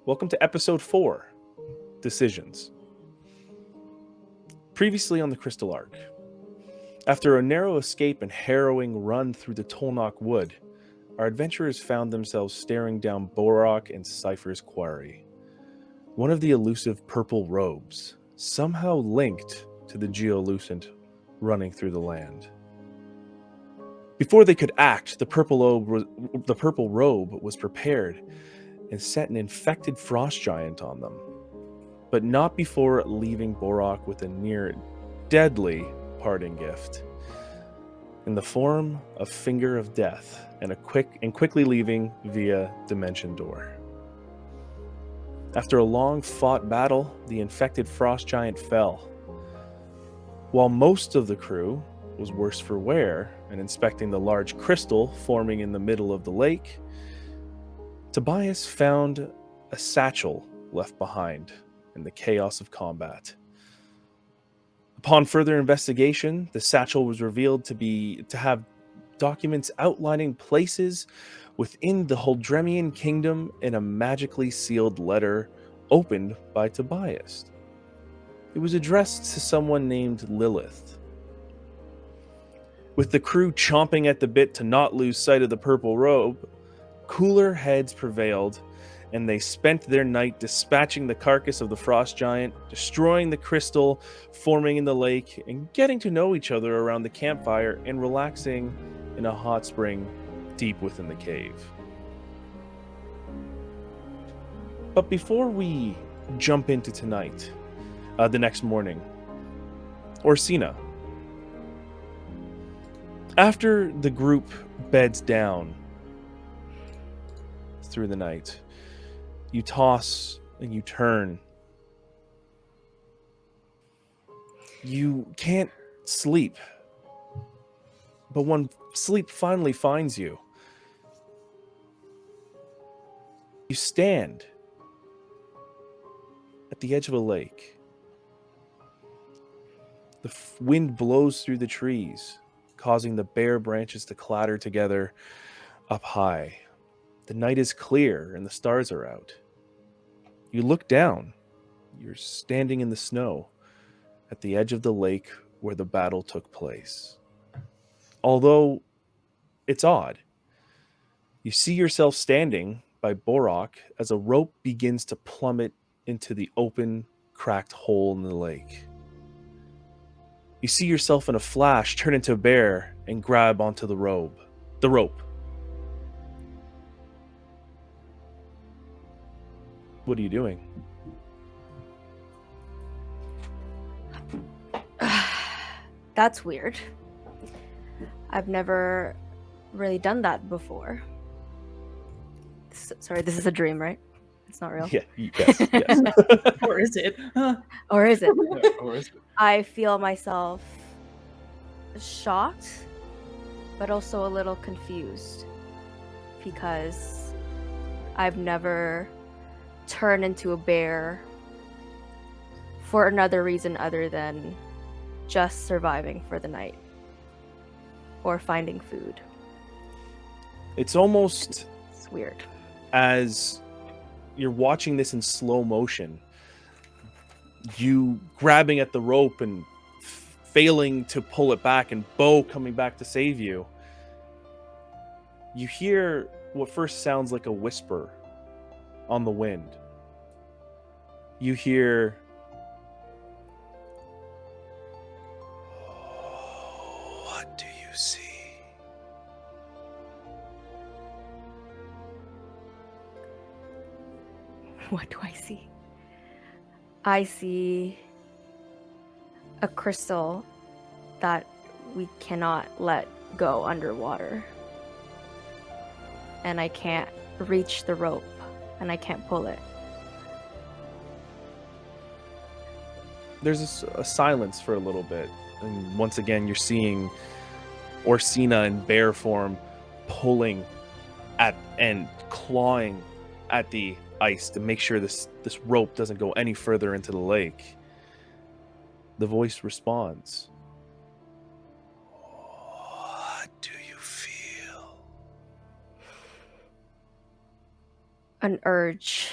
Welcome to episode 4, Decisions. Previously on the Crystal Ark. After a narrow escape and harrowing run through the Tolnok Wood, our adventurers found themselves staring down Borok and Cypher's quarry. One of the elusive purple robes, somehow linked to the geolucent running through the land. Before they could act, the purple robe was prepared and set an infected frost giant on them, but not before leaving Borok with a near deadly parting gift in the form of Finger of Death and quickly leaving via Dimension Door. After a long fought battle, the infected frost giant fell. While most of the crew was worse for wear and inspecting the large crystal forming in the middle of the lake, Tobias found a satchel left behind in the chaos of combat. Upon further investigation, the satchel was revealed to have documents outlining places within the Holdremian kingdom in a magically sealed letter opened by Tobias. It was addressed to someone named Lilith. With the crew chomping at the bit to not lose sight of the purple robe, cooler heads prevailed, and they spent their night dispatching the carcass of the frost giant, destroying the crystal forming in the lake, and getting to know each other around the campfire and relaxing in a hot spring deep within the cave. But before we jump into tonight, the next morning, Orsina. After the group beds down through the night, you toss and you turn. You can't sleep. But when sleep finally finds you, you stand at the edge of a lake. The wind blows through the trees, causing the bare branches to clatter together up high. The night is clear and the stars are out. You look down. You're standing in the snow at the edge of the lake where the battle took place. Although it's odd, you see yourself standing by Borok as a rope begins to plummet into the open, cracked hole in the lake. You see yourself in a flash turn into a bear and grab onto the rope. What are you doing? That's weird. I've never really done that before. Sorry, this is a dream, right? It's not real. Yeah, yes. Or is it? Or is it? Or is it? I feel myself shocked, but also a little confused because I've never turned into a bear for another reason other than just surviving for the night or finding food. It's almost It's weird. as you're watching this in slow motion, you grabbing at the rope and failing to pull it back, and Bo coming back to save you. You hear what first sounds like a whisper on the wind. You hear, "What do you see?" What do I see? I see a crystal that we cannot let go underwater. And I can't reach the rope, and I can't pull it. There's a silence for a little bit, and once again you're seeing Orsina in bear form pulling at and clawing at the ice to make sure this rope doesn't go any further into the lake. The voice responds, "What do you feel?" An urge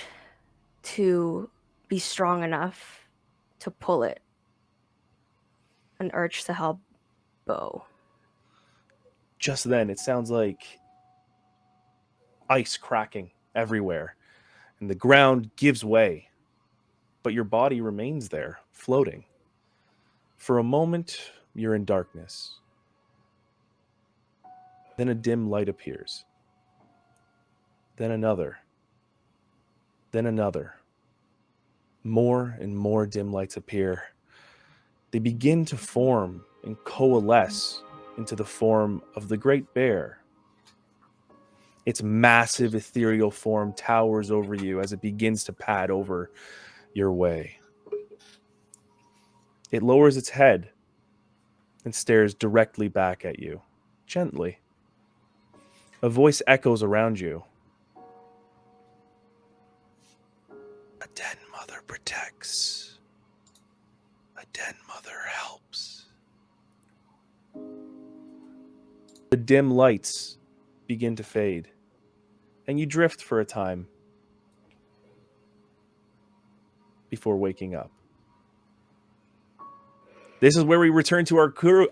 to be strong enough to pull it. An urge to help Bo. Just then, it sounds like ice cracking everywhere, and the ground gives way, but your body remains there, floating. For a moment, you're in darkness. Then a dim light appears. Then another. Then another. More and more dim lights appear. They begin to form and coalesce into the form of the Great Bear. Its massive ethereal form towers over you as it begins to pad over your way. It lowers its head and stares directly back at you, gently. A voice echoes around you. A dead mother protects. A dead mother helps. The dim lights begin to fade, and you drift for a time before waking up. This is where we return to our crew.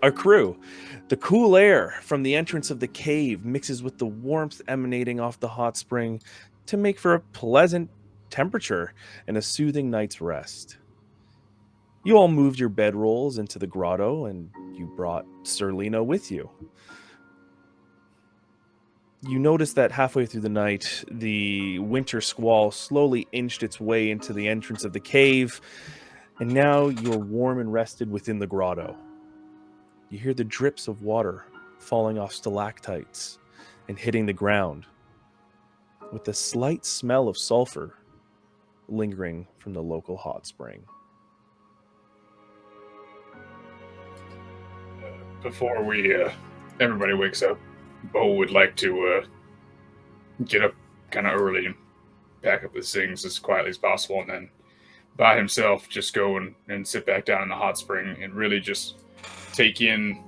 The cool air from the entrance of the cave mixes with the warmth emanating off the hot spring to make for a pleasant temperature and a soothing night's rest. You all moved your bedrolls into the grotto, and you brought Serlina with you. You notice that halfway through the night, the winter squall slowly inched its way into the entrance of the cave, and now you're warm and rested within the grotto. You hear the drips of water falling off stalactites and hitting the ground, with a slight smell of sulfur lingering from the local hot spring. Before everybody wakes up, Bo would like to get up kind of early and pack up his things as quietly as possible, and then by himself just go and sit back down in the hot spring and really just take in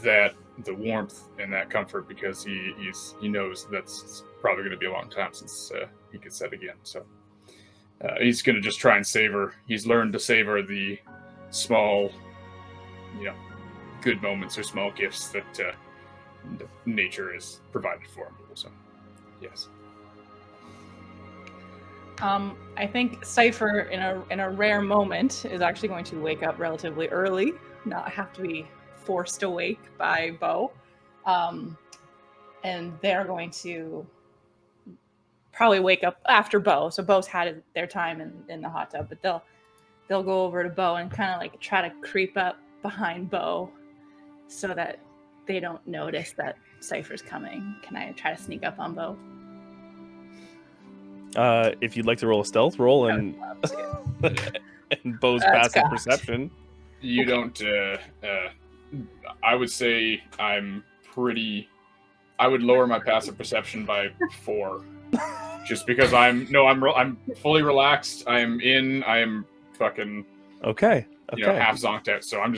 the warmth and that comfort, because he knows that's probably going to be a long time since he could set again. So he's going to just try and savor. He's learned to savor the small, good moments or small gifts that nature has provided for him. So, yes. I think Cypher, in a rare moment, is actually going to wake up relatively early, not have to be forced awake by Bo, and they're going to probably wake up after Bo. So Bo's had their time in the hot tub, but they'll go over to Bo and kind of like try to creep up behind Bo so that they don't notice that Cypher's coming. Can I try to sneak up on Bo? If you'd like to roll a stealth roll and Bo's passive perception. You don't. I would say I would lower my passive perception by 4, just because I'm fully relaxed. I am fucking okay. Half zonked out. So I'm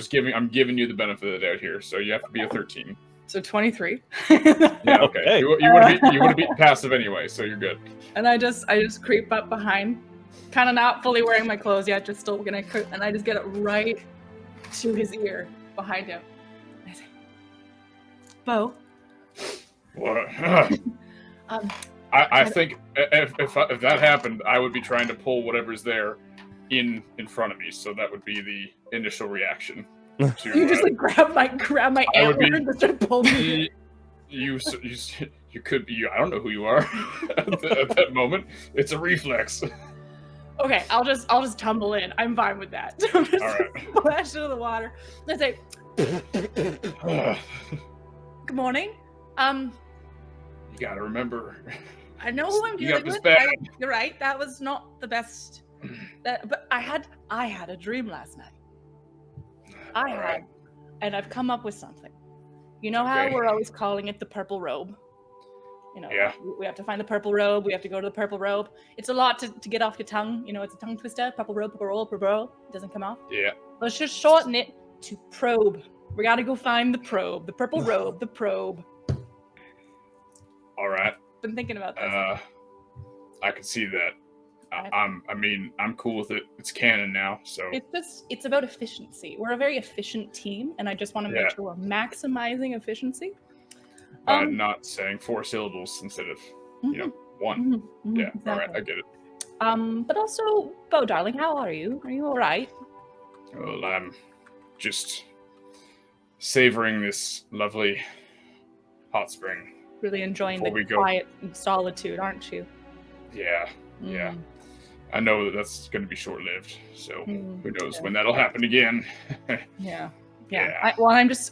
giving you the benefit of the doubt here. So you have to be a 13. So 23. Yeah, okay. You would have beaten passive anyway, so you're good. And I just creep up behind, kind of not fully wearing my clothes yet, just still gonna, and I just get it right to his ear behind him. And I say, Bo. What? I think if that happened, I would be trying to pull whatever's there in front of me, so that would be the initial reaction. You just like grab my antler and just start pulling me. You could be. I don't know who you are at that moment. It's a reflex. Okay, I'll just tumble in. I'm fine with that. So I'm just all right. Splash into the water. Let's say, good morning. You gotta remember. I know who I'm dealing with. You're right. That was not the best. But I had a dream last night. And I've come up with something. You know how we're always calling it the purple robe? Yeah. We have to find the purple robe. We have to go to the purple robe. It's a lot to get off your tongue. It's a tongue twister. Purple robe, purple robe, purple robe. It doesn't come off. Yeah. Let's just shorten it to probe. We got to go find the probe, the purple robe, the probe. All right. Been thinking about this. I can see that. I'm cool with it. It's canon now, so It's about efficiency. We're a very efficient team, and I just want to make Yeah. sure we're maximizing efficiency. Um, not saying 4 syllables instead of mhm, one. mhm, mhm, Yeah, all right, exactly. I get it. But also, Bo, darling, how are you? Are you all right? Well, I'm just savoring this lovely hot spring. Really enjoying Before the we go- quiet and solitude, aren't you? Yeah, yeah. Mm, I know that's going to be short-lived, so mm, who knows yeah. when that'll happen again. Yeah. Yeah.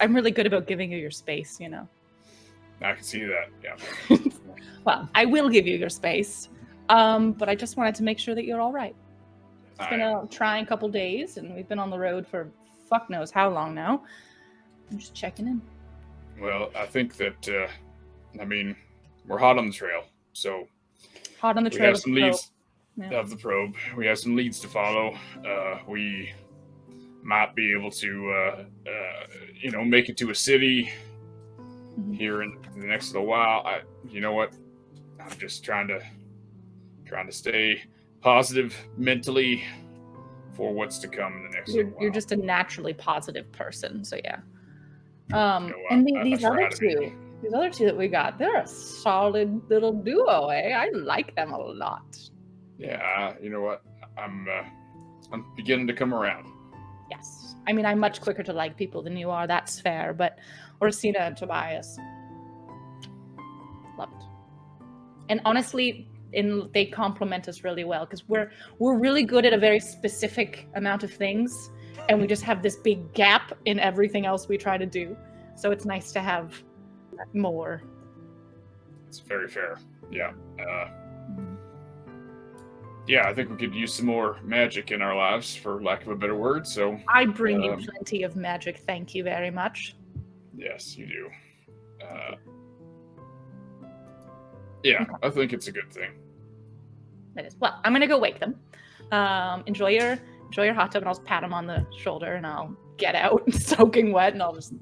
I'm really good about giving you your space, you know. I can see that. Yeah. Well, I will give you your space. But I just wanted to make sure that you're all right. It's been a trying couple days, and we've been on the road for fuck knows how long now. I'm just checking in. Well, I think that we're hot on the trail, so Hot on the we trail. have some leads Yeah. of the probe. We have some leads to follow. We might be able to, make it to a city Mhm. here in the next little while. You know what? I'm just trying to stay positive mentally for what's to come in the next little while. You're just a naturally positive person, so yeah. I These try other to be. two that we got, they're a solid little duo, eh? I like them a lot. Yeah, you know what? I'm beginning to come around. Yes. I mean, I'm much quicker to like people than you are, that's fair, but Orsina and Tobias, love it. And honestly, they complement us really well because we're really good at a very specific amount of things, and we just have this big gap in everything else we try to do. So it's nice to have more. It's very fair. Yeah. Yeah, I think we could use some more magic in our lives, for lack of a better word. So, I bring you plenty of magic. Thank you very much. yes, you do. Yeah, I think it's a good thing. That is. Well, I'm gonna go wake them. Enjoy your hot tub, and I'll just pat him on the shoulder, and I'll get out, soaking wet, and I'll just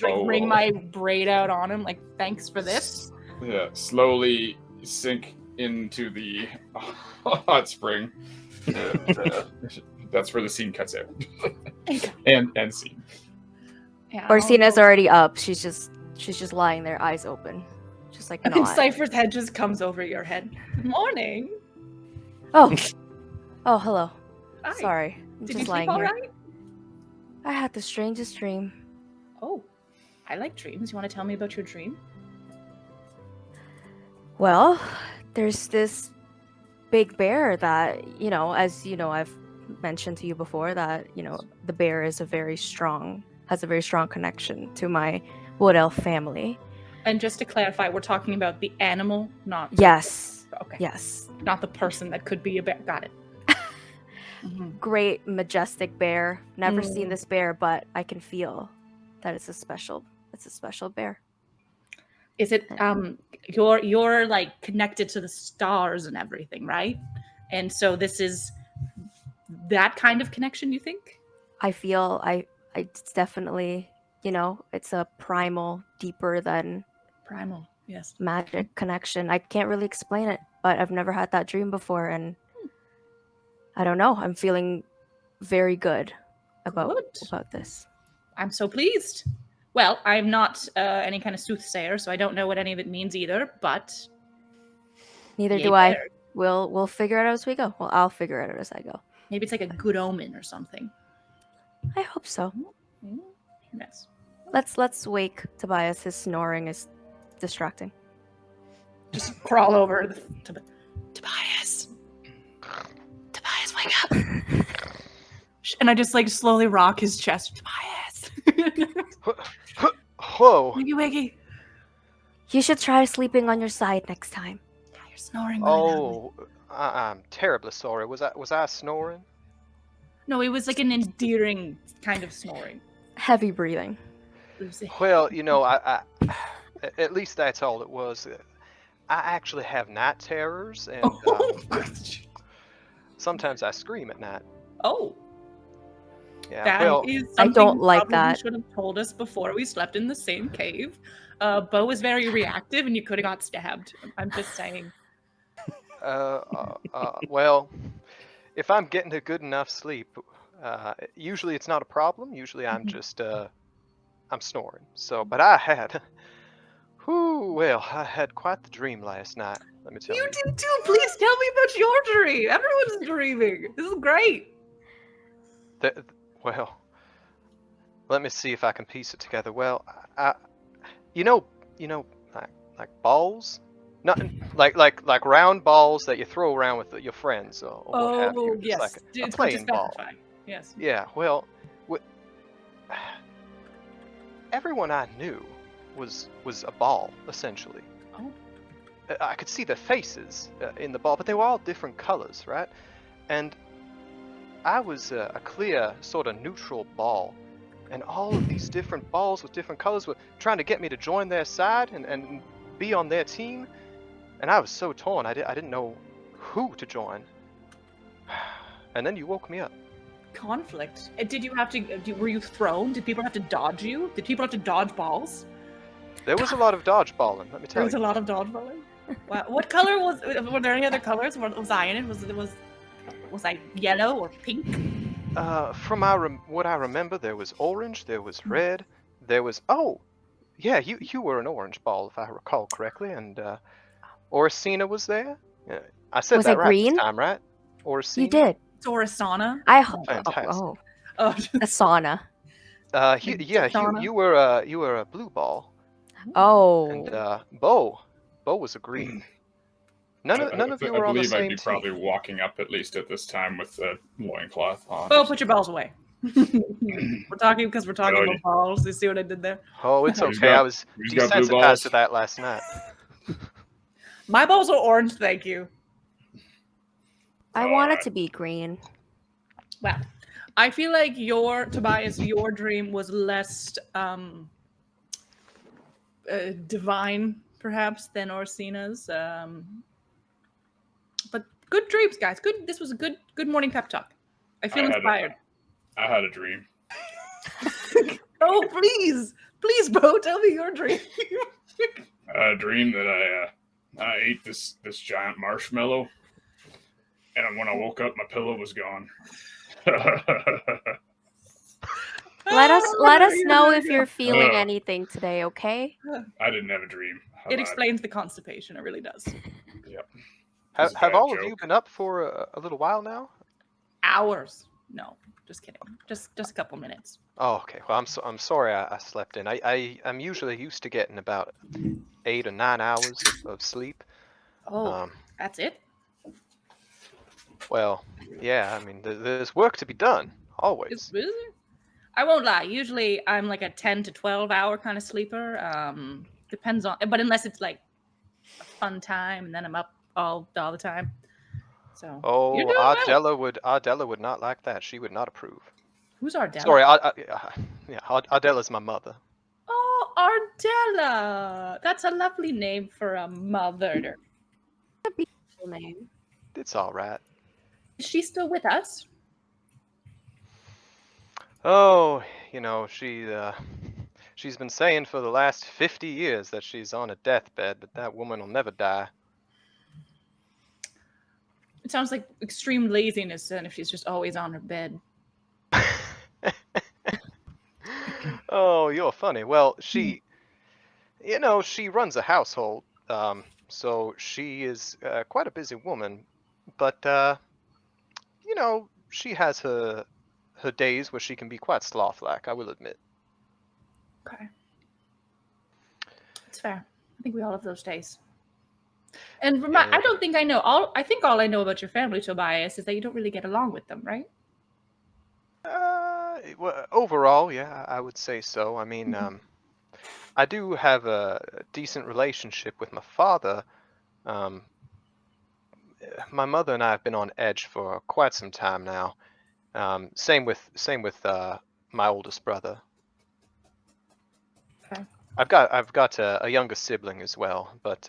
wring my braid out on him, like, thanks for this. Yeah, slowly sink into the hot spring. That's where the scene cuts out. and scene. Yeah, Orsina's already up. She's just lying there, eyes open, just like And not. Cypher's head just comes over your head. Good morning. Oh, hello. Hi. Sorry, I'm Did just you sleep lying all here. right? I had the strangest dream. Oh, I like dreams. You want to tell me about your dream? Well, there's this big bear that, as you know, I've mentioned to you before that, the bear has a very strong connection to my Wood Elf family. And just to clarify, we're talking about the animal, not Yes. Okay. Yes. Not the person that could be a bear. Got it. Mhm. Great, majestic bear. Never seen Mm. this bear, but I can feel that it's a special bear. Is it you're like connected to the stars and everything, right? And so this is that kind of connection, you think? I feel it's definitely, it's a primal, deeper than Primal, yes. magic connection. I can't really explain it, but I've never had that dream before, and I don't know. I'm feeling very good about this. I'm so pleased. Well, I'm not any kind of soothsayer, so I don't know what any of it means either, but Neither yay do I. bear. We'll figure it out as we go. Well, I'll figure it out as I go. Maybe it's like a good omen or something. I hope so. Mm, Yes. Let's wake Tobias. His snoring is distracting. Just crawl over Tobias. Tobias, wake up. And I just like slowly rock his chest. Tobias. Whoa. Wakey, wakey. You should try sleeping on your side next time. Yeah, you're snoring. really loudly. Oh, I'm terribly sorry. Was I snoring? No, it was like an endearing kind of snoring. Heavy breathing. It was a- Well, I at least that's all it was. I actually have night terrors, and sometimes I scream at night. Oh, Yeah. that well, is I something don't you like probably that. should have told us before we slept in the same cave. Bo was very reactive, and you could have got stabbed. I'm just saying. Well, if I'm getting a good enough sleep, usually it's not a problem. Usually I'm just I'm snoring. So, but I had, I had quite the dream last night. Let me tell You you. did too. Please tell me about your dream. Everyone's dreaming. This is great. Well, let me see if I can piece it together. Well, I, you know, like balls, not like round balls that you throw around with your friends or what have you. Oh, It's yes. like a It's good to playing ball. specify. Yes. Yeah. Well, everyone I knew was a ball essentially. Oh. I could see their faces in the ball, but they were all different colors, right? And I was a clear, sort of neutral ball, and all of these different balls with different colors were trying to get me to join their side and be on their team, and I was so torn. I didn't know who to join. And then you woke me up. Conflict. Did you have to? Were you thrown? Did people have to dodge you? Did people have to dodge balls? There was a lot of dodgeballing, let me There tell was you. a lot of dodgeballing. Wow. What color was? Were there any other colors? Was I in it? Was I yellow or pink? From what I remember, there was orange, there was red, there was yeah, you were an orange ball if I recall correctly, and Orsina was there. Yeah, I said Was that it right green? this time, right? Orsina. You did. Dorisana. Fantastic. Oh, A sauna. Sauna? You were a blue ball, Oh. and Bo was a green. None of you were on the I believe I'd same be team. probably walking up at least at this time with a loincloth on. Bo, put your balls away. We're talking about balls. You see what I did there? Oh, it's Who's okay. got- I was who's got blue desensitized balls? to that last night. My balls are orange, thank you. I want it to be green. Wow. I feel like Tobias, your dream was less divine, perhaps, than Orsina's. But good dreams, guys. Good. This was a good morning pep talk. I feel inspired. I had a dream. Oh, please, Bo, tell me your dream. I had a dream that I ate this giant marshmallow, and when I woke up, my pillow was gone. Let us know if you you're feeling anything today, okay? I didn't have a dream. It explains the constipation. It really does. Yep. It's a Have bad all of joke. you been up for a little while now? Hours. No, just kidding. Just a couple minutes. Oh, okay. Well, I'm sorry I slept in. I'm usually used to getting about 8 or 9 hours of sleep. Oh, that's it? Well, yeah. I mean, there's work to be done always. It's busy. I won't lie. Usually, I'm like a 10 to 12 hour kind of sleeper. Depends on, but unless it's like a fun time, and then I'm up all the time. So. Oh, you're doing well. Ardella would not like that. She would not approve. Who's Ardella? Sorry, Ardella's my mother. Oh, Ardella. That's a lovely name for a mother. Name. It's all right. Is she still with us? Oh, she's been saying for the last 50 years that she's on a deathbed, but that woman will never die. It sounds like extreme laziness, and if she's just always on her bed. Oh, you're funny. Well, she runs a household, so she is quite a busy woman, but she has her days where she can be quite sloth-like, I will admit. Okay. It's fair. I think we all have those days. And I don't think I know. I think all I know about your family, Tobias, is that you don't really get along with them, right? Well, overall, yeah, I would say so. I mean, I do have a decent relationship with my father. My mother and I have been on edge for quite some time now. Same with my oldest brother. Okay. I've got a younger sibling as well, but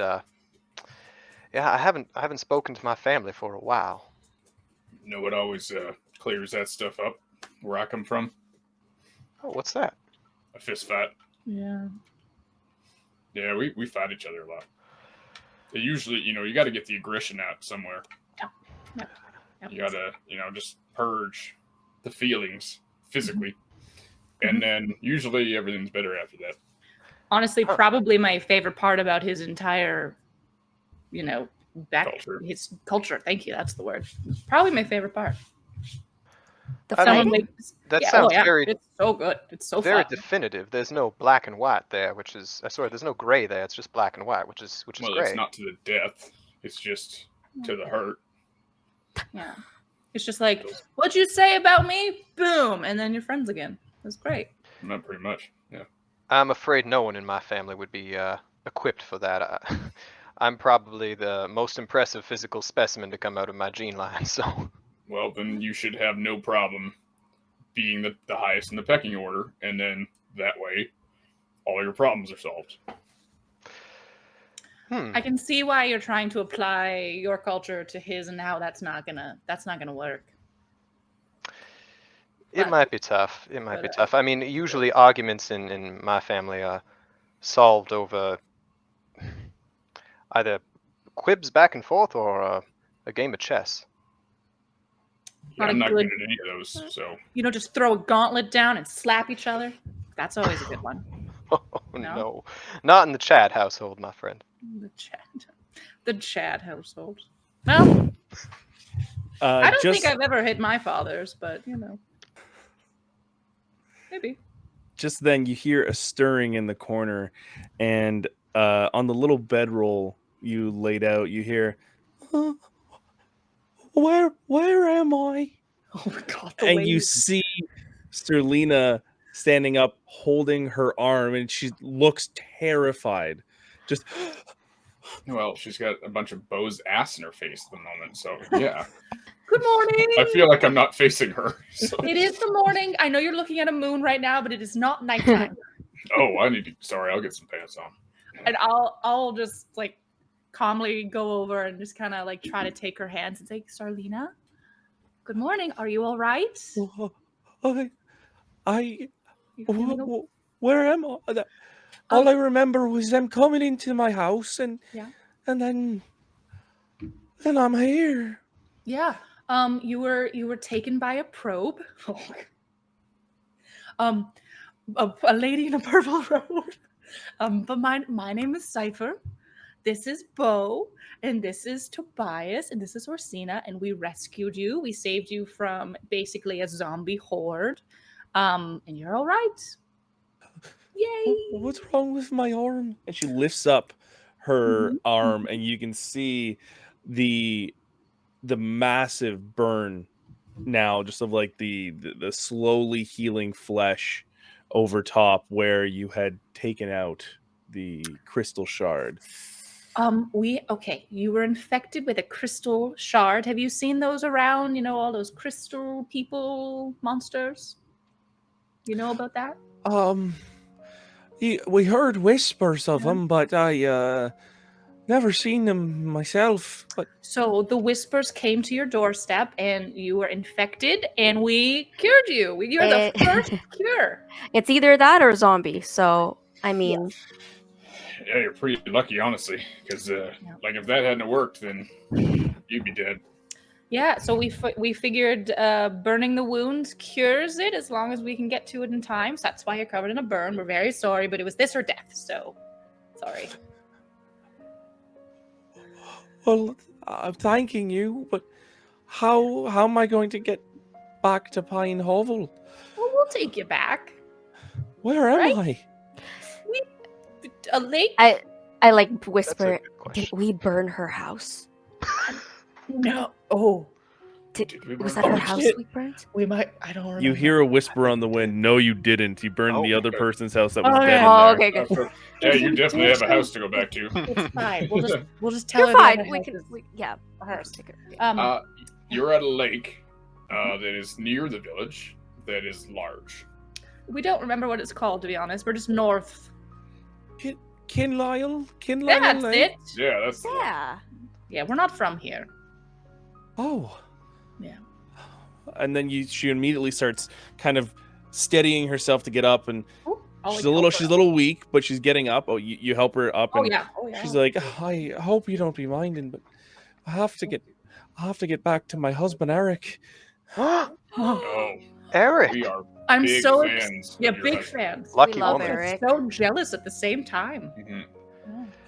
yeah, I haven't spoken to my family for a while. You know what always clears that stuff up where I come from? Oh, what's that? A fist fight. Yeah. Yeah, we fight each other a lot. They usually, you got to get the aggression out somewhere. Yep. You got to, just purge the feelings physically. Mm-hmm. And then usually everything's better after that. Honestly, probably my favorite part about his entire, his culture. Thank you. That's the word. Probably my favorite part. The I mean, fighting? that sounds yeah. very, It's so good. It's so very fun. definitive. There's no black and white there, which is sorry. There's no gray there. It's just black and white, which is Well, great. it's not to the death. It's just to the hurt. Yeah. It's just like, what'd you say about me? Boom. And then you're friends again. It's great. Not pretty much. Yeah. I'm afraid no one in my family would be equipped for that. I'm probably the most impressive physical specimen to come out of my gene line. So. Well, then you should have no problem being the highest in the pecking order, and then that way, all your problems are solved. I can see why you're trying to apply your culture to his, and how that's not gonna work. It might be tough. It might be tough. I mean, usually arguments in my family are solved over either quibs back and forth or a game of chess. Yeah, I'm not good at any of those, so. Just throw a gauntlet down and slap each other. That's always a good one. Oh, no. Not in the Chad household, my friend. The Chad household. Well, I don't just, think I've ever hit my father's, but maybe. Just then, you hear a stirring in the corner, and on the little bedroll you laid out, you hear, where am I? Oh my god! And you see Sterlina standing up, holding her arm, and she looks terrified. Just. Well, she's got a bunch of Bo's ass in her face at the moment, so yeah. Good morning. I feel like I'm not facing her. So. It is the morning. I know you're looking at a moon right now, but it is not nighttime. Oh, sorry, I'll get some pants on. And I'll just like calmly go over and just kind of like try to take her hands and say, Starlina, good morning. Are you all right? Where am I? All I remember was them coming into my house, and then I'm here. Yeah. You were taken by a probe. A lady in a purple robe. But my name is Cypher. This is Bo, and this is Tobias, and this is Orsina, and we rescued you. We saved you from basically a zombie horde. And you're all right. Yay! What's wrong with my arm? And she lifts up her arm, and you can see the massive burn now, just of like the slowly healing flesh over top where you had taken out the crystal shard. You were infected with a crystal shard. Have you seen those around? All those crystal people monsters? You know about that? We heard whispers of them, but I never seen them myself. But so the whispers came to your doorstep, and you were infected, and we cured you. You're the first cure. It's either that or zombie. So I mean, yeah, you're pretty lucky, honestly, because like if that hadn't worked, then you'd be dead. Yeah, so we figured burning the wound cures it as long as we can get to it in time. So that's why you're covered in a burn. We're very sorry, but it was this or death. So sorry. Well, I'm thanking you, but how am I going to get back to Pine Hovel? Well, we'll take you back. Where am I? A lake? I like whisper. Did we burn her house? No. Oh. Was that her house we burned? We might. I don't remember. You hear a whisper on the wind. No, you didn't. You burned the other person's house that was dead. Oh, in there. okay, good. Yeah, you definitely have a house to go back to. It's fine. We'll just tell You're her. fine. Hers. You're at a lake that is near the village that is large. We don't remember what it's called, to be honest. We're just north. Kinlyle? That's Lake? it. Yeah, that's Yeah, we're not from here. Oh. Yeah. And then she immediately starts kind of steadying herself to get up, and I'll, she's like, help she's a her. little weak, but she's getting up. Oh, you help her up, Oh and yeah. Oh yeah. she's like, I hope you don't be minding, but I have to get back to my husband Eric. Oh, Eric! we are I'm big so fans. yeah, of your big husband. fans. Lucky We love woman. Eric. So jealous at the same time. Mhm.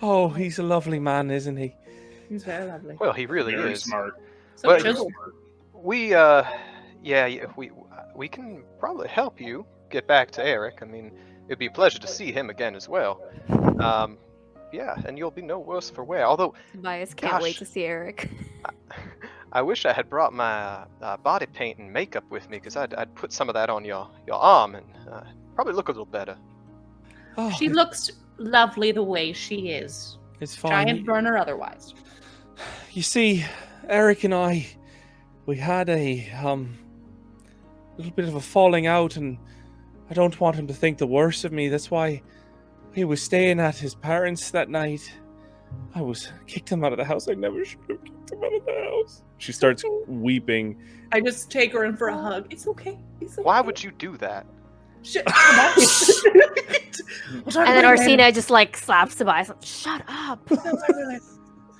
Oh, he's a lovely man, isn't he? He's very lovely. Well, he really Very is. smart. So Well, chiseled. We we can probably help you get back to Eric. I mean, it'd be a pleasure to see him again as well. Yeah, and you'll be no worse for wear. Although Tobias can't wait Gosh. to see Eric. I wish I had brought my body paint and makeup with me, because I'd put some of that on your arm and probably look a little better. Oh, She looks lovely the way she is. it's fine. Giant burner otherwise. You see, Eric and I, we had a little bit of a falling out, and I don't want him to think the worst of me. That's why he was staying at his parents that night. I kicked him out of the house. I never should have kicked him out of the house. She starts weeping. I just take her in for a hug. It's okay. It's okay. Why would you do that? Shit. And then Orsina just like slaps Tobias. Shut up.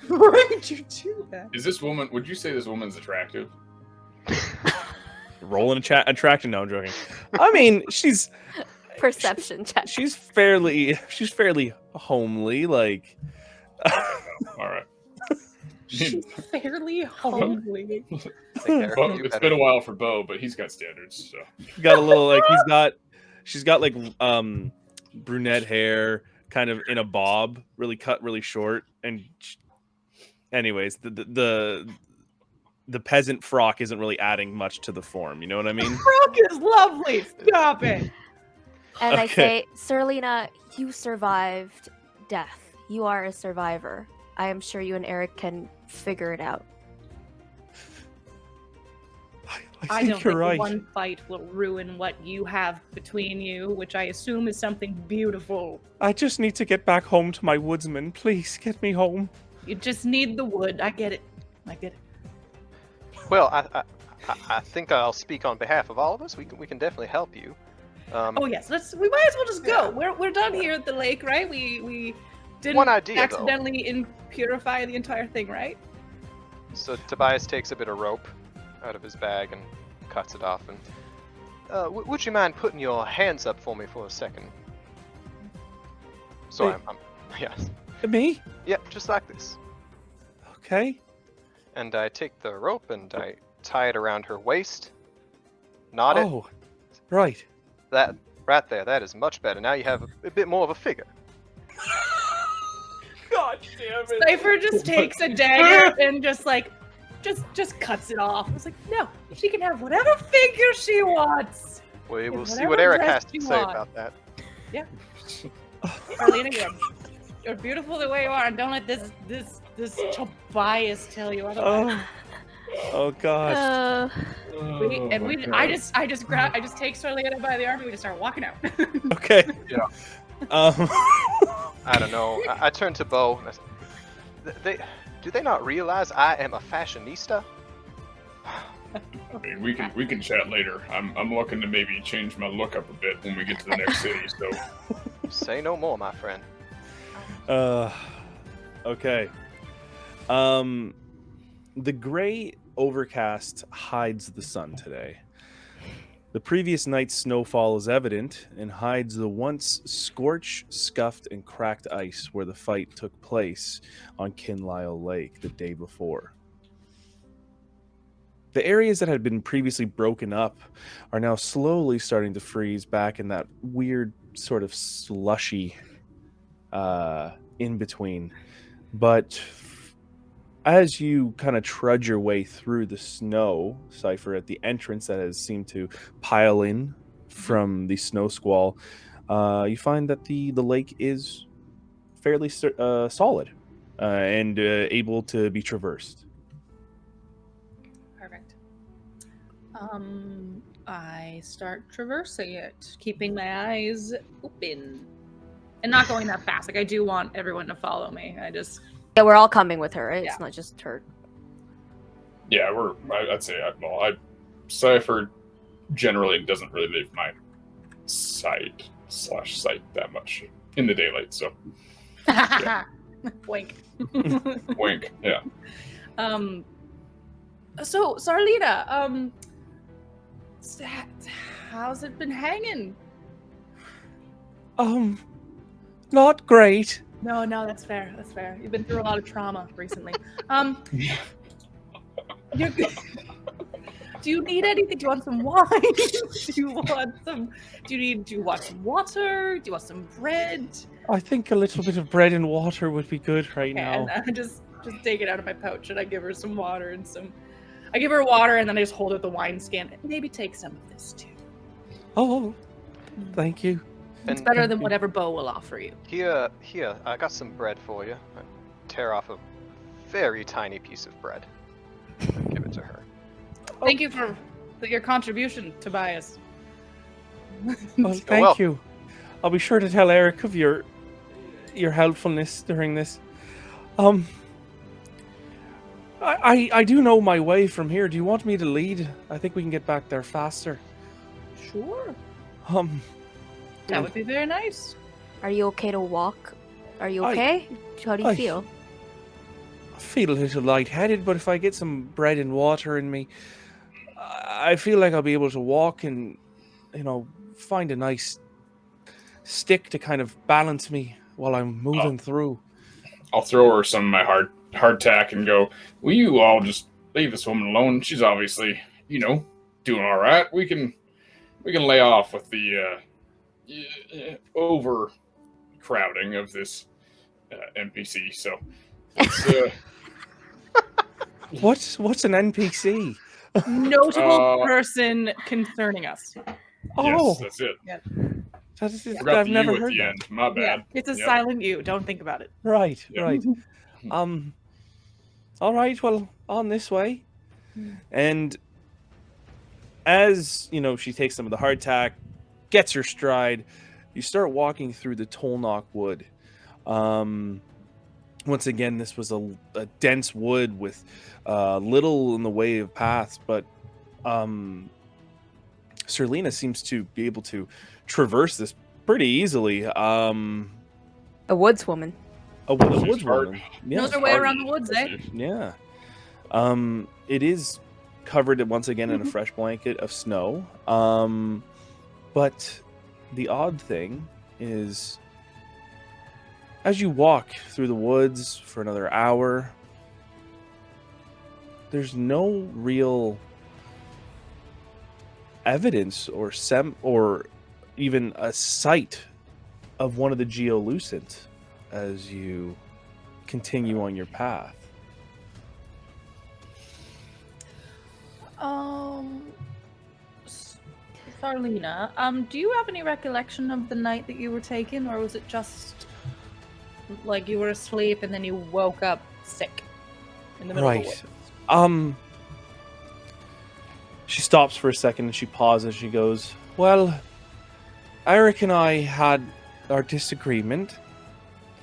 Why did you do that? Is this woman? Would you say this woman's attractive? Rolling attraction. No, I'm joking. I mean, she's Perception check. she's fairly homely. Like, All right. She's fairly homely. I think Eric Well, would do it's better. been a while for Bo, but he's got standards. So got a little like she's got like brunette hair, kind of in a bob, really cut really short, and anyways, the peasant frock isn't really adding much to the form, you know what I mean? Brooke is lovely. Stop it. And I Okay. say, Serlina, you survived death. You are a survivor. I am sure you and Eric can figure it out. I I think don't you're think right. one fight will ruin what you have between you, which I assume is something beautiful. I just need to get back home to my woodsman. Please get me home. You just need the wood. I get it. I get it. Well, I think I'll speak on behalf of all of us. We can definitely help you. Oh yes, we might as well just go. Yeah. We're done here at the lake, right? We didn't One idea, though. accidentally impurify the entire thing, right? So Tobias takes a bit of rope out of his bag and cuts it off. And would you mind putting your hands up for me for a second? So Hey. I'm yes, Me? yep, just like this. Okay. And I take the rope and I tie it around her waist. Knot it. Oh, right. That right there. That is much better. Now you have a bit more of a figure. God damn it. Cypher just takes a dagger and just cuts it off. It's like, no, she can have whatever figure she wants. We Yeah, will see whatever what Eric dress has to you say want. about that. Arlene, you're beautiful the way you are, and don't let this Tobias tell you otherwise. Oh gosh. I just take Starlena by the arm and we just start walking out. Okay. Yeah. I don't know. I turn to Bo. And I say, do they not realize I am a fashionista? I mean, we can chat later. I'm looking to maybe change my look up a bit when we get to the next city. So Say no more, my friend. Okay. The gray overcast hides the sun today. The previous night's snowfall is evident and hides the once scorched, scuffed, and cracked ice where the fight took place on Kinlyle Lake the day before. The areas that had been previously broken up are now slowly starting to freeze back in that weird sort of slushy in between. But as you kind of trudge your way through the snow, Cypher, at the entrance that has seemed to pile in from the snow squall, you find that the lake is fairly solid and able to be traversed. Perfect. I start traversing it, keeping my eyes open, and not going that fast. Like I do want everyone to follow me. Yeah, we're all coming with her, right? Yeah. It's not just her. yeah, I'd say Cypher generally doesn't really leave my sight. /sight that much in the daylight. So Wink. wink. Yeah. So Sarlina, how's it been hanging? Not great. No, that's fair. That's fair. You've been through a lot of trauma recently. You're good. Do you need anything? Do you want some wine? Do you want some water? Do you want some bread? I think a little bit of bread and water would be good right Okay, now. and I just take it out of my pouch and I give her some water and some. I give her water and then I just hold out the wine skin. Maybe take some of this too. Oh, thank you. It's And better than whatever Bo will offer you. here, I got some bread for you. I tear off a very tiny piece of bread and give it to her. Thank you for your contribution, Tobias. Well, thank welcome. you. I'll be sure to tell Eric of your helpfulness during this. I do know my way from here. Do you want me to lead? I think we can get back there faster. Sure. Mm. That would be very nice. Are you okay to walk? Are you I- okay? How do you I- feel? I feel a little lightheaded, but if I get some bread and water in me, I feel like I'll be able to walk and, find a nice stick to kind of balance me while I'm moving through. I'll throw her some of my hardtack and go, will you all just leave this woman alone? She's obviously, doing all right. We can lay off with the overcrowding of this NPC. So it's, What's an NPC? Notable person concerning us. Oh, yes, that's it. I've Forgot the never U at heard the that. end. My bad. It's a Yep. silent U. Don't think about it. Right, Yeah. right. All right, well, on this way. And as, she takes some of the hardtack, gets her stride, you start walking through the Tolnok wood. Once again, this was a dense wood with little in the way of paths, but Serlina seems to be able to traverse this pretty easily. A woodswoman. A She's woodswoman. hard. Yeah. Knows her way around the woods, eh? Yeah. It is covered once again in a fresh blanket of snow. But the odd thing is, as you walk through the woods for another hour, there's no real evidence or even a sight of one of the geolucent as you continue on your path. Sarlina, do you have any recollection of the night that you were taken, or was it just like you were asleep and then you woke up sick in the middle of the Right. woods? She stops for a second and she pauses. She goes, well, Eric and I had our disagreement.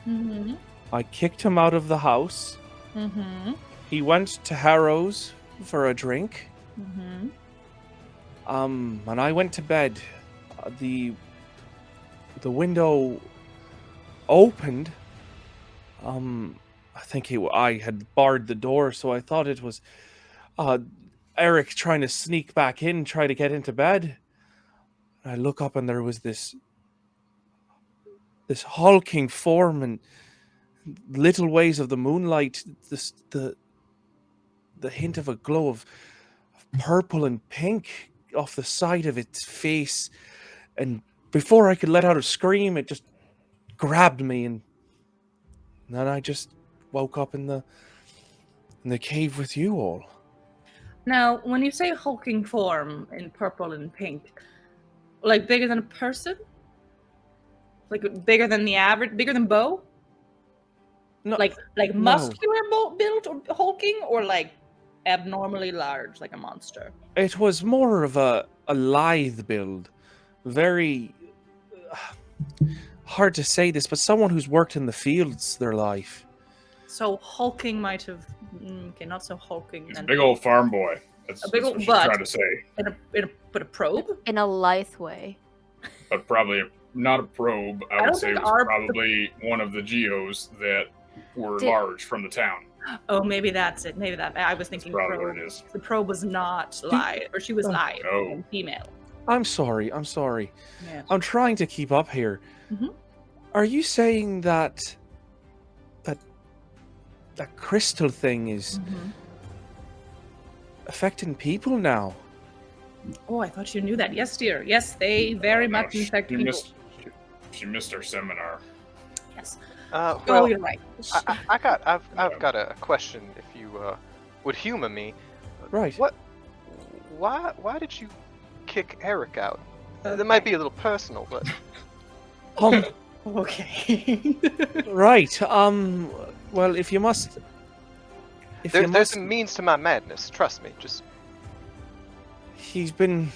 Mm-hmm. I kicked him out of the house. Mm-hmm. He went to Harrow's for a drink. Mm-hmm. And I went to bed. The window opened. I think I had barred the door, so I thought it was Eric trying to sneak back in, try to get into bed. I look up and there was this hulking form and little ways of the moonlight, the hint of a glow of purple and pink off the side of its face, and before I could let out a scream, it just grabbed me, and then I just woke up in the cave with you all. Now, when you say hulking form in purple and pink, like bigger than a person? Like bigger than the average, bigger than Bo? No, Like no. muscular built or hulking, or like abnormally large, like a monster? It was more of a lithe build, very hard to say this, but someone who's worked in the fields their life. So hulking might have okay, not so hulking. He's a then. big old farm boy. That's, A big that's old what she's butt. trying to say. But a probe. In a lithe way. But probably not a probe. I don't would say it think was our- probably one of the geos that were Did- large from the town. Oh, maybe that's it. Maybe that. I was thinking Probably probe. what it is. The probe was not live, or she was Oh, live no. and female. I'm sorry. I'm sorry. Yeah. I'm trying to keep up here. Mhm. Are you saying that that crystal thing is affecting people now? Oh, I thought you knew that. Yes, dear. Yes, they very No, much infect she people. she missed our seminar. Yes. Oh, Oh, you're right. I've got a question. If you would humor me, Right. what? Why did you kick Eric out? That might be a little personal, but Okay. Right. Well, if you must. If you there's must, a means to my madness. Trust me. Just he's been.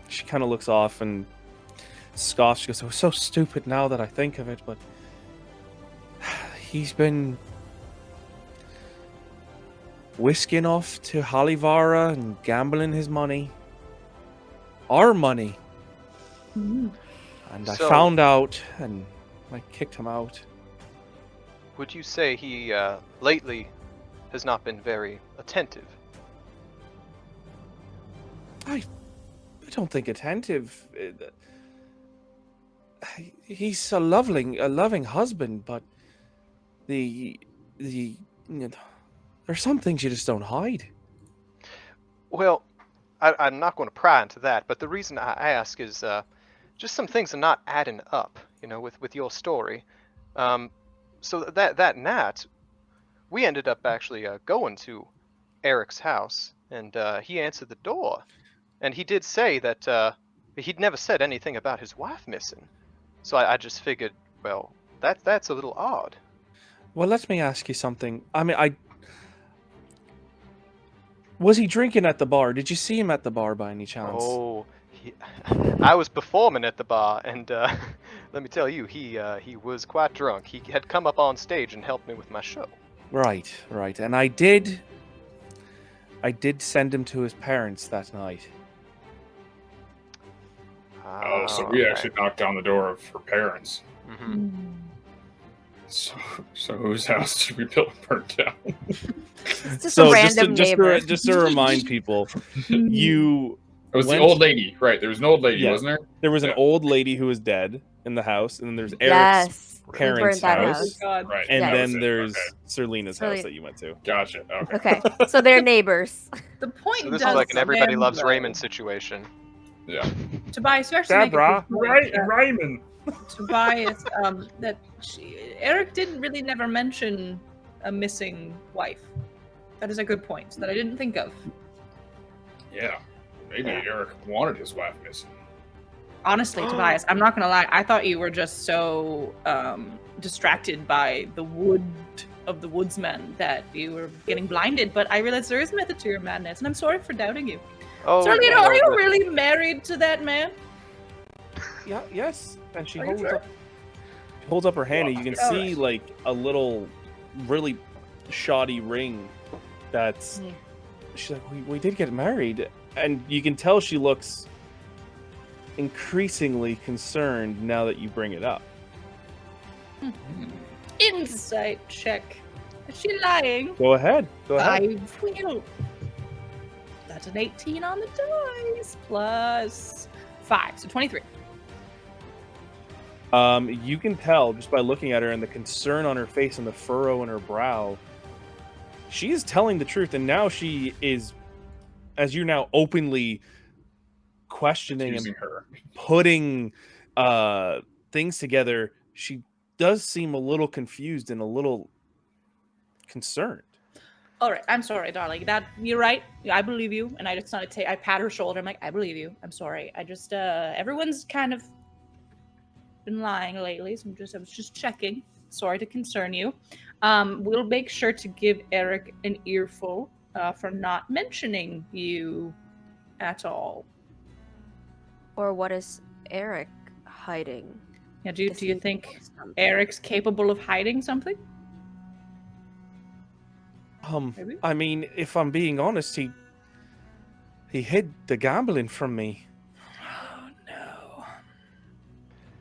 She kind of looks off and scoffs. She goes, "It was so stupid now that I think of it, but he's been whisking off to Halivara and gambling his money, our money, Mhm. and I So- found out and I kicked him out." would you say he lately has not been very attentive? I don't think attentive. He's a loving husband, but you know, there's some things you just don't hide. Well, I'm not going to pry into that, but the reason I ask is just some things are not adding up, with your story. So that night, we ended up actually going to Eric's house, and he answered the door, and he did say that he'd never said anything about his wife missing. So I just figured, well, that's a little odd. Well, let me ask you something. I mean, was he drinking at the bar? Did you see him at the bar by any chance? Oh, I was performing at the bar, and let me tell you, he was quite drunk. He had come up on stage and helped me with my show. Right. And I did send him to his parents that night. Oh, so we actually knocked on the door of her parents. Hmm. So whose house did we build and burn down? It's just So a random neighbor. just to remind people, you It was Went- the old lady, right? There was an old lady, Yeah. wasn't there? there was an Yeah. old lady who was dead in the house, and then there's Eric's Yes. we parents' burned that house. house. God. Right. and Yeah. that was then it. there's Okay. Serlena's Serlene. house that you went to. Gotcha. Okay. Okay, so they're neighbors. The point So this does is like an everybody stand, loves though. Raymond situation. Yeah. Tobias, you actually make a Deborah. good point. Raymond. Tobias, that Eric didn't really never mention a missing wife. That is a good point that I didn't think of. Yeah. Maybe Yeah. Eric wanted his wife missing. Honestly, Tobias, I'm not gonna lie. I thought you were just so distracted by the wood of the woodsman that you were getting blinded. But I realized there is method to your madness, and I'm sorry for doubting you. Oh, Serlena, no, are you but- really married to that man? Yeah. Yes. And she Are you holds sure? up. She holds up her hand, and you can All see right. like a little, really shoddy ring. That's. Hmm. She's like, we did get married, and you can tell she looks increasingly concerned now that you bring it up. Insight check. Is she lying? Go ahead. Go ahead. I will. That's an 18 on the dice plus 5, so 23. You can tell just by looking at her and the concern on her face and the furrow in her brow. She is telling the truth, and now she is, as you're now openly questioning and Accusing her. putting things together. She does seem a little confused and a little concerned. All right, I'm sorry, darling. That you're right. I believe you, and I just not I pat her shoulder. I'm like, I believe you. I'm sorry. I just everyone's kind of been lying lately, so I was just checking. Sorry to concern you. We'll make sure to give Eric an earful for not mentioning you at all. Or what is Eric hiding? Yeah, do Does you he think know something? Eric's capable of hiding something? Maybe. I mean, if I'm being honest, he hid the gambling from me. Oh no.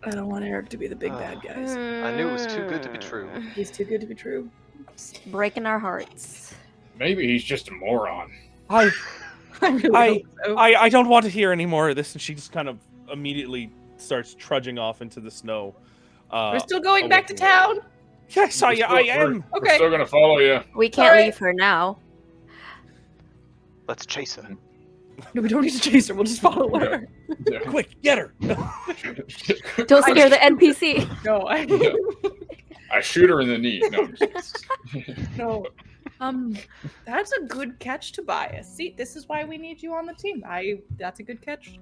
I don't want Eric to be the big bad guys. I knew it was too good to be true. He's too good to be true. It's breaking our hearts. Maybe he's just a moron. I really hope so. I don't want to hear any more of this. And she just kind of immediately starts trudging off into the snow. We're still going back to away from town. her. Yes, I am. We're Okay. still gonna follow you. We can't Alright. leave her now. Let's chase her. No, we don't need to chase her. We'll just follow her. Yeah. Quick, get her. Don't scare the NPC. No, I shoot her in the knee. No, I'm just kidding. no. That's a good catch, Tobias. See, this is why we need you on the team. That's a good catch.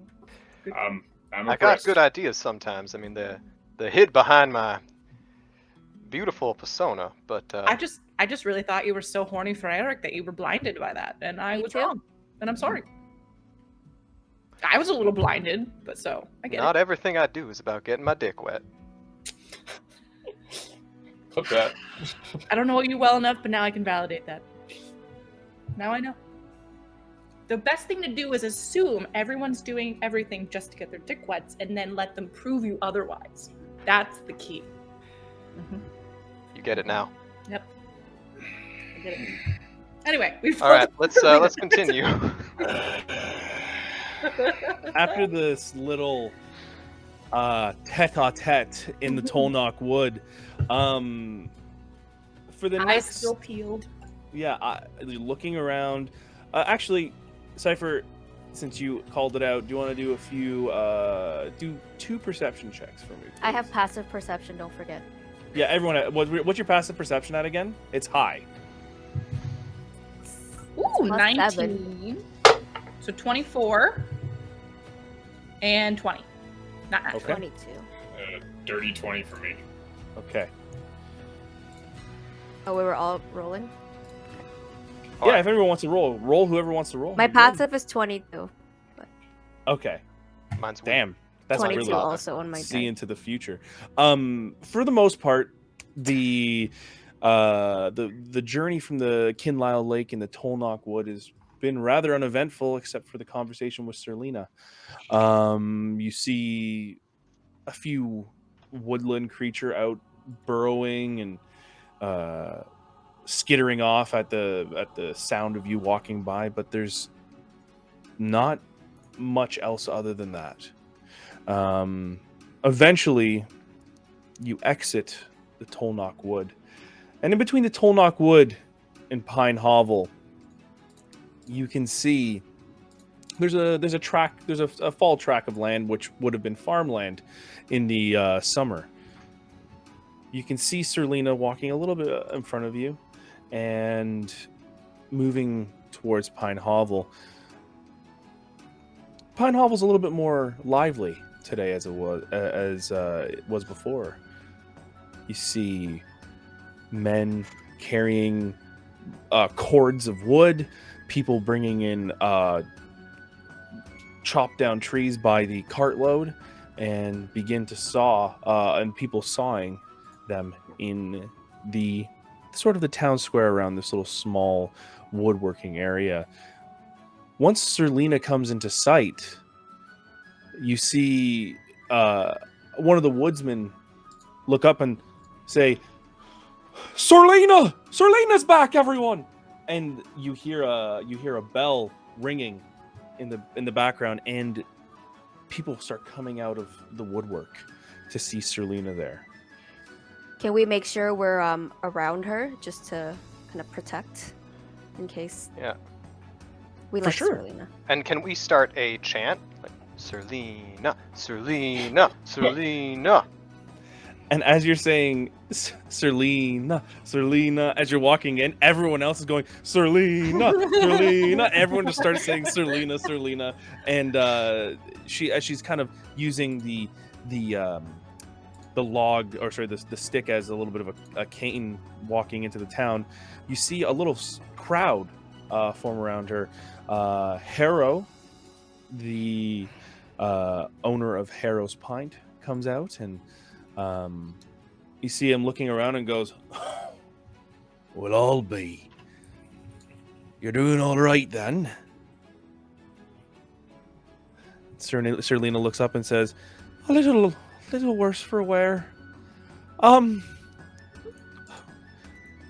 Good. I'm I got impressed. good ideas sometimes. I mean, they're hid behind my beautiful persona, but I just really thought you were so horny for Eric that you were blinded by that, and I Me was too. wrong. And I'm sorry. I was a little blinded, but so I get not it. everything I do is about getting my dick wet. Clip that. I don't know you well enough, but now I can validate that. Now I know. The best thing to do is assume everyone's doing everything just to get their dick wet, and then let them prove you otherwise. That's the key. You get it now. Yep. I get it. Anyway, we've All right, let's continue. After this little tete-a-tete in the Tolnok Wood, for the eyes next still peeled. looking around. Actually, Cypher, since you called it out, do you want to do a few do 2 perception checks for me? I have please? passive perception, don't forget. Yeah, everyone. What's your passive perception at again? It's high. Ooh, Plus 19. 7. So 24 and 20. Not natural. Okay. 22. Dirty 20 for me. Okay. Oh, we were all rolling? All Yeah, right. if everyone wants to roll whoever wants to roll. My You're good. passive is 22. Okay. Mine's weak. Damn. That's 22 really also on my see die. into the future. For the most part, the journey from the Kinlyle Lake and the Tolnok Wood has been rather uneventful, except for the conversation with Serlina. You see a few woodland creature out burrowing and skittering off at the sound of you walking by, but there's not much else other than that. Eventually, you exit the Tolnok Wood, and in between the Tolnok Wood and Pine Hovel, you can see there's a track. There's a fall track of land which would have been farmland in the summer. You can see Serlina walking a little bit in front of you, and moving towards Pine Hovel. Pine Hovel's a little bit more lively today as it was before. You see men carrying cords of wood, people bringing in chopped down trees by the cartload, and begin to saw, and people sawing them in the sort of the town square around this little small woodworking area. Once Serlina comes into sight, you see one of the woodsmen look up and say, "Serlina! Serlina's back, everyone!" And you hear a bell ringing in the background, and people start coming out of the woodwork to see Serlina there. Can we make sure we're around her just to kind of protect in case? Yeah. We For like sure. Serlina. And can we start a chant? Like, Serlina, Serlina, Serlina. And as you're saying, Serlina, Serlina, as you're walking in, everyone else is going, Serlina, Serlina. Everyone just starts saying Serlina, Serlina. And as she's kind of using the log, or sorry, the stick as a little bit of a cane walking into the town, you see a little crowd form around her. Harrow, the owner of Harrow's Pint, comes out, and you see him looking around and goes, "Well, I'll be. You're doing all right then." Serlina looks up and says, "A little little worse for wear.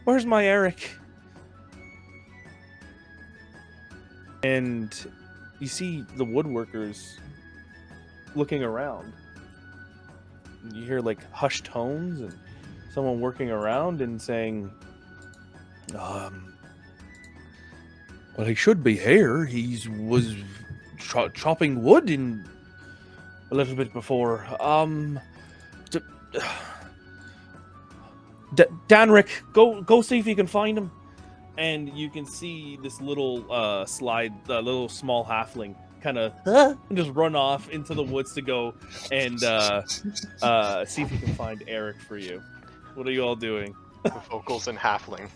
Where's my Eric? And you see the woodworkers looking around. You hear like hushed tones and someone working around and saying, well, he should be here. He was chopping wood in a little bit before. Danric, go see if you can find him. And you can see this little little small halfling kind of just run off into the woods to go and see if you can find Eric for you. What are you all doing? The vocals in halfling.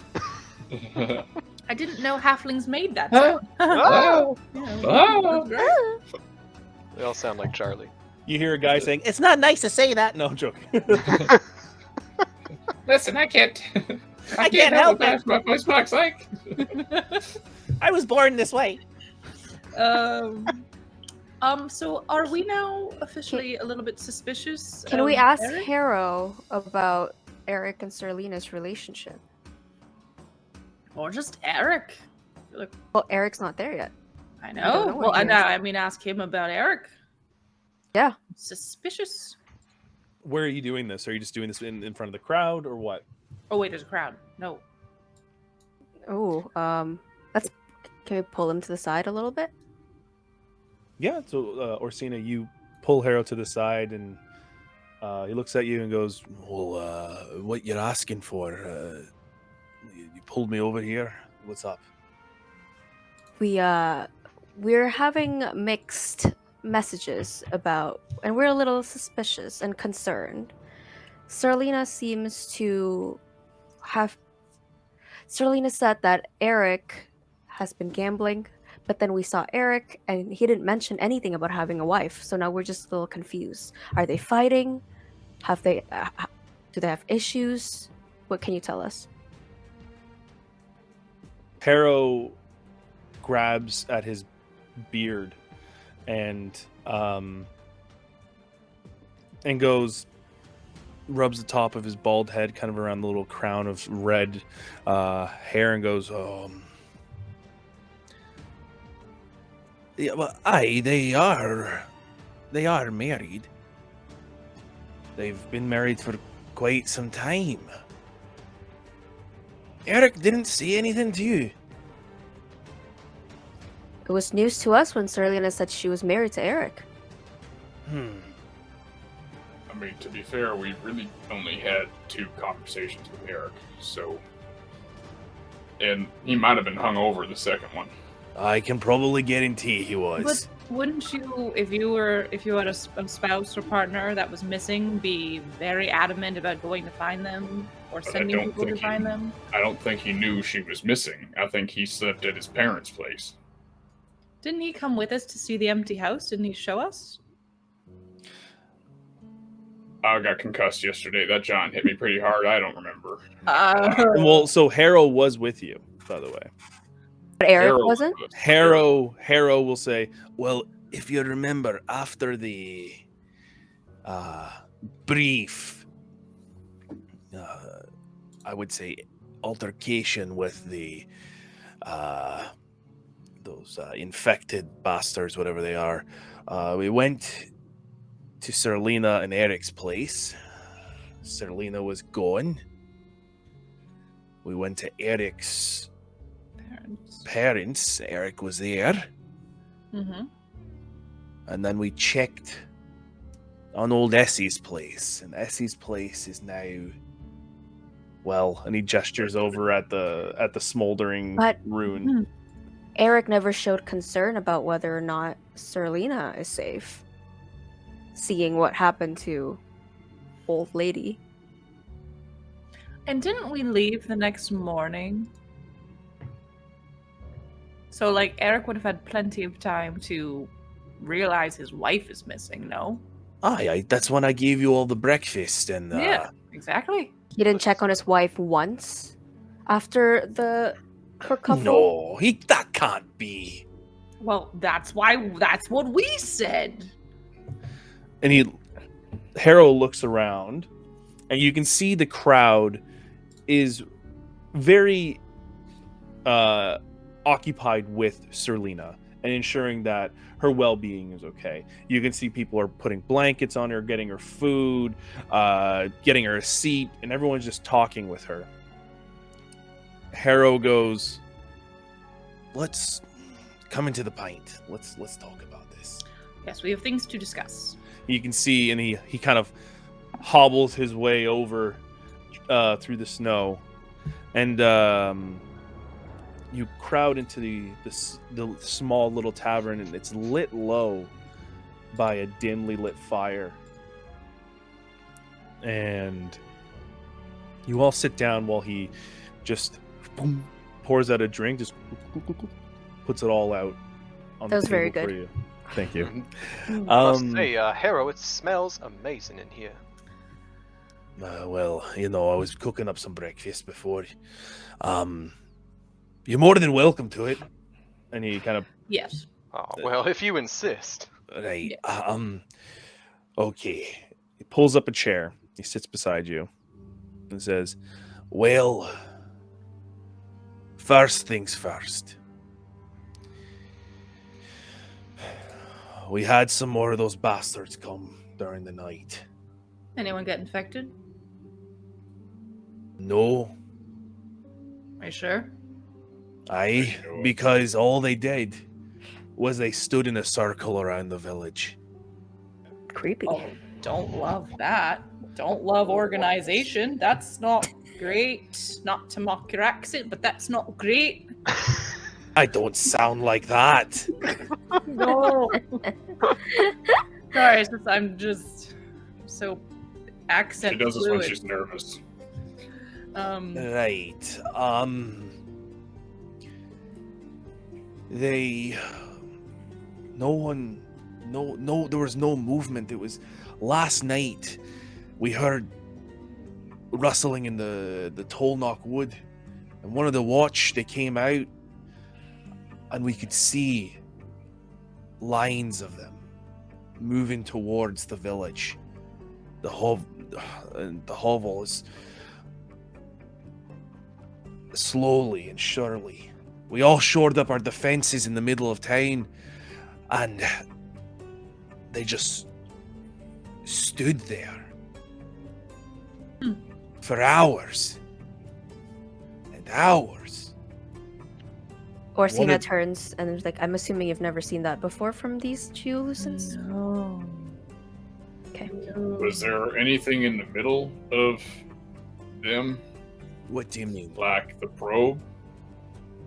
I didn't know halflings made that Huh? sound. Oh. They all sound like Charlie. You hear a guy saying, "It's not nice to say that." No, I'm joking. Listen, I can't. I can't help it. What my voice box like. I was born this way. So are we now officially a little bit suspicious? Can we of ask Eric? Harrow about Eric and Serlina's relationship? Or just Eric? Well, Eric's not there yet. I don't know. know Well, what he is. I mean, ask him about Eric. Yeah. Suspicious. Where are you doing this? Are you just doing this in front of the crowd or what? Oh wait, there's a crowd. No. Oh, can we pull him to the side a little bit? Yeah, so Orsina, you pull Harrow to the side and he looks at you and goes, "Well, what you're asking for? You pulled me over here. What's up?" We're having mixed messages about, and we're a little suspicious and concerned. Serlina said that Eric has been gambling, but then we saw Eric and he didn't mention anything about having a wife. So now we're just a little confused. Are they fighting? Do they have issues? What can you tell us? Harrow grabs at his beard and goes, rubs the top of his bald head kind of around the little crown of red hair and goes, yeah, well, they are married. They've been married for quite some time. Eric didn't say anything to you. It was news to us when Serlina said she was married to Eric. I mean, to be fair, we really only had 2 conversations with Eric, so. And he might have been hung over the second one. I can probably guarantee he was. But wouldn't you, if you had a spouse or partner that was missing, be very adamant about going to find them or But I sending don't people to think find them? I don't think he knew she was missing. I think he slept at his parents' place. Didn't he come with us to see the empty house? Didn't he show us? I got concussed yesterday. That John hit me pretty hard. I don't remember. Well, so Harrow was with you, by the way. But Eric Harold wasn't? was- Harrow will say, well, if you remember, after the brief, I would say, altercation with the those infected bastards, whatever they are, we went to Serlina and Eric's place. Serlina was gone. We went to Eric's parents. Eric was there. Mm-hmm. And then we checked on old Essie's place. And Essie's place is now, well, and he gestures over at the smoldering But- ruin. Eric never showed concern about whether or not Serlina is safe, seeing what happened to old lady. And didn't we leave the next morning? So, like, Eric would have had plenty of time to realize his wife is missing, no? Aye, that's when I gave you all the breakfast and Yeah, exactly. He didn't check on his wife once after the kerfuffle. no, that can't be. Well, that's what we said. And Harrow looks around, and you can see the crowd is very occupied with Serlina and ensuring that her well-being is okay. You can see people are putting blankets on her, getting her food, getting her a seat, and everyone's just talking with her. Harrow goes, "Let's come into the pint. Let's talk about this." Yes, we have things to discuss. You can see, and he kind of hobbles his way over through the snow, and you crowd into the small little tavern, and it's lit low by a dimly lit fire. And you all sit down while he just pours out a drink, just puts it all out on That was the very table for good. you. Thank you. I must say, Harrow, it smells amazing in here. Well, I was cooking up some breakfast before. You're more than welcome to it. And he kind of, Yes. Oh, well, if you insist. right, okay. He pulls up a chair. He sits beside you and says, "Well, first things first. We had some more of those bastards come during the night. Anyone get infected? No, Are you sure? aye, because all they did was they stood in a circle around the village. Creepy. Oh, don't love that. Don't love organization. That's not great. Not to mock your accent, but that's not great. I don't sound like that. No. Sorry, I'm just so accent She does this when fluid. she's nervous. Right. They. No, there was no movement. It was last night. We heard rustling in the Tolnock wood, and one of the watch, they came out, and we could see lines of them moving towards the village. The hovel is slowly and surely. We all shored up our defenses in the middle of town, and they just stood there for hours and hours. Orsina of- turns and is like, "I'm assuming you've never seen that before from these Geolusens?" No. Okay. Was there anything in the middle of them, What do you mean? like the probe?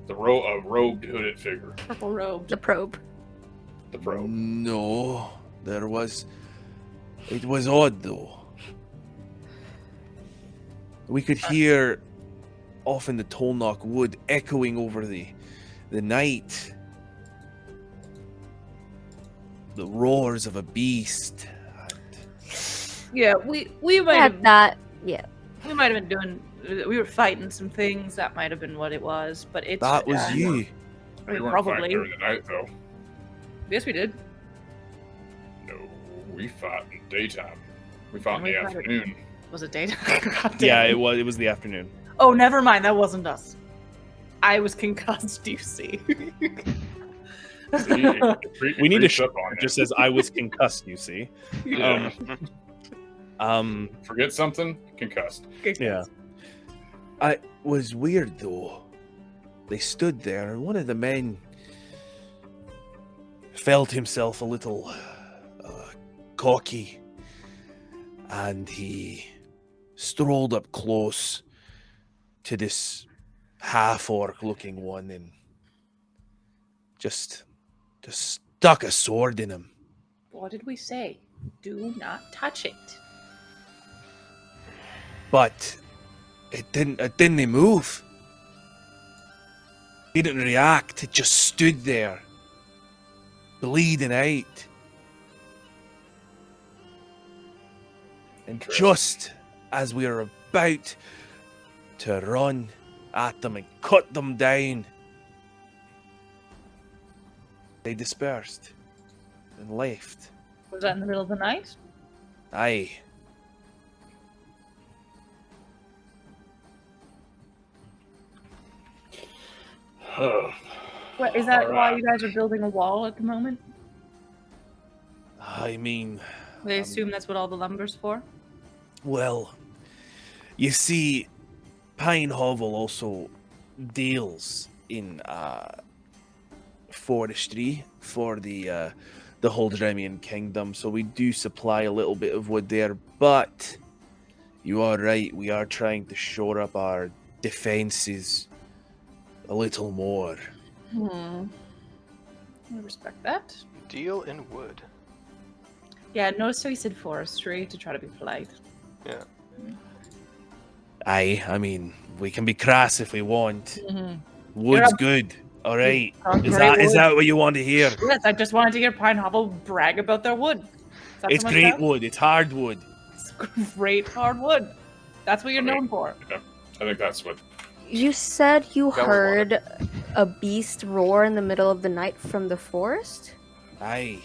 A robed hooded figure. Purple robe. The probe. The probe. No, there was. It was odd though. We could hear off in the Tolnock wood echoing over the night the roars of a beast. Yeah, we might Yeah, have that. Yeah. we might have been doing. We were fighting some things. That might have been what it was. But it's That was you. I We mean, weren't probably. fighting during the night, though. Yes, we did. No, we fought in the daytime. We fought in We the fought it- afternoon. Was it daytime? God Yeah, damn it was. It was the afternoon. Oh, never mind. That wasn't us. I was concussed. You see. See, it We need to creeps up on It you. just says I was concussed. You see. Yeah. Forget something, concussed. Yeah. It was weird though. They stood there, and one of the men felt himself a little cocky, and he strolled up close to this half-orc looking one and just stuck a sword in him. What did we say? Do not touch it. But it didn't move. It didn't react. It just stood there, bleeding out. And Interesting. just as we were about to run at them and cut them down, they dispersed and left. Was that in the middle of the night? Aye. Oh, What, is that why Alright. you guys are building a wall at the moment? I mean, They assume that's what all the lumber's for? well, you see, Pine Hovel also deals in forestry for the Holdremian Kingdom, so we do supply a little bit of wood there. But you are right; we are trying to shore up our defenses a little more. I respect that. Deal in wood. Yeah, notice how he said forestry to try to be polite. Aye, I mean, we can be crass if we want. Mm-hmm. Wood's a- good. All right. are Is great that wood. what you want to hear? Yes, I just wanted to hear Pine Hovel brag about their wood. Is that It's so much great else? wood. It's hardwood. It's great hardwood. That's what you're Okay. known for. I think that's what. You said you That was heard a beast roar in the middle of the night from the forest? Aye.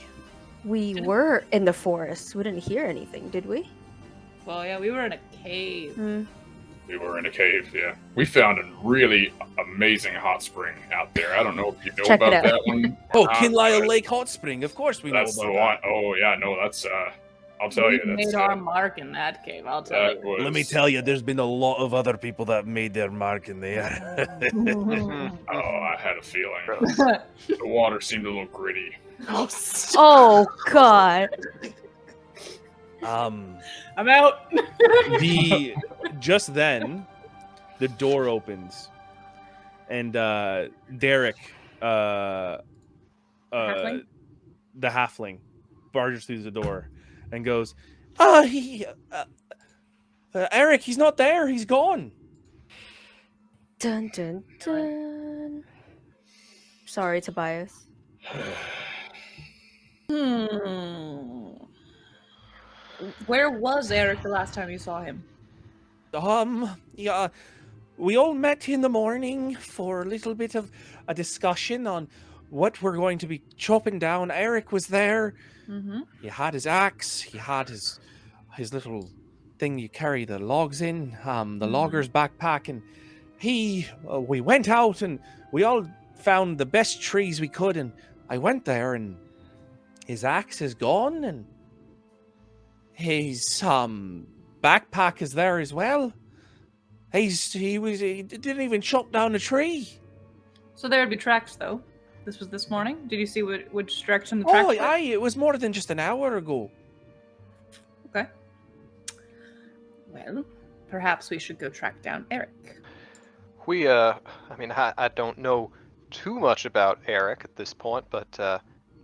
We were in the forest. We didn't hear anything, did we? Well, yeah, we were in a cave. We were in a cave, yeah. We found a really amazing hot spring out there. I don't know if you know Check it about out. that one. Oh, Uh, Kinlyle but Lake Hot Spring. Of course we know That's about the that. one. Oh, yeah, no, that's, I'll tell We you, that's, made our mark in that cave, I'll tell that you. was... Let me tell you, there's been a lot of other people that made their mark in there. Oh, I had a feeling. Gross. The water seemed a little gritty. Oh, God. um, I'm out. just then, the door opens, and Derek, Halfling? the halfling, barges through the door, and goes, Eric, he's not there. He's gone. Dun dun dun. Sorry, Tobias. Where was Eric the last time you saw him? Yeah, we all met in the morning for a little bit of a discussion on what we're going to be chopping down. Eric was there. Mm-hmm. He had his axe. He had his little thing you carry the logs in, the logger's backpack, and we went out and we all found the best trees we could, and I went there and his axe is gone and his backpack is there as well. He didn't even chop down a tree. So there would be tracks, though. This was this morning. Did you see which direction the tracks Oh, went? aye, it was more than just an hour ago. Okay. Well, perhaps we should go track down Eric. We, I mean, I don't know too much about Eric at this point, but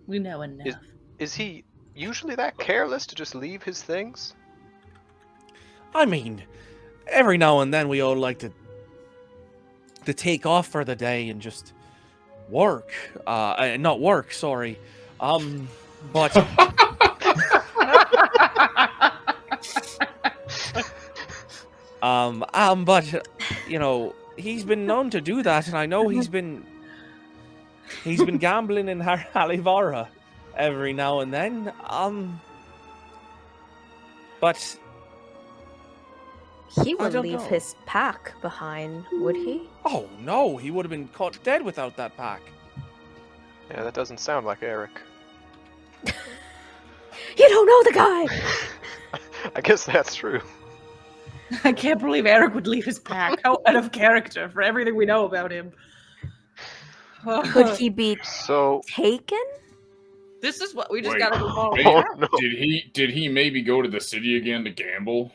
We know enough. is he usually that careless to just leave his things? I mean, every now and then we all like to take off for the day and just work. Not work, sorry. But but you know, he's been known to do that, and I know he's been gambling in Halivara every now and then. But He would don't leave know. his pack behind, would he? oh no, he would have been caught dead without that pack. Yeah, that doesn't sound like Eric. You don't know the guy! I guess that's true. I can't believe Eric would leave his pack. How out of character for everything we know about him. Could he be So, taken? This is what we just Wait, gotta revolve wait. oh around. no. Did he maybe go to the city again to gamble?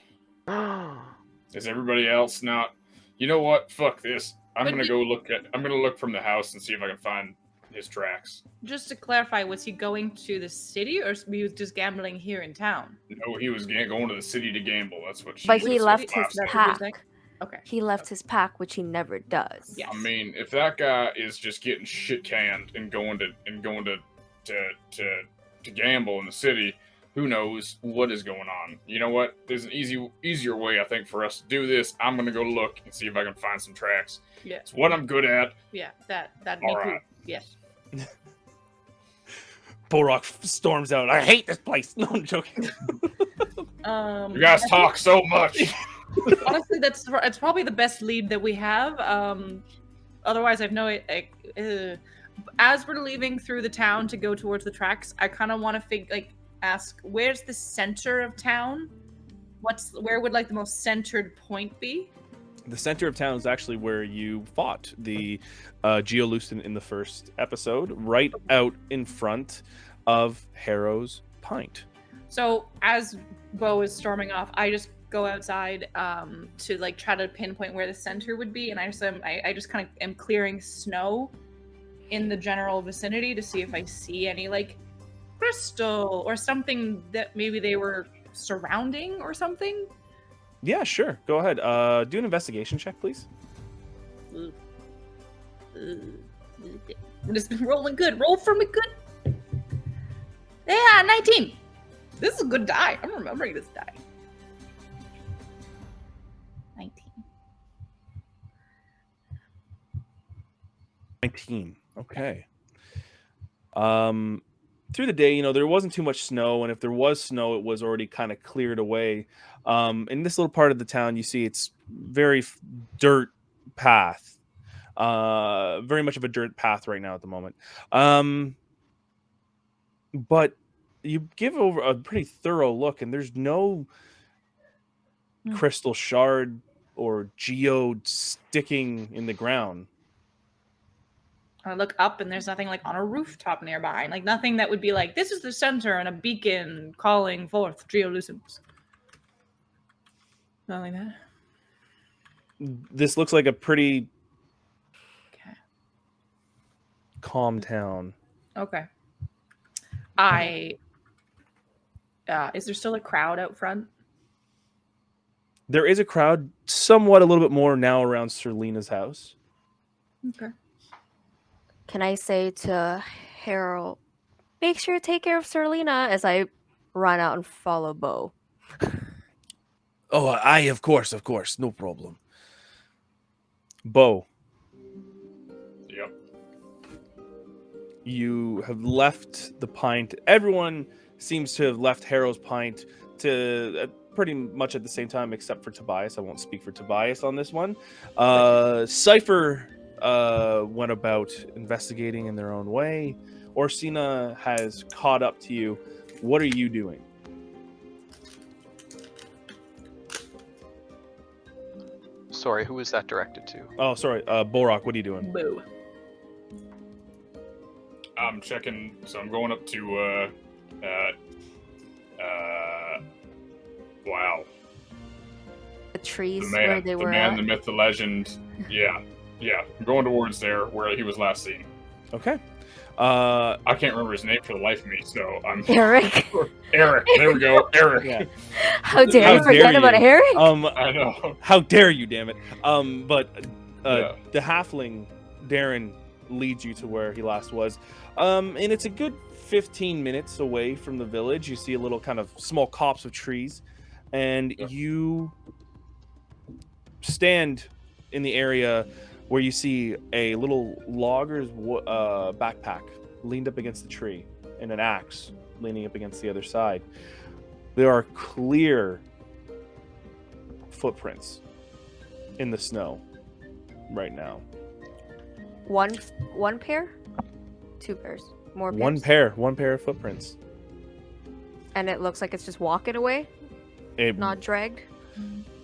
Is everybody else not? You know what? Fuck this. I'm But gonna he- go look at. I'm gonna look from the house and see if I can find his tracks. Just to clarify, was he going to the city or he was just gambling here in town? No, he was going to the city to gamble. That's what she. But he said left last his night. That's what you're saying? pack. Okay. He left his pack, which he never does. Yes. I mean, if that guy is just getting shit canned and going to gamble in the city, who knows what is going on? You know what? There's an easier way I think for us to do this. I'm gonna go look and see if I can find some tracks. Yeah. It's what I'm good at. Yeah. That'd be All cool. right. Yes. Borok storms out. I hate this place. No, I'm joking. You guys I think- talk so much. Honestly, it's probably the best lead that we have. Otherwise, I've no. As we're leaving through the town to go towards the tracks, I kind of want to ask, where's the center of town? Where would like the most centered point be? The center of town is actually where you fought the Geolucent in the first episode, right out in front of Harrow's Pint. So as Bo is storming off, I just go outside to like try to pinpoint where the center would be, and I just kind of am clearing snow in the general vicinity to see if I see any like crystal or something that maybe they were surrounding or something. Yeah, sure. Go ahead. Do an investigation check, please. I'm just rolling good. Roll for me good. Yeah, 19. This is a good die. I'm remembering this die. 19. 19. Okay. Through the day, there wasn't too much snow, and if there was snow, it was already kind of cleared away. In this little part of the town, you see it's very dirt path. Very much of a dirt path right now at the moment. But you give over a pretty thorough look, and there's no crystal shard or geode sticking in the ground. I look up and there's nothing like on a rooftop nearby. Like nothing that would be like, this is the center and a beacon calling forth geolucents. Nothing like that. This looks like a pretty Okay. calm town. Okay. Is there still a crowd out front? There is a crowd, somewhat a little bit more now around Serlena's house. Okay. Can I say to Harold, make sure to take care of Serlena as I run out and follow Bo? Oh, of course, no problem. Bo, Yep. you have left the Pint. Everyone seems to have left Harrow's Pint to pretty much at the same time, except for Tobias. I won't speak for Tobias on this one. Cypher went about investigating in their own way. Orsina has caught up to you. What are you doing? Sorry, who is that directed to? Oh, sorry. Borak, what are you doing? Boo. I'm checking. So I'm going up to. Wow. The trees The where man, they the were man, at? the myth, the legend. Yeah. I'm going towards there where he was last seen. Okay. I can't remember his name for the life of me, so I'm Eric. Eric. There we go, Eric. Yeah. How dare How you forget dare about you. Eric? I know. How dare you, damn it. But Yeah. the halfling, Darren, leads you to where he last was. And it's a good 15 minutes away from the village. You see a little kind of small copse of trees, and Yeah. you stand in the area where you see a little logger's backpack leaned up against the tree and an axe leaning up against the other side. There are clear footprints in the snow right now. One pair? Two pairs? More pairs? One pair of footprints. And it looks like it's just walking away, It not dragged.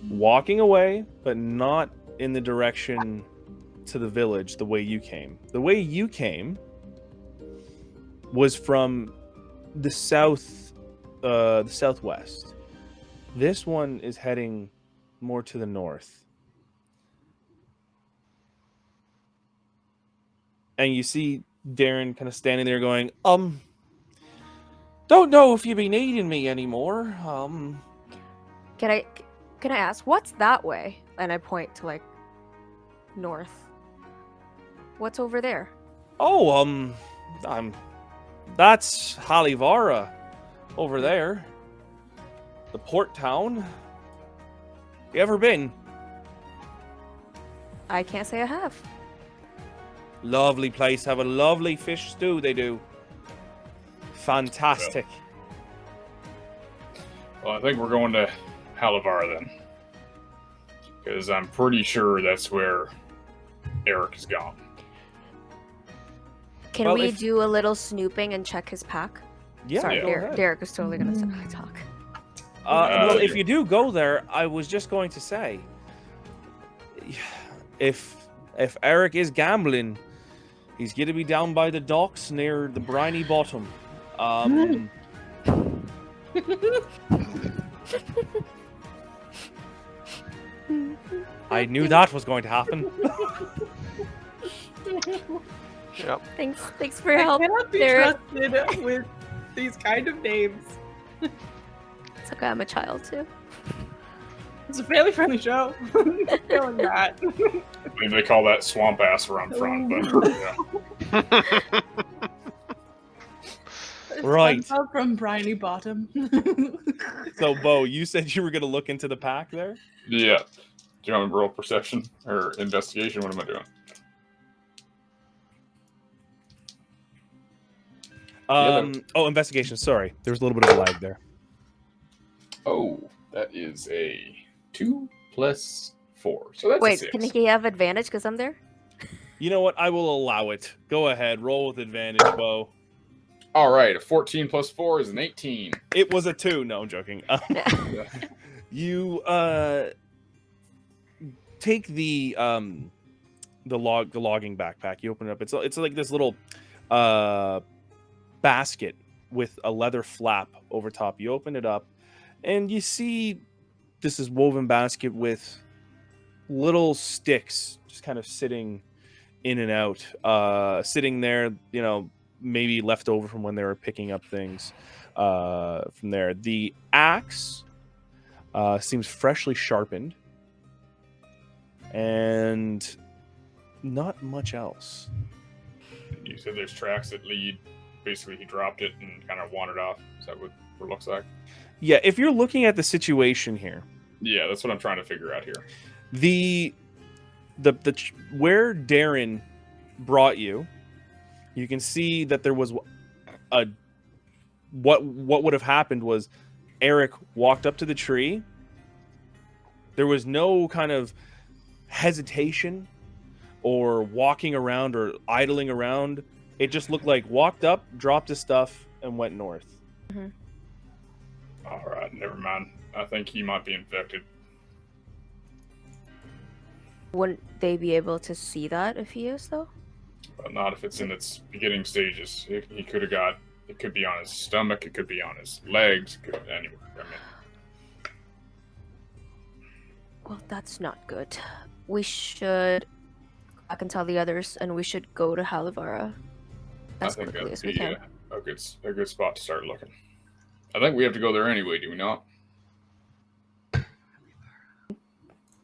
walking away, but not in the direction to the village the way you came. The way you came was from the southwest. This one is heading more to the north. And you see Darren kind of standing there going, don't know if you be needing me anymore. Can I ask what's that way? And I point to like north. What's over there? Oh, that's Halivara over there. The port town. You ever been? I can't say I have. Lovely place. Have a lovely fish stew, they do. Fantastic. Well, I think we're going to Halavara then. Because I'm pretty sure that's where Eric is gone. Can Well, we if- do a little snooping and check his pack? Yeah, Sorry, go Derek, ahead. Derek is totally gonna talk. Well, if you- you do go there, I was just going to say, if Eric is gambling, he's going to be down by the docks near the briny bottom. I knew that was going to happen. Yep. Thanks for your help. cannot be Derek. trusted with these kind of names. It's okay, I'm a child too. It's a family-friendly show. Feeling that. I believe they call that swamp ass around front, but yeah. Right. SpongeBob from Briny Bottom. So, Bo, you said you were going to look into the pack there? Yeah. Do you want me to roll perception or investigation? What am I doing? Investigation. Sorry. There was a little bit of a lag there. Oh, that is a 2 + 4. So that's a Wait, 6. can he have advantage because I'm there? You know what? I will allow it. Go ahead. Roll with advantage, Bo. All right, a 14 + 4 is an 18. It was a 2. No, I'm joking. You take the logging backpack. You open it up. It's like this little basket with a leather flap over top. You open it up, and you see this is woven basket with little sticks just kind of sitting in and out, sitting there. You know, maybe left over from when they were picking up things from there. The axe seems freshly sharpened, and not much else. You said there's tracks that lead. Basically, he dropped it and kind of wandered off. Is that what it looks like? Yeah, if you're looking at the situation here, Yeah, that's what I'm trying to figure out here. the where Darren brought you, you can see that there was what would have happened was Eric walked up to the tree. There was no kind of hesitation or walking around or idling around. It just looked like walked up, dropped his stuff, and went north. All right, never mind. I think he might be infected. Wouldn't they be able to see that if he is though? But not if it's in its beginning stages. He could have got. It could be on his stomach. It could be on his legs. It could anywhere. I mean, Well, that's not good. We should I can tell the others, and we should go to Halavara I as think quickly that'd as we be can. a good spot to start looking. I think we have to go there anyway. Do we not?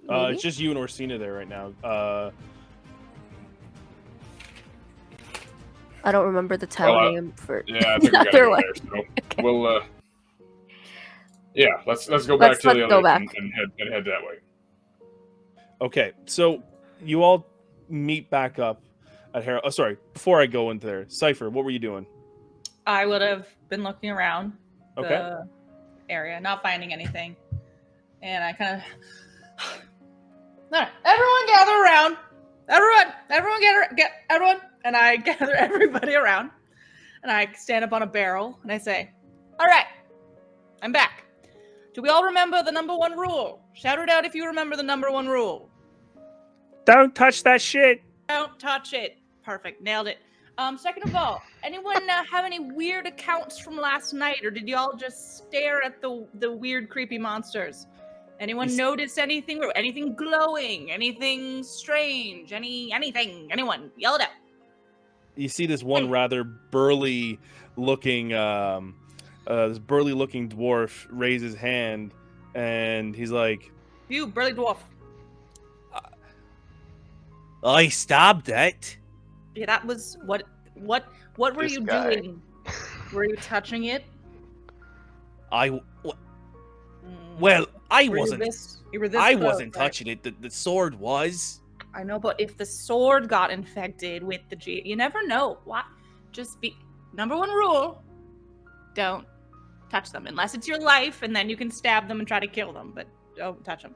Maybe? It's just you and Orsina there right now. I don't remember the town Well, name for Yeah, I think we the gotta other go one. there. So we'll. Yeah, let's go back to the Let's other go and back. head that way. Okay, so you all meet back up at Harold. Oh, sorry. Before I go into there, Cypher, what were you doing? I would have been looking around Okay. the area, not finding anything. And I kind of... No, everyone gather around. Everyone everyone. And I gather everybody around. And I stand up on a barrel and I say, all right, I'm back. Do we all remember the number 1 rule? Shout it out if you remember the number 1 rule. Don't touch that shit. Don't touch it. Perfect. Nailed it. Second of all, anyone have any weird accounts from last night, or did y'all just stare at the weird, creepy monsters? Anyone Yes. notice anything? Anything glowing? Anything strange? Anything? Anyone? Yell it out. You see this one rather burly looking this burly looking dwarf raise his hand, and he's like, You, burly dwarf. I stabbed it. Yeah, that was what were This you guy. doing? Were you touching it? I Mm. well, I You were wasn't. this close, wasn't right? touching it. The sword was. I know, but if the sword got infected with the G, you never know. What? Just be number 1 rule: don't touch them unless it's your life, and then you can stab them and try to kill them, but don't touch them.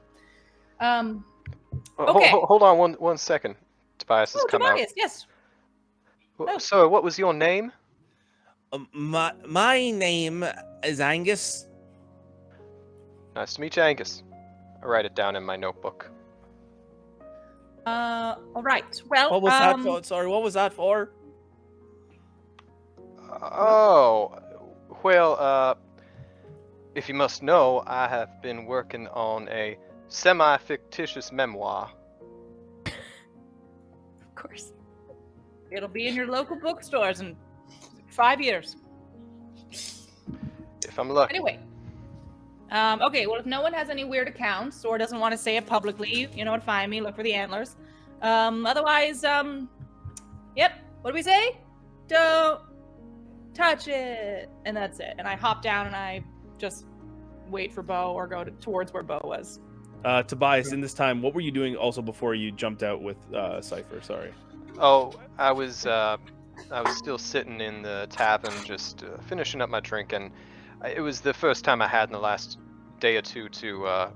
Okay. Hold on one second. Tobias has Oh, come Tobias, yes. out. Oh. So, what was your name? My name is Angus. Nice to meet you, Angus. I write it down in my notebook. All right. Well, What was that for? Sorry, what was that for? Oh, well, if you must know, I have been working on a semi-fictitious memoir. Of course. it'll be in your local bookstores in 5 years. If I'm lucky. Anyway. Okay, well, if no one has any weird accounts or doesn't want to say it publicly, you know what, find me, look for the antlers. Otherwise, yep, what do we say? Don't touch it. And that's it. And I hop down and I just wait for Bo or go towards where Bo was. Tobias, in this time, what were you doing also before you jumped out with Cypher? Sorry. Oh, I was still sitting in the tavern, just finishing up my drink, and it was the first time I had in the last day or two to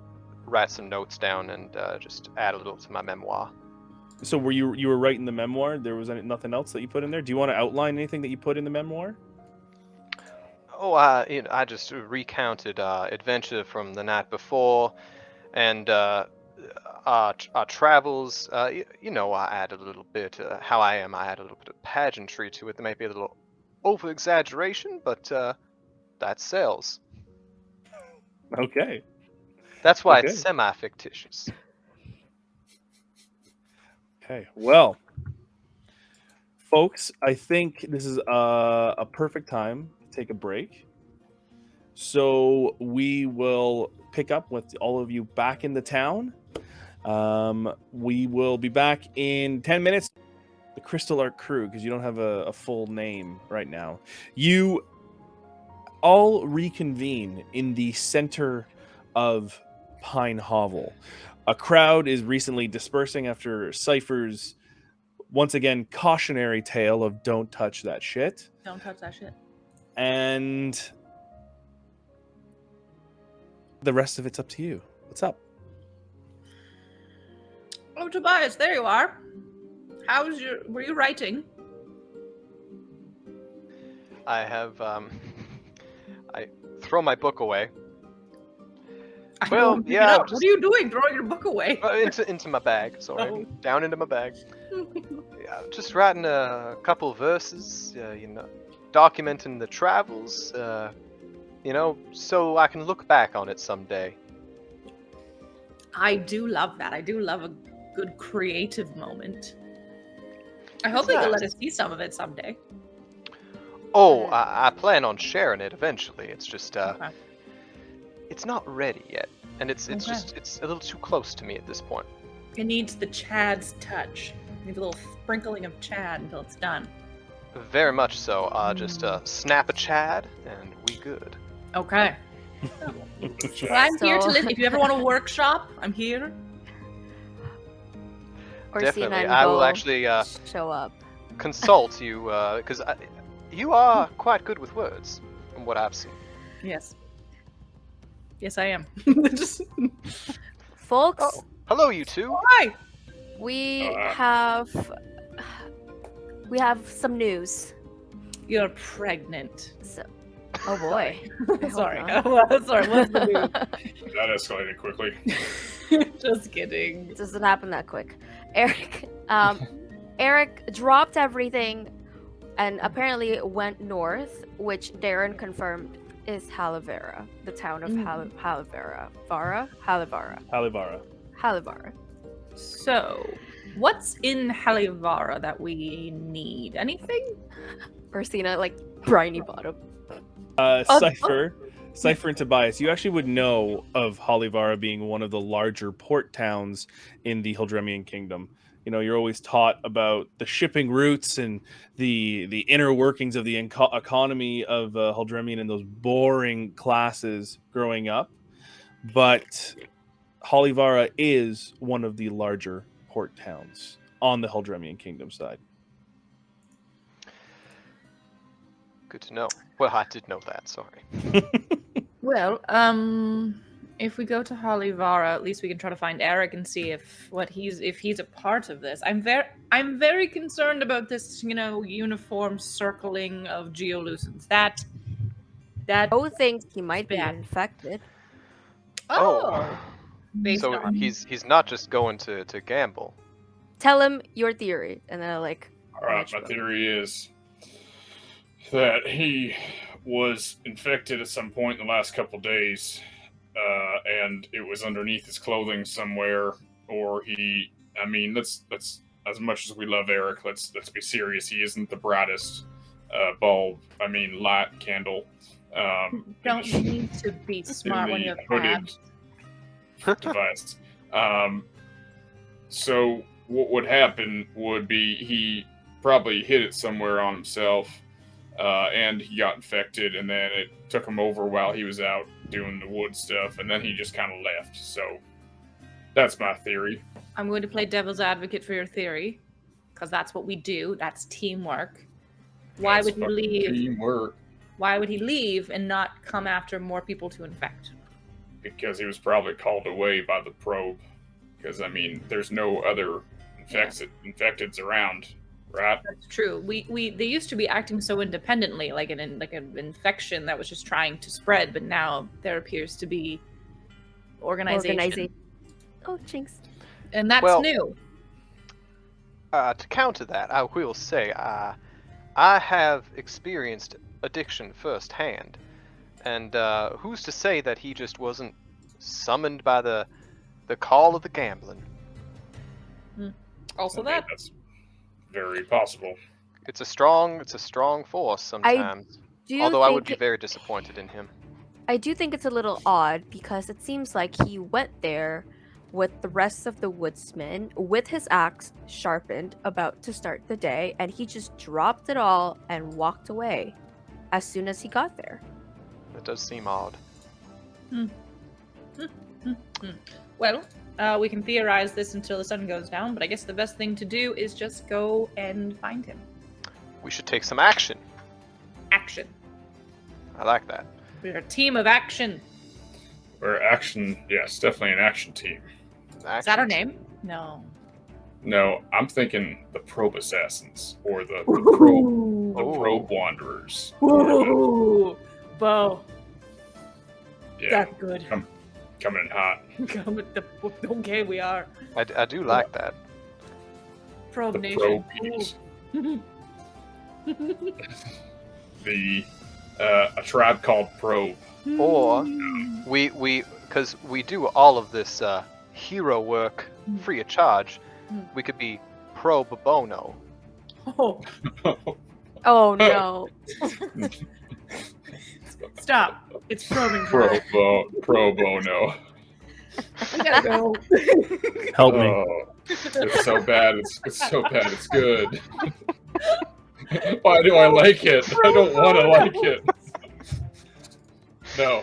write some notes down and just add a little to my memoir. So were you were writing the memoir? There was nothing else that you put in there? Do you want to outline anything that you put in the memoir? Oh, I just recounted adventure from the night before, and our travels. You know, I add a little bit how I am. I add a little bit of pageantry to it. There may be a little over exaggeration, but that sells. Okay. That's why Okay. it's semi-fictitious. Okay. Well, folks, I think this is a perfect time to take a break. So we will pick up with all of you back in the town. We will be back in 10 minutes. The Crystal Arc crew, because you don't have a full name right now. You all reconvene in the center of Pine Hovel. A crowd is recently dispersing after Cypher's, once again, cautionary tale of don't touch that shit. Don't touch that shit. And the rest of it's up to you. What's up? Oh, Tobias, there you are. Were you writing? I have I throw my book away. I Well, don't yeah, know. just- What are you doing throwing your book away? Into my bag. Sorry, Oh. down into my bag. Yeah, just writing a couple verses. You know, documenting the travels. You know, so I can look back on it someday. I do love that. I do love a good creative moment. I hope that you'll let us see some of it someday. Oh, I plan on sharing it eventually. It's just Okay. it's not ready yet, and it's Okay. just it's a little too close to me at this point. It needs the Chad's touch. It needs a little sprinkling of Chad until it's done. Very much so. Just snap a Chad, and we good. Okay. Well, I'm here to listen. If you ever want a workshop, I'm here. Orsina Definitely, and I will Bo actually show up. consult you because you are quite good with words, from what I've seen. Yes. Yes, I am. Just Folks, Oh, hello, you two. hi. we have some news. You're pregnant. So, oh boy. I hope Sorry. not. Sorry. What's the news? That escalated quickly. Just kidding. It doesn't happen that quick. Eric dropped everything and apparently went north, which Darren confirmed is Halavera, the town of Halavera. Halavera. So, what's in Halivara that we need? Anything? Ursina, like, briny bottom. Cypher and Tobias, you actually would know of Halivara being one of the larger port towns in the Hildremian Kingdom. You know, you're always taught about the shipping routes and the inner workings of the economy of Hildremian and those boring classes growing up. But Halivara is one of the larger port towns on the Hildremian Kingdom side. Good to know. Well, I did know that. Sorry. Well, if we go to Hollyvara, at least we can try to find Eric and see if he's a part of this. I'm very concerned about this, uniform circling of geolucents. That Bo thinks he might be bad. infected. Based So on he's not just going to gamble. Tell him your theory, and then All right, my Watch theory is that he was infected at some point in the last couple days, and it was underneath his clothing somewhere, or let's as much as we love Eric, let's be serious. He isn't the brightest light candle. don't need to be smart when you're hooded device. So what would happen would be he probably hit it somewhere on himself, and he got infected, and then it took him over while he was out doing the wood stuff, and then he just kind of left. So that's my theory. I'm going to play devil's advocate for your theory, because that's what we do. That's teamwork. Why That's would he fucking leave? Teamwork. Why would he leave and not come after more people to infect? Because he was probably called away by the probe. Because there's no other infecteds around, right? That's true. They used to be acting so independently, like an infection that was just trying to spread, but now there appears to be organization. Oh, jinx. And that's Well, new. To counter that, I will say I have experienced addiction firsthand, and who's to say that he just wasn't summoned by the call of the gambling? Also I think that's very possible. It's a strong force sometimes. Although I would be very disappointed in him. I do think it's a little odd because it seems like he went there with the rest of the woodsmen with his axe sharpened, about to start the day, and he just dropped it all and walked away as soon as he got there. That does seem odd. Well, we can theorize this until the sun goes down, but I guess the best thing to do is just go and find him. We should take some action. Action. I like that. We're a team of action. We're yes, definitely an action team. Is that our name? No. No, I'm thinking the Probe Assassins, or the Probe Wanderers. Ooh, Bo. Yeah, That's good. coming in hot. Okay, we are. I do like that. Probe The Nation. Probe a tribe called Probe. Or because we do all of this hero work free of charge, we could be pro bono. Oh, Oh no. stop. It's probing. Pro bono. We gotta go. Help me. Oh, it's so bad. It's so bad. It's good. Why do I like it? I don't want to like it. No.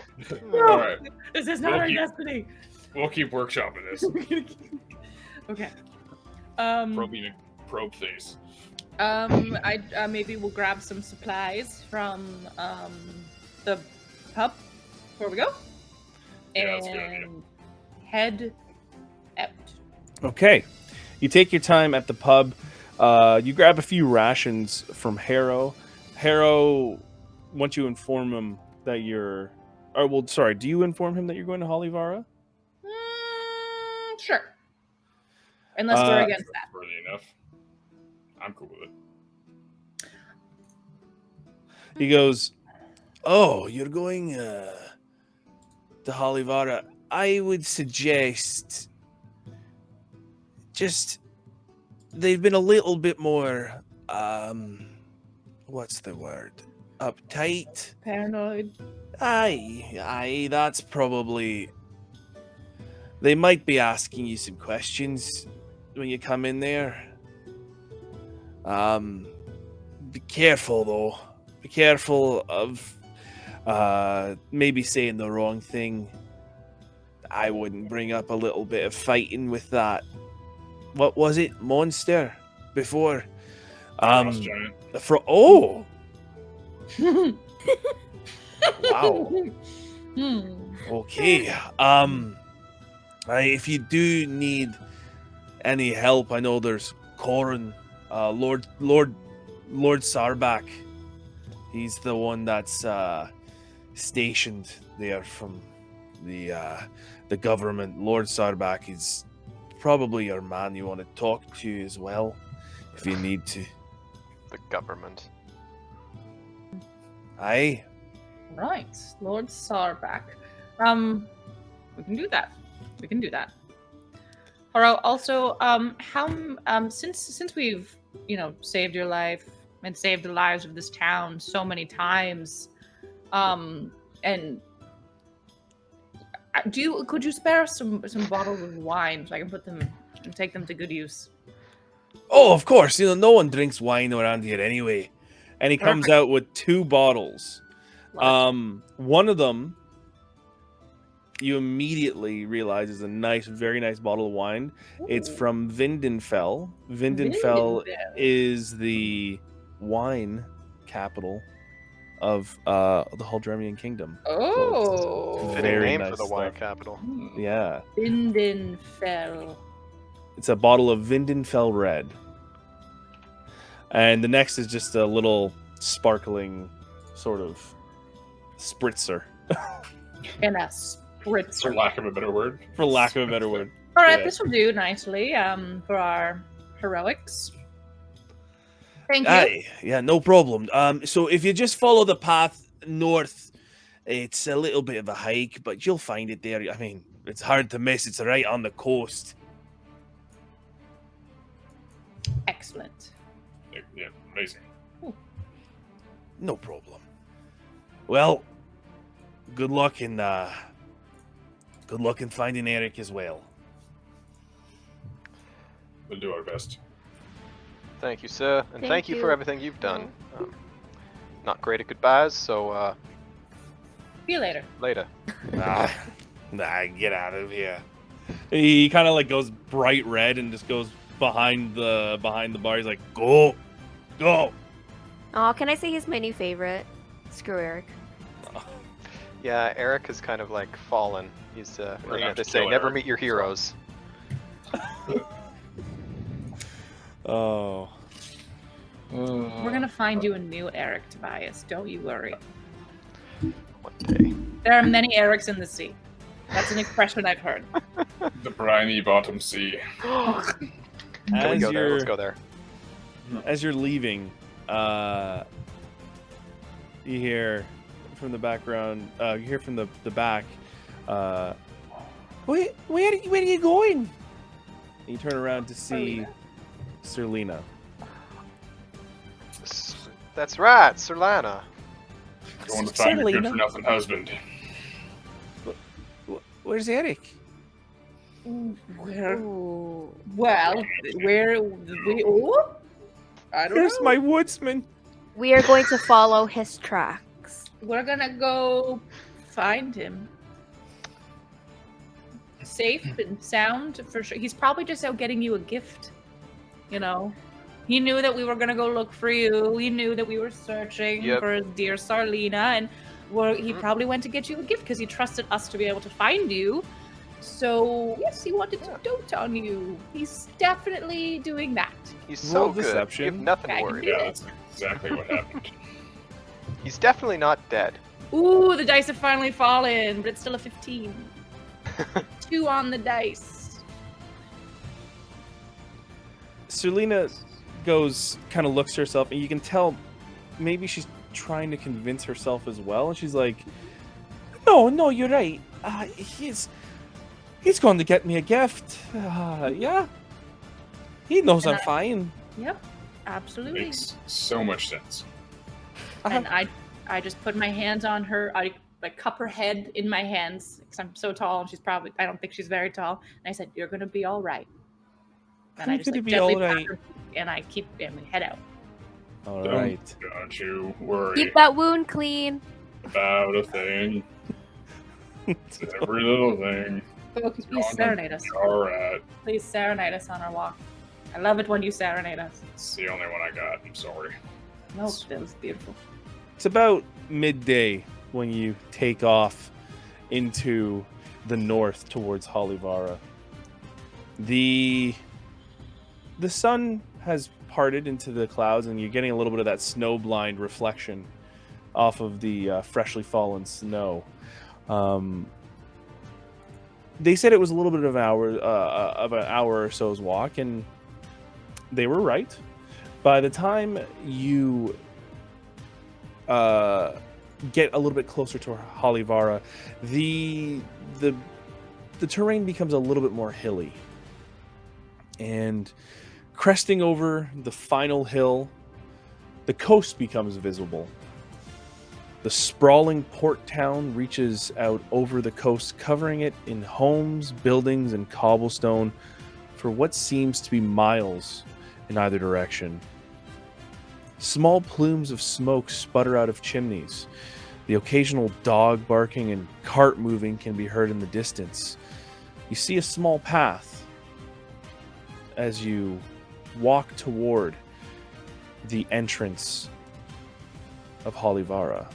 All right. This is not our destiny. We'll keep workshopping this. Okay. Probing probe face. I maybe we'll grab some supplies from the pub before we go, Yeah, that's a good idea. and head out. Okay. You take your time at the pub. You grab a few rations from Harrow. Harrow, once you inform him that you're... do you inform him that you're going to Hollyvara? Sure. Unless we're against that. Worthy enough. I'm cool with it. He goes, "Oh, you're going to Hollyvara. I would suggest just they've been a little bit more what's the word? Uptight. Paranoid. Aye, that's probably... They might be asking you some questions when you come in there. Be careful, though. Be careful of maybe saying the wrong thing. I wouldn't bring up a little bit of fighting with that. What was it? Monster? Before? Frost giant. Oh! Wow. Hmm. Okay. If you do need any help, I know there's Corin, Lord Sarback. He's the one that's stationed there from the government. Lord Sarback is probably your man you want to talk to as well, if you need to. The government. Aye. Right, Lord Sarback. We can do that. We can do that. Haro, also, since we've saved your life and saved the lives of this town so many times, and could you spare us some bottles of wine so I can put them and take them to good use? Oh, of course. No one drinks wine around here anyway. And he comes Perfect. out with 2 bottles. Love One of them you immediately realize is a nice, very nice bottle of wine. it. It's Ooh. from Vindenfell. Vindenfell is the wine capital of the Huldremian Kingdom. Oh. Very Fitting name for nice the wine stuff. capital. Yeah. Vindenfell. It's a bottle of Vindenfell Red. And the next is just a little sparkling sort of spritzer, And a For spritzer. lack of a better word. for lack of a better word. All right, Yeah. this will do nicely for our heroics. Thank you. Aye, yeah, no problem. So if you just follow the path north, it's a little bit of a hike, but you'll find it there. I mean, it's hard to miss. It's right on the coast. Excellent. Yeah, amazing. No problem. Well, good luck in finding Eric as well. We'll do our best. Thank you, sir, and Thank thank you for you. everything you've done. Not great at goodbyes, so See you later. later. Nah, get out of here. He kind of like goes bright red and just goes behind the bar. He's like, go. Oh, can I say he's my new favorite? Screw Eric. Yeah, Eric has kind of like fallen. He's We're gonna you know, have they to say kill never Eric. meet your heroes. Oh. We're gonna find you a new Eric, Tobias. Don't you worry. One day. There are many Erics in the sea. That's an expression I've heard. The briny bottom sea. Can we As go there? Let's you're- go there. As you're leaving, you hear from the background. You hear from the back. Where are you going? And you turn around to see Serlina. That's right, Sir Lana. Going to find your good Selena? for nothing husband. Where's Eric? Where? Ooh. Well, where we? Oh, I don't Where's know. my woodsman? We are going to follow his tracks. We're gonna go find him. Safe and sound for sure. He's probably just out getting you a gift. You know, he knew that we were gonna go look for you. He knew that we were searching Yep. for dear Sarlina, and he probably went to get you a gift because he trusted us to be able to find you. So yes, he wanted to dote on you. He's definitely doing that. He's so Roll good. You have deception. nothing I can worried. do Yeah, it. that's exactly what happened. He's definitely not dead. Ooh, the dice have finally fallen, but it's still a 15. 2 on the dice. Serlina goes, kind of looks to herself, and you can tell maybe she's trying to convince herself as well. And she's like, "No, you're right. He's going to get me a gift. Yeah, he knows And I'm fine." Yep, absolutely. Makes so much sense. And I just put my hands on her. I cup her head in my hands because I'm so tall and I don't think she's very tall. And I said, "You're gonna be all right." And I'm I just gonna be gently all pat right. her, and we head out. All Don't- right. Don't you worry Keep that wound clean. about a thing. It's every little thing. Please gonna serenade us. be Alright. Please serenade us on our walk. I love it when you serenade us. It's the only one I got. I'm sorry. No, that was beautiful. It's about midday when you take off into the north towards Holivara. The sun has parted into the clouds, and you're getting a little bit of that snow-blind reflection off of the freshly fallen snow. They said it was a little bit of an hour or so's walk, and they were right. By the time you get a little bit closer to Holivara, the terrain becomes a little bit more hilly. And cresting over the final hill, the coast becomes visible. The sprawling port town reaches out over the coast, covering it in homes, buildings, and cobblestone for what seems to be miles in either direction. Small plumes of smoke sputter out of chimneys. The occasional dog barking and cart moving can be heard in the distance. You see a small path as you walk toward the entrance of Holivara.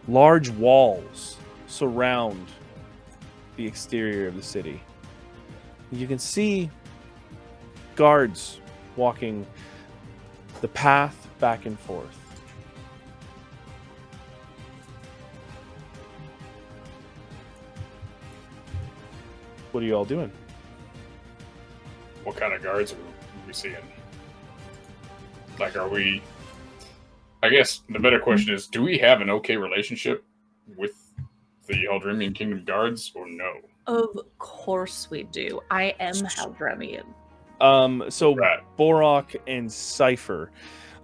Large walls surround the exterior of the city. You can see guards walking the path back and forth. What are you all doing? What kind of guards are we seeing? Like, are we... I guess the better question is, do we have an okay relationship with the Eldremian Kingdom guards, or no? Of course we do. I am Haldremian. So Right. Borok and Cypher,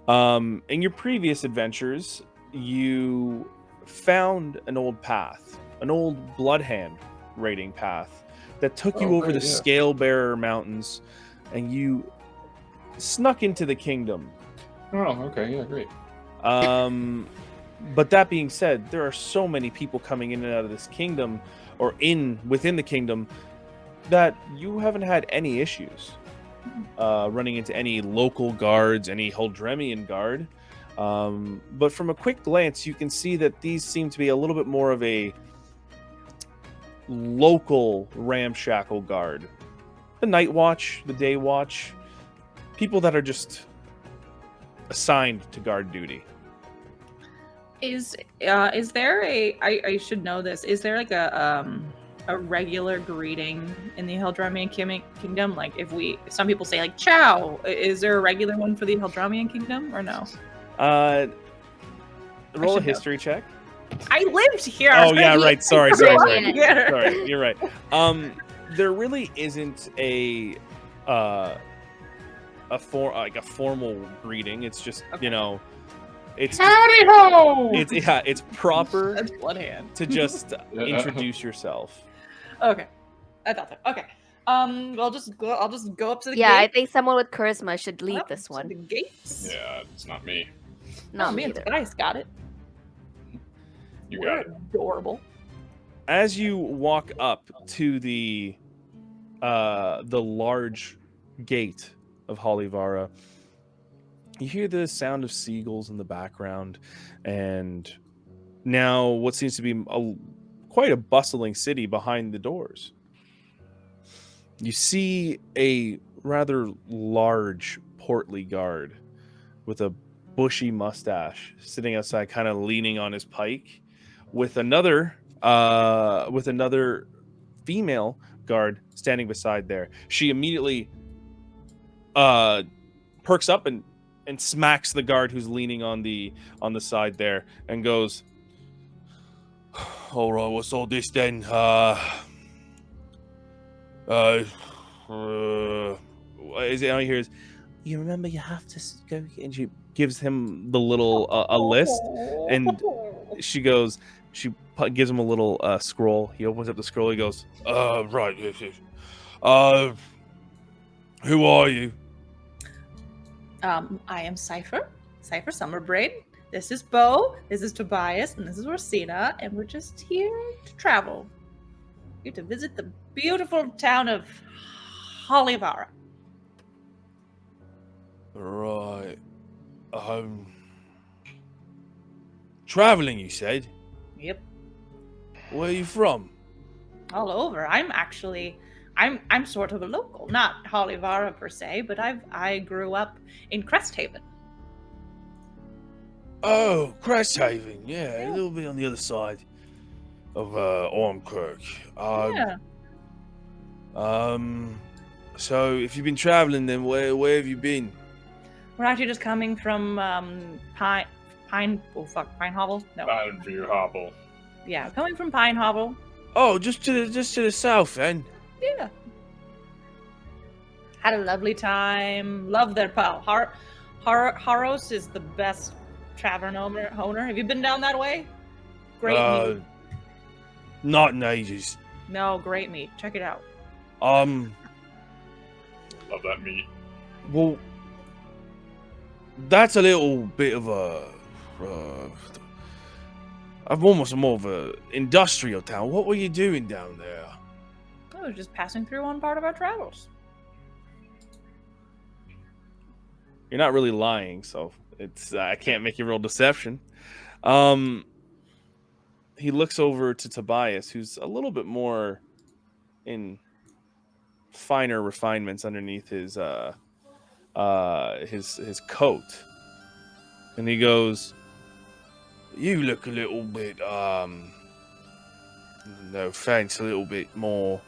in your previous adventures, you found an old path, an old Bloodhand raiding path that took you over the Scale Bearer Mountains, and you snuck into the kingdom. Oh, okay, yeah, great. But that being said, there are so many people coming in and out of this kingdom, or within the kingdom, that you haven't had any issues running into any local guards, any Holdremian guard. But from a quick glance, you can see that these seem to be a little bit more of a local ramshackle guard. The night watch, the day watch, people that are just assigned to guard duty. Is there a I should know this. Is there like a regular greeting in the Haldremian Kingdom? Like some people say like ciao. Is there a regular one for the Haldremian Kingdom or no? Roll a should know. history check. I lived here. Oh yeah, right. Sorry. Yeah. Sorry, you're right. There really isn't a formal greeting. It's just Okay. it's Howdy ho! it's proper That's Bloodhand. to just introduce yourself. Okay, I thought so. Okay, I'll just go up to the Yeah, I gate. think someone with charisma should lead Up this to one. The gates. Yeah, it's not me. Not me me and either. Tobias got it. You We're got it. adorable. As you walk up to the large gate of Holivara, you hear the sound of seagulls in the background, and now what seems to be quite a bustling city behind the doors. You see a rather large, portly guard with a bushy mustache sitting outside, kind of leaning on his pike, with another female guard standing beside there. She immediately perks up and smacks the guard who's leaning on the side there, and goes, "All right, what's all this then? Is it? All I hear is, you remember you have to go," and she gives him the little a list, and she goes, gives him a little scroll. He opens up the scroll. He goes, right, yes. Who are you?" I am Cypher Summerbraid. This is Bo. This is Tobias, and this is Rosina, and we're just here to travel. Here to visit the beautiful town of Holivara. Right. traveling, you said? Yep. Where are you from? All over. I'm sort of a local, not Hollivara per se, but I grew up in Cresthaven. Oh, Cresthaven. Yeah, a little bit on the other side of Ormkirk. Yeah. So if you've been traveling, then where have you been? We're actually just coming from Pine Hovel? No. Pineview Hobble. Yeah, coming from Pine Hovel. Oh, just to the south, then. Yeah. Had a lovely time. Love their pal. Haros is the best tavern owner. Have you been down that way? Great meat. Not in ages. No, great meat. Check it out. Love that meat. Well, that's a little bit of a. I'm almost more of a industrial town. What were you doing down there? I was just passing through on part of our travels. You're not really lying, so it's I can't make you roll deception. He looks over to Tobias, who's a little bit more in finer refinements underneath his coat, and he goes, You look a little bit, no offense, a little bit more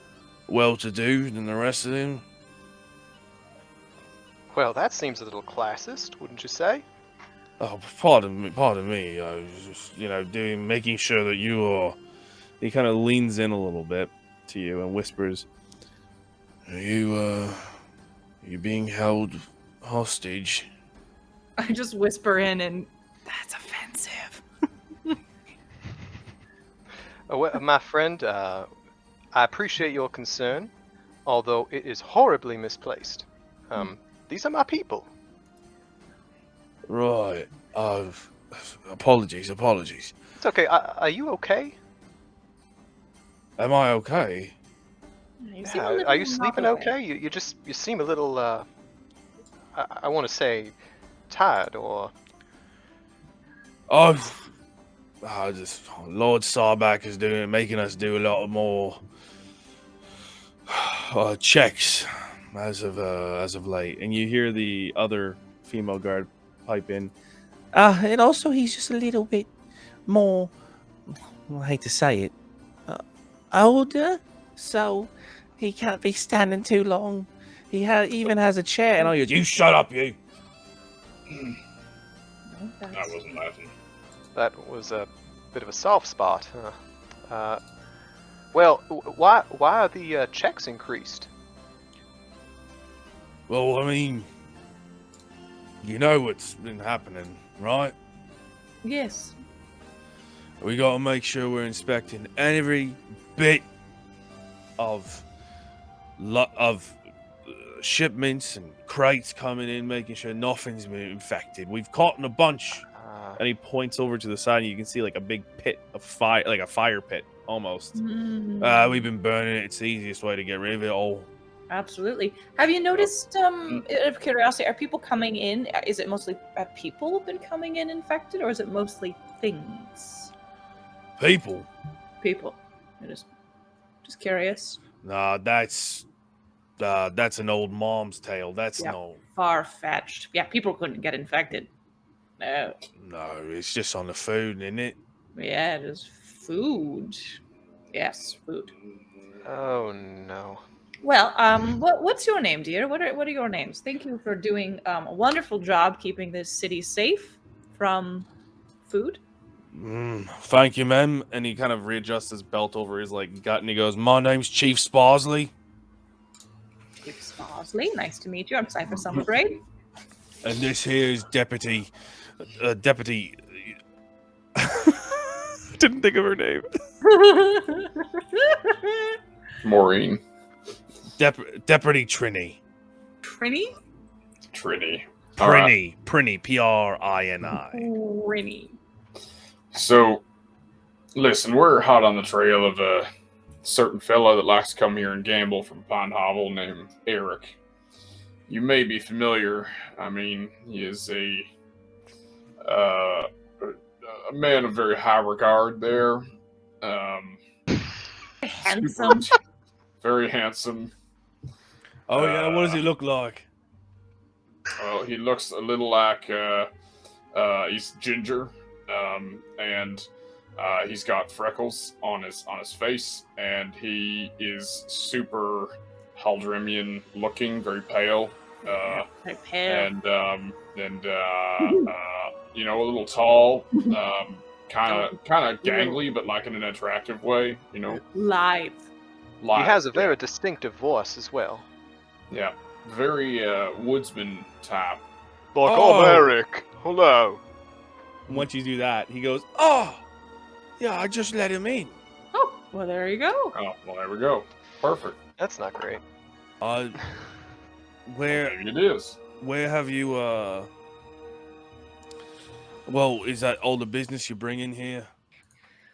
well-to-do than the rest of them. Well, that seems a little classist, wouldn't you say? Oh, pardon me. I was just, making sure that you are. he kind of leans in a little bit to you and whispers, Are you being held hostage? I just whisper in, and that's offensive. Well, my friend, I appreciate your concern, although it is horribly misplaced. These are my people. Right. Apologies. It's okay. Are you okay? Am I okay? Are you sleeping okay? You seem a little, I want to say, tired or... Just Lord Sarback is making us do a lot more checks as of late. and you hear the other female guard pipe in. And also he's just a little bit more, I hate to say it, older, so he can't be standing too long. He even has a chair, and I You shut up, you. I wasn't laughing. That was a bit of a soft spot, huh? Well, why are the checks increased? Well, I mean, you know what's been happening, right? Yes. We got to make sure we're inspecting every bit of shipments and crates coming in, making sure nothing's been infected. We've caught in a bunch. And he points over to the side, and you can see like a big pit of fire, like a fire pit almost. We've been burning it. It's the easiest way to get rid of it all. Absolutely. Have you noticed, out of curiosity, are people coming in? Is it mostly have people been coming in infected, or is it mostly things? People. People. I just curious. Nah, that's an old mom's tale. That's Yeah. no, Far-fetched. Yeah, people couldn't get infected. No. it's just on the food, isn't it? Yeah, it is food. Yes, food. Oh no. Well, what's your name, dear? What are your names? Thank you for doing a wonderful job keeping this city safe from food. Thank you, ma'am. And he kind of readjusts his belt over his like gut, and he goes, "My name's Chief Sparsley, Chief Sparsley, nice to meet you. I'm Cypher Summerbraid. and this here is Deputy." Didn't think of her name. Maureen. Deputy Trini. Trini? Trini. All right. Prini, Prini. Trini. So, listen, we're hot on the trail of a certain fella that likes to come here and gamble from Pine Hovel named Eric. You may be familiar. I mean, he is a a man of very high regard there. Handsome. Very handsome. Oh yeah, what does he look like? Well, he looks a little like he's ginger, and he's got freckles on his face, and he is super Haldremian looking, very pale, Very pale. and you know, a little tall, kind of gangly, but like in an attractive way, you know. Live. He Live, has a very yeah. distinctive voice as well. Yeah, very woodsman type. Like, Oh. I'm Eric. Hello. Once you do that, he goes, "Oh, yeah, I just let him in. Oh, well, there you go. Oh, well, there we go. Perfect. That's not great. Where Maybe it is. have you Well, is that all the business you bring in here?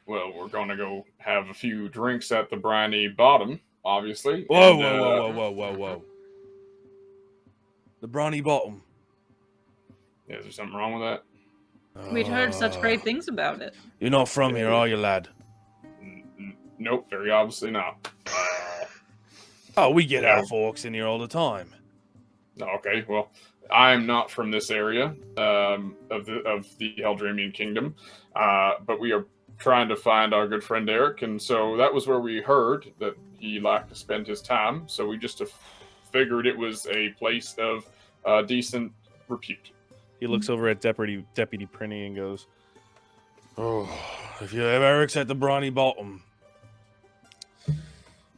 Well, we're gonna go have a few drinks at the Briny Bottom, obviously. Whoa, and, whoa. The Brawny Bottom. Is there something wrong with that? We'd heard such great things about it. You're not from here, are you, lad? Nope, very obviously not. Oh, we get our folks in here all the time. Okay, well, I'm not from this area of the Eldremian Kingdom, but we are trying to find our good friend Eric, and so that was where we heard that he liked to spend his time. So we just figured it was a place of decent repute. He looks over at Deputy Prinny and goes, Oh, if you have Eric's at the Brawny Bottom,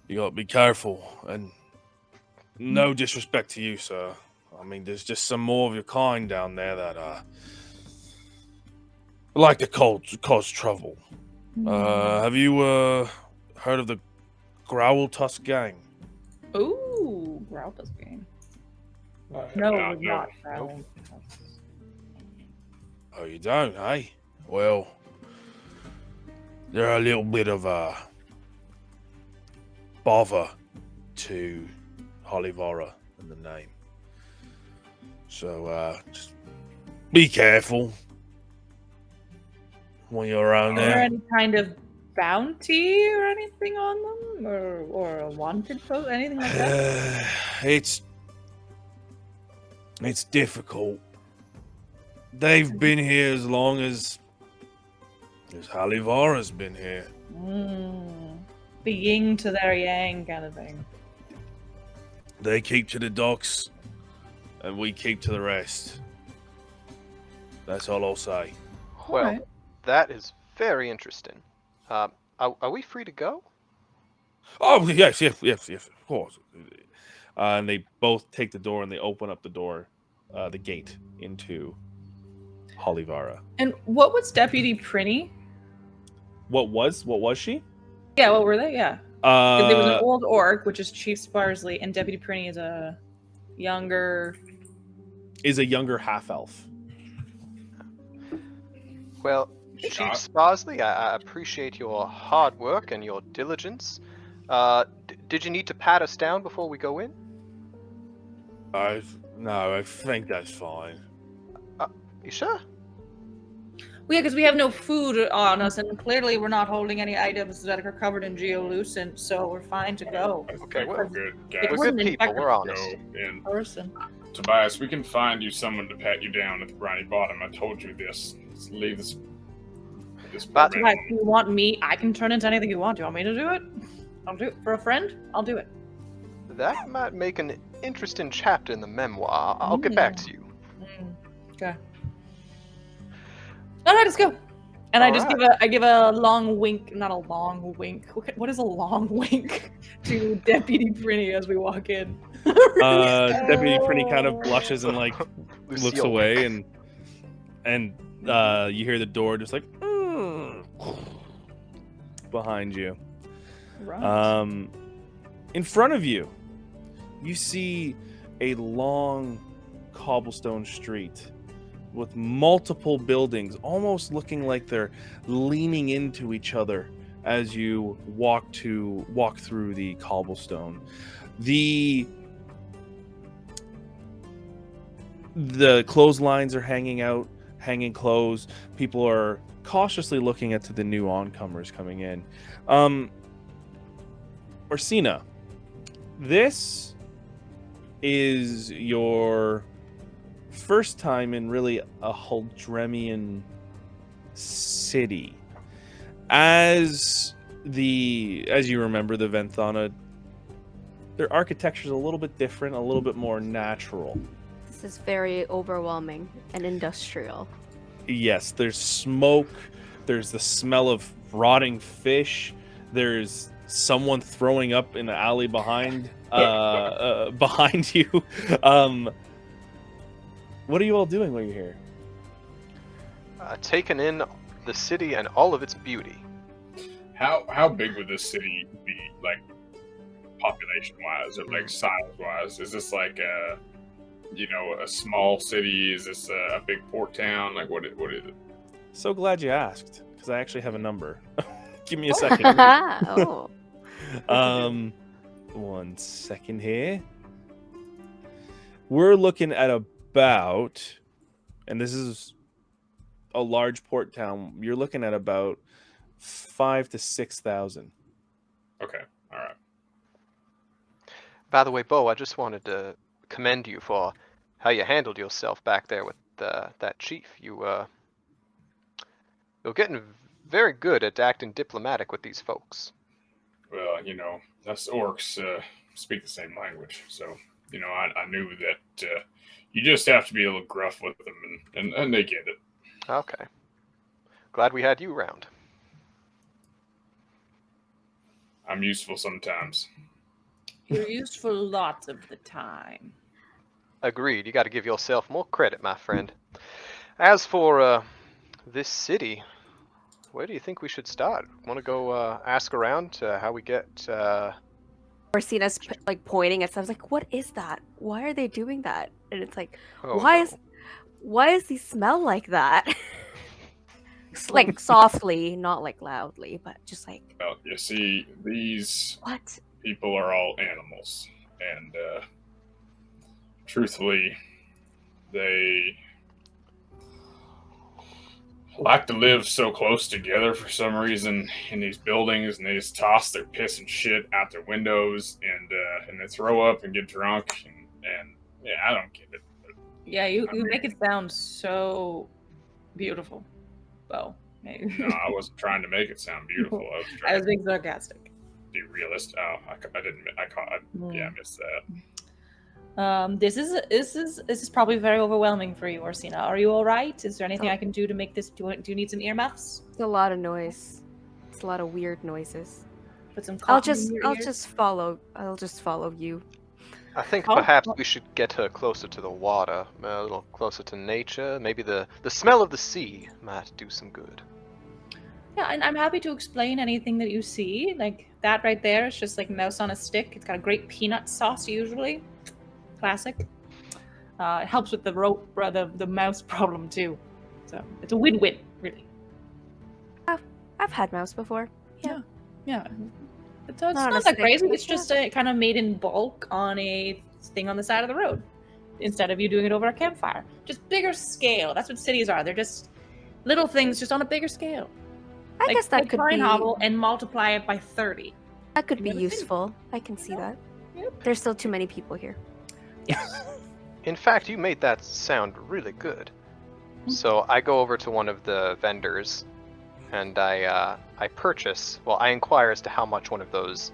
you gotta be careful. And no disrespect to you, sir. I mean, there's just some more of your kind down there that like to cause trouble. Have you heard of the Growl Tusk Gang? Ooh, Growl's game. I No, have we're not. Nope. Oh, you don't, eh? Well, they're a little bit of a bother to Holivara in the name. So, just be careful when you're around Is there there. any kind of bounty or anything on them, or a wanted post, anything like that? It's difficult. They've been here as long as Holivara's been here. The yin to their yang kind of thing. They keep to the docks, and we keep to the rest. That's all I'll say. Well, Alright. that is very interesting. Are we free to go? Oh, yes, of course. And they both take the door and they open up the door, the gate into Holivara. And what was Deputy Prinny? What was she? Yeah, what were they? Yeah. 'Cause there was an Uh, old orc, which is Chief Sparsley, and Deputy Prinny is a younger. is a younger half elf. Well, Chief Sparsley, I appreciate your hard work and your diligence. Did you need to pat us down before we go in? No, I think that's fine. You sure? Well, yeah, because we have no food on us, and clearly we're not holding any items that are covered in geolucent, so we're fine to go. Okay, we're well, good, it guys. We're wasn't good people. infected. We're honest. Go in. Person. Tobias, we can find you someone to pat you down at the Briny Bottom. I told you this. Let's leave this. But- poor Guys, man. do you want me? I can turn into anything you want. Do you want me to do it? I'll do it for a friend. I'll do it. That might make an interesting chapter in the memoir. I'll get back to you. Okay. All right, let's go. And I just give a long wink, not a long wink. What is a long wink to Deputy Prinny as we walk in? Deputy Prinny kind of blushes and like looks Lucille away, wink. and you hear the door just like behind you. Right. In front of you, you see a long cobblestone street with multiple buildings, almost looking like they're leaning into each other as you walk through the cobblestone. The clotheslines are hanging clothes. People are cautiously looking at the new oncomers coming in. Orsina, this is your first time in really a Huldremian city. As you remember, the Venthana, their architecture is a little bit different, a little bit more natural. This is very overwhelming and industrial. Yes, there's smoke, there's the smell of rotting fish, there's someone throwing up in the alley behind behind you. What are you all doing while you're here? Taking in the city and all of its beauty. How big would this city be, like population wise or like size wise? Is this like a small city? Is this a big port town? Like what is it? So glad you asked, because I actually have a number. Give me a second. Oh. 1 second here. We're looking at about, and this is a large port town, you're looking at about 5,000 to 6,000. Okay, all right. By the way, Bo, I just wanted to commend you for how you handled yourself back there with that chief. You're getting very good at acting diplomatic with these folks. Well, us orcs speak the same language, so I knew that you just have to be a little gruff with them, and they get it. Okay. Glad we had you around. I'm useful sometimes. You're useful lots of the time. Agreed. You got to give yourself more credit, my friend. As for this city, where do you think we should start? Want to go ask around how we get? Orsina's like pointing at stuff. I was like, "What is that? Why are they doing that?" And it's like, Oh, why does he smell like that? Like softly, not like loudly, but just like, Well, you see, these what? people are all animals, and truthfully, they like to live so close together for some reason in these buildings, and they just toss their piss and shit out their windows, and they throw up and get drunk, and yeah, I don't get it. Yeah, you make it sound so beautiful, Bo. Maybe. No, I wasn't trying to make it sound beautiful. I was I trying was to being sarcastic. be realist. Oh, I didn't. I missed that. This is probably very overwhelming for you, Orsina. Are you all right? Is there anything I can do to make this? Do you need some earmuffs? It's a lot of noise. It's a lot of weird noises. Put some. I'll cotton in your I'll ears? just follow. I'll just follow you. I think Oh, perhaps oh. we should get her closer to the water, a little closer to nature. Maybe the smell of the sea might do some good. Yeah, and I'm happy to explain anything that you see. Like that right there is just like mouse on a stick. It's got a great peanut sauce usually. Classic. It helps with the mouse problem too. So it's a win-win, really. I've had mouse before. Yeah. Yeah. It's not Not a that stick, crazy. but It's just kind of made in bulk on a thing on the side of the road instead of you doing it over a campfire. Just bigger scale. That's what cities are. They're just little things just on a bigger scale. I guess that take could Pine be Hobble and multiply it by 30. that could be You know, useful. I can see Yeah. that. Yep. There's still too many people here. In fact, you made that sound really good. So I go over to one of the vendors, and I purchase. Well, I inquire as to how much one of those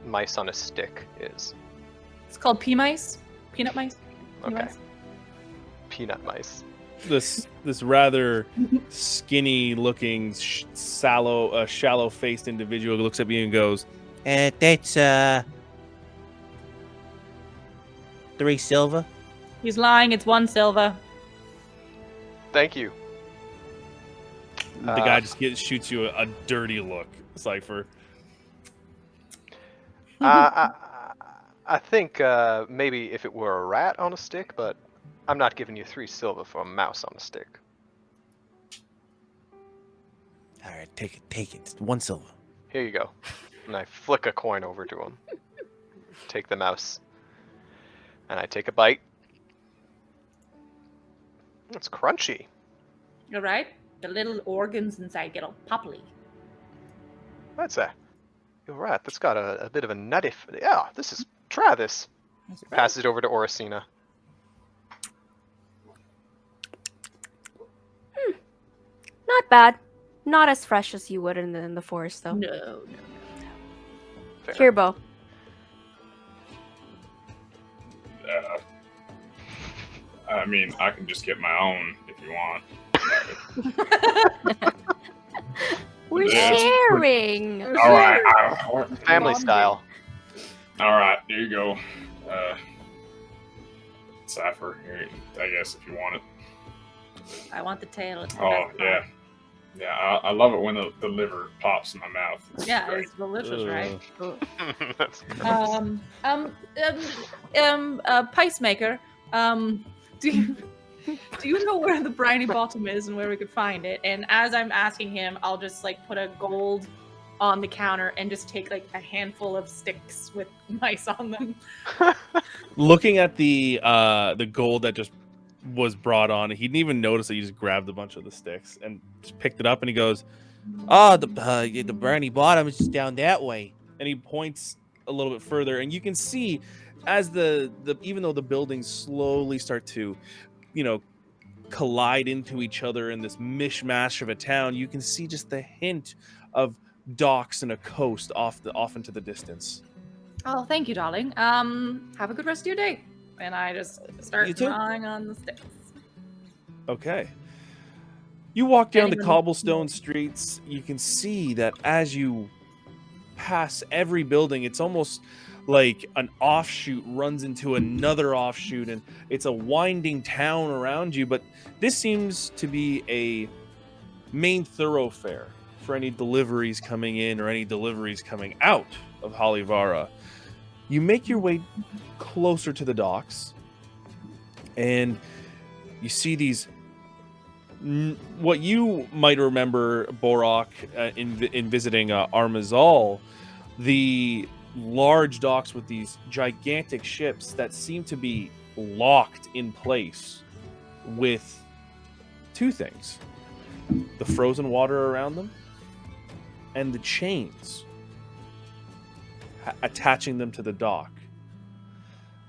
mice on a stick is. It's called pea mice. Peanut mice. Pea Okay. mice. Peanut mice. This rather skinny looking shallow faced individual looks at you and goes, That's 3 silver. He's lying. It's 1 silver. Thank you. the guy just shoots you a dirty look. Cypher. I think maybe if it were a rat on a stick, but I'm not giving you 3 silver for a mouse on a stick. All right, take it. It's 1 silver. Here you go. And I flick a coin over to him. Take the mouse. And I take a bite. It's crunchy. All right. the little organs inside get all popply. That's a. You're right. That's got a bit of a nutty. Yeah, this is. Try this. Pass it over to Oracina. Not bad. Not as fresh as you would in the forest, though. No. Fair. Here, Bo. I mean, I can just get my own if you want. We're Yeah, it's sharing. All right, Family Bonding. style. all right. Here you go. Cypher, here, I guess if you want it. I want the tail. It's the Oh best yeah, part. yeah. I love it when the liver pops in my mouth. It's Yeah, great. it's delicious, right? That's Pacemaker. Do you know where the briny bottom is and where we could find it? And as I'm asking him, I'll just like put a gold on the counter and just take like a handful of sticks with mice on them. Looking at the gold that just was brought on, he didn't even notice that you just grabbed a bunch of the sticks and just picked it up, and he goes, Oh, the briny bottom is just down that way. and he points a little bit further, and you can see as the even though the buildings slowly start to, collide into each other in this mishmash of a town, you can see just the hint of docks and a coast off into the distance. Oh, thank you, darling. Have a good rest of your day. And I just start You too. gnawing on the sticks. Okay. You walk down the Anyone- cobblestone streets. You can see that as you pass every building, it's almost like an offshoot runs into another offshoot, and it's a winding town around you. But this seems to be a main thoroughfare for any deliveries coming in or any deliveries coming out of Hollyvara. You make your way closer to the docks, and you see these what you might remember, Borak, in visiting Armazal, the large docks with these gigantic ships that seem to be locked in place with two things: the frozen water around them and the chains attaching them to the dock.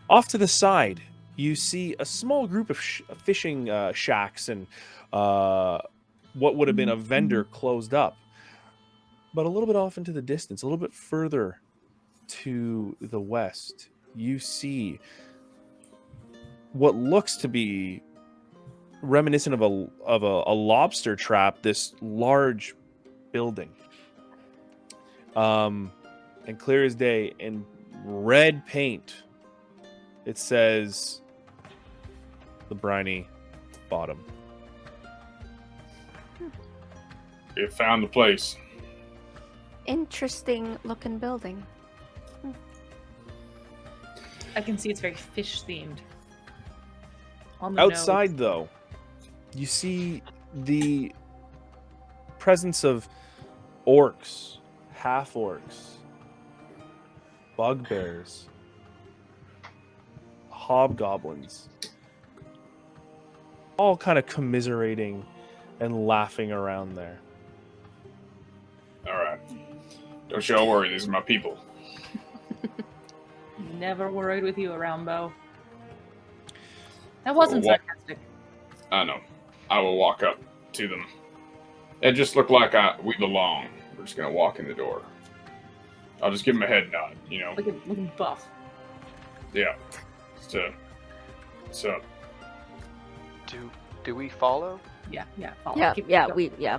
Off to the side, you see a small group of fishing shacks and what would have been a vendor closed up. But a little bit off into the distance, a little bit further to the west, you see what looks to be reminiscent of a lobster trap, this large building. And clear as day, in red paint, it says the Briny Bottom. You found the place. Interesting looking building. I can see it's very fish themed. On the Outside, though, you see the presence of orcs, half orcs, bugbears, hobgoblins, all kind of commiserating and laughing around there. All right. Don't y'all worry. These are my people. Never worried with you around, Bo. That wasn't What? sarcastic. I know. I will walk up to them. It just looked like we belong. We're just gonna walk in the door. I'll just give them a head nod. Looking buff. Yeah. So. Do we follow? Yeah. Yeah, Keep yeah, going. yeah.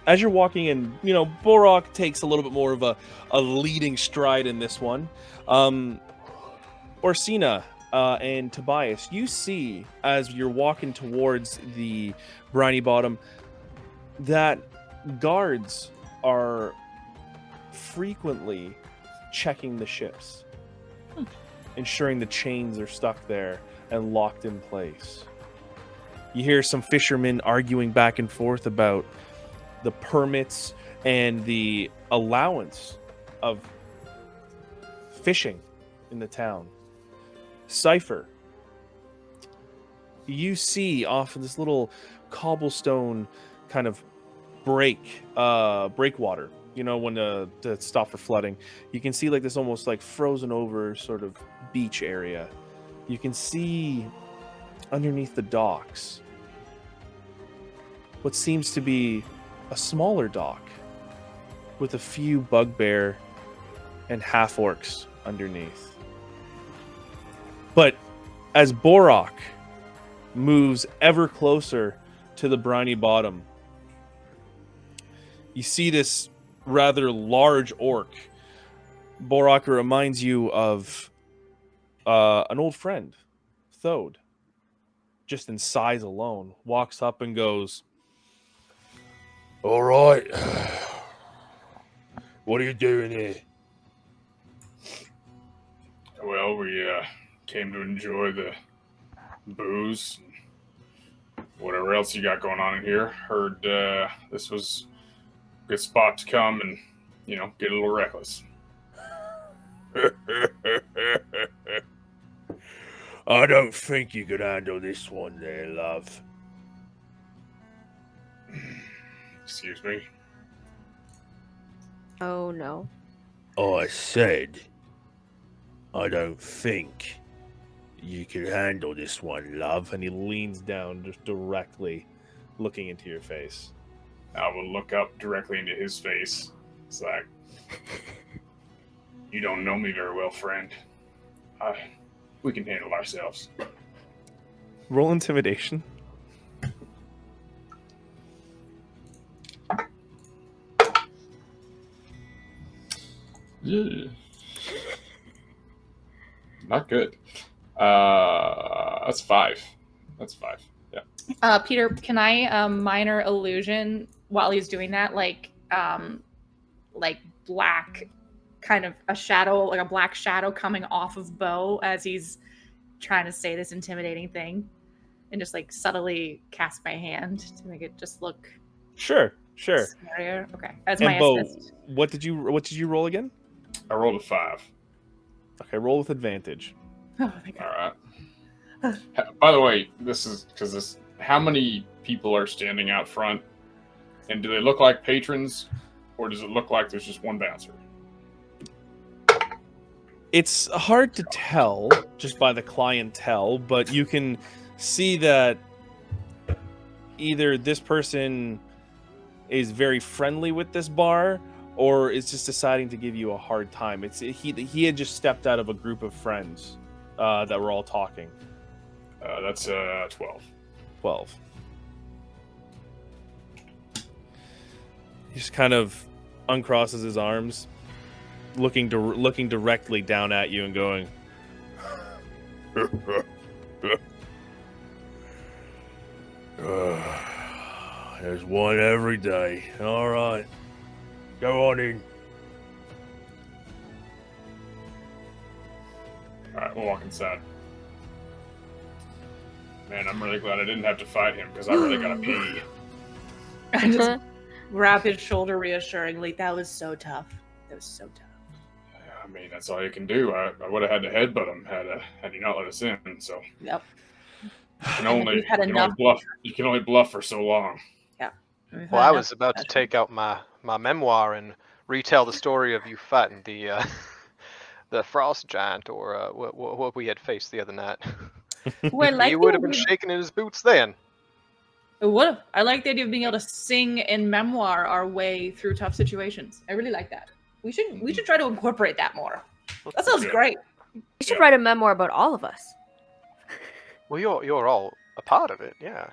As you're walking in, Borak takes a little bit more of a leading stride in this one. Orsina and Tobias, you see as you're walking towards the Briny Bottom that guards are frequently checking the ships, ensuring the chains are stuck there and locked in place. You hear some fishermen arguing back and forth about the permits and the allowance of fishing in the town. Cypher, you see off of this little cobblestone kind of breakwater, you know, when to stop for flooding, you can see like this almost like frozen over sort of beach area. You can see underneath the docks what seems to be a smaller dock with a few bugbear and half orcs underneath. But as Borok moves ever closer to the briny bottom, you see this rather large orc. Borok reminds you of an old friend, Thode. Just in size alone, walks up and goes, All right. What are you doing here? Well, we came to enjoy the booze and whatever else you got going on in here. Heard this was a good spot to come and, you know, get a little reckless. I don't think you could handle this one there, love. Excuse me. Oh no. I said, I don't think you could handle this one, love. and he leans down just directly looking into your face. I will look up directly into his face. It's like, you don't know me very well, friend. We can handle ourselves. Roll intimidation. Not good. That's 5. That's 5. Yeah. Peter, can I minor illusion while he's doing that, like black, kind of a shadow, like a black shadow coming off of Bo as he's trying to say this intimidating thing, and just like subtly cast my hand to make it just look Sure. scarier. Okay, as And my Bo, assist. what did you roll again? I rolled a 5. Okay, roll with advantage. Oh my god. All right. By the way, this is because this. How many people are standing out front, and do they look like patrons, or does it look like there's just one bouncer? It's hard to tell just by the clientele, but you can see that either this person is very friendly with this bar or is just deciding to give you a hard time. He had just stepped out of a group of friends that were all talking. That's 12. 12. He just kind of uncrosses his arms, looking directly down at you and going, There's one every day. All right. Go on in. All right, we'll walk inside. Man, I'm really glad I didn't have to fight him because I really gotta pee. I just grab his shoulder reassuringly. That was so tough. That was so tough. I mean, that's all you can do. I would have had to headbutt him had you not let us in. So Yep. you can only, We've had you can enough. only bluff. You can only bluff for so long. We've Well, had I enough was about to discussion. take out my memoir and retell the story of you fighting the the frost giant, or what we had faced the other night. Well, I like He would have the been idea- shaking in his boots then. What? I like the idea of being able to sing and memoir our way through tough situations. I really like that. We should try to incorporate that more. That sounds Yeah. great. You should Yeah. write a memoir about all of us. Well, you're all a part of it, yeah.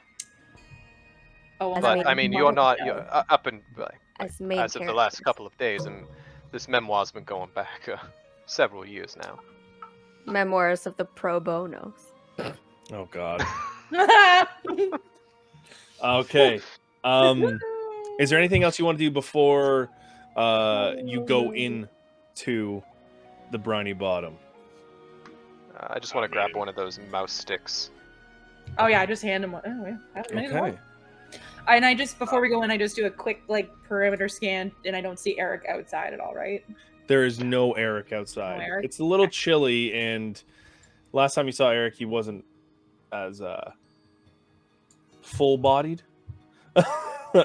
Oh, well, As But main I mean, part you're of the not. show. You're, up in like, As main as of the characters. last couple of days, and this memoir's been going back several years now. Memoirs of the pro bonos. "Oh God." Okay. Is there anything else you want to do before you go in to the briny bottom? I just want to grab one of those mouse sticks. Oh yeah, I just hand him one. Oh, yeah. I don't need one. Okay. And I just before we go in, I just do a quick like perimeter scan, and I don't see Eric outside at all, right? There is no Eric outside. No Eric? It's a little chilly, and last time you saw Eric, he wasn't as full-bodied.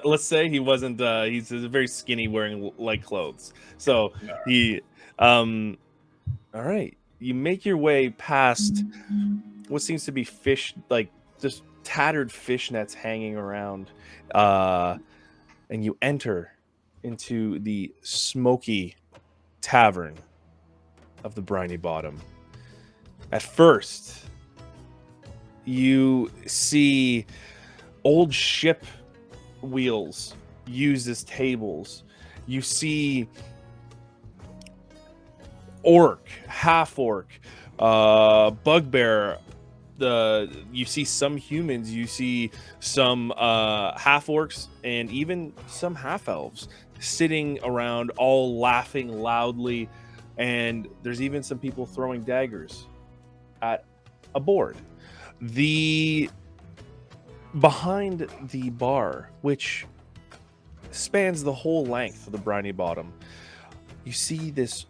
Let's say he wasn't. He's very skinny, wearing light clothes. So No. he. All right. You make your way past what seems to be fish, like just tattered fishnets hanging around, and you enter into the smoky tavern of the Briny Bottom. At first, you see old ship wheels used as tables. You see orc, half orc, bugbear. You see some humans. You see some half orcs and even some half elves sitting around, all laughing loudly. And there's even some people throwing daggers at a board. Behind the bar, which spans the whole length of the Briny Bottom, you see this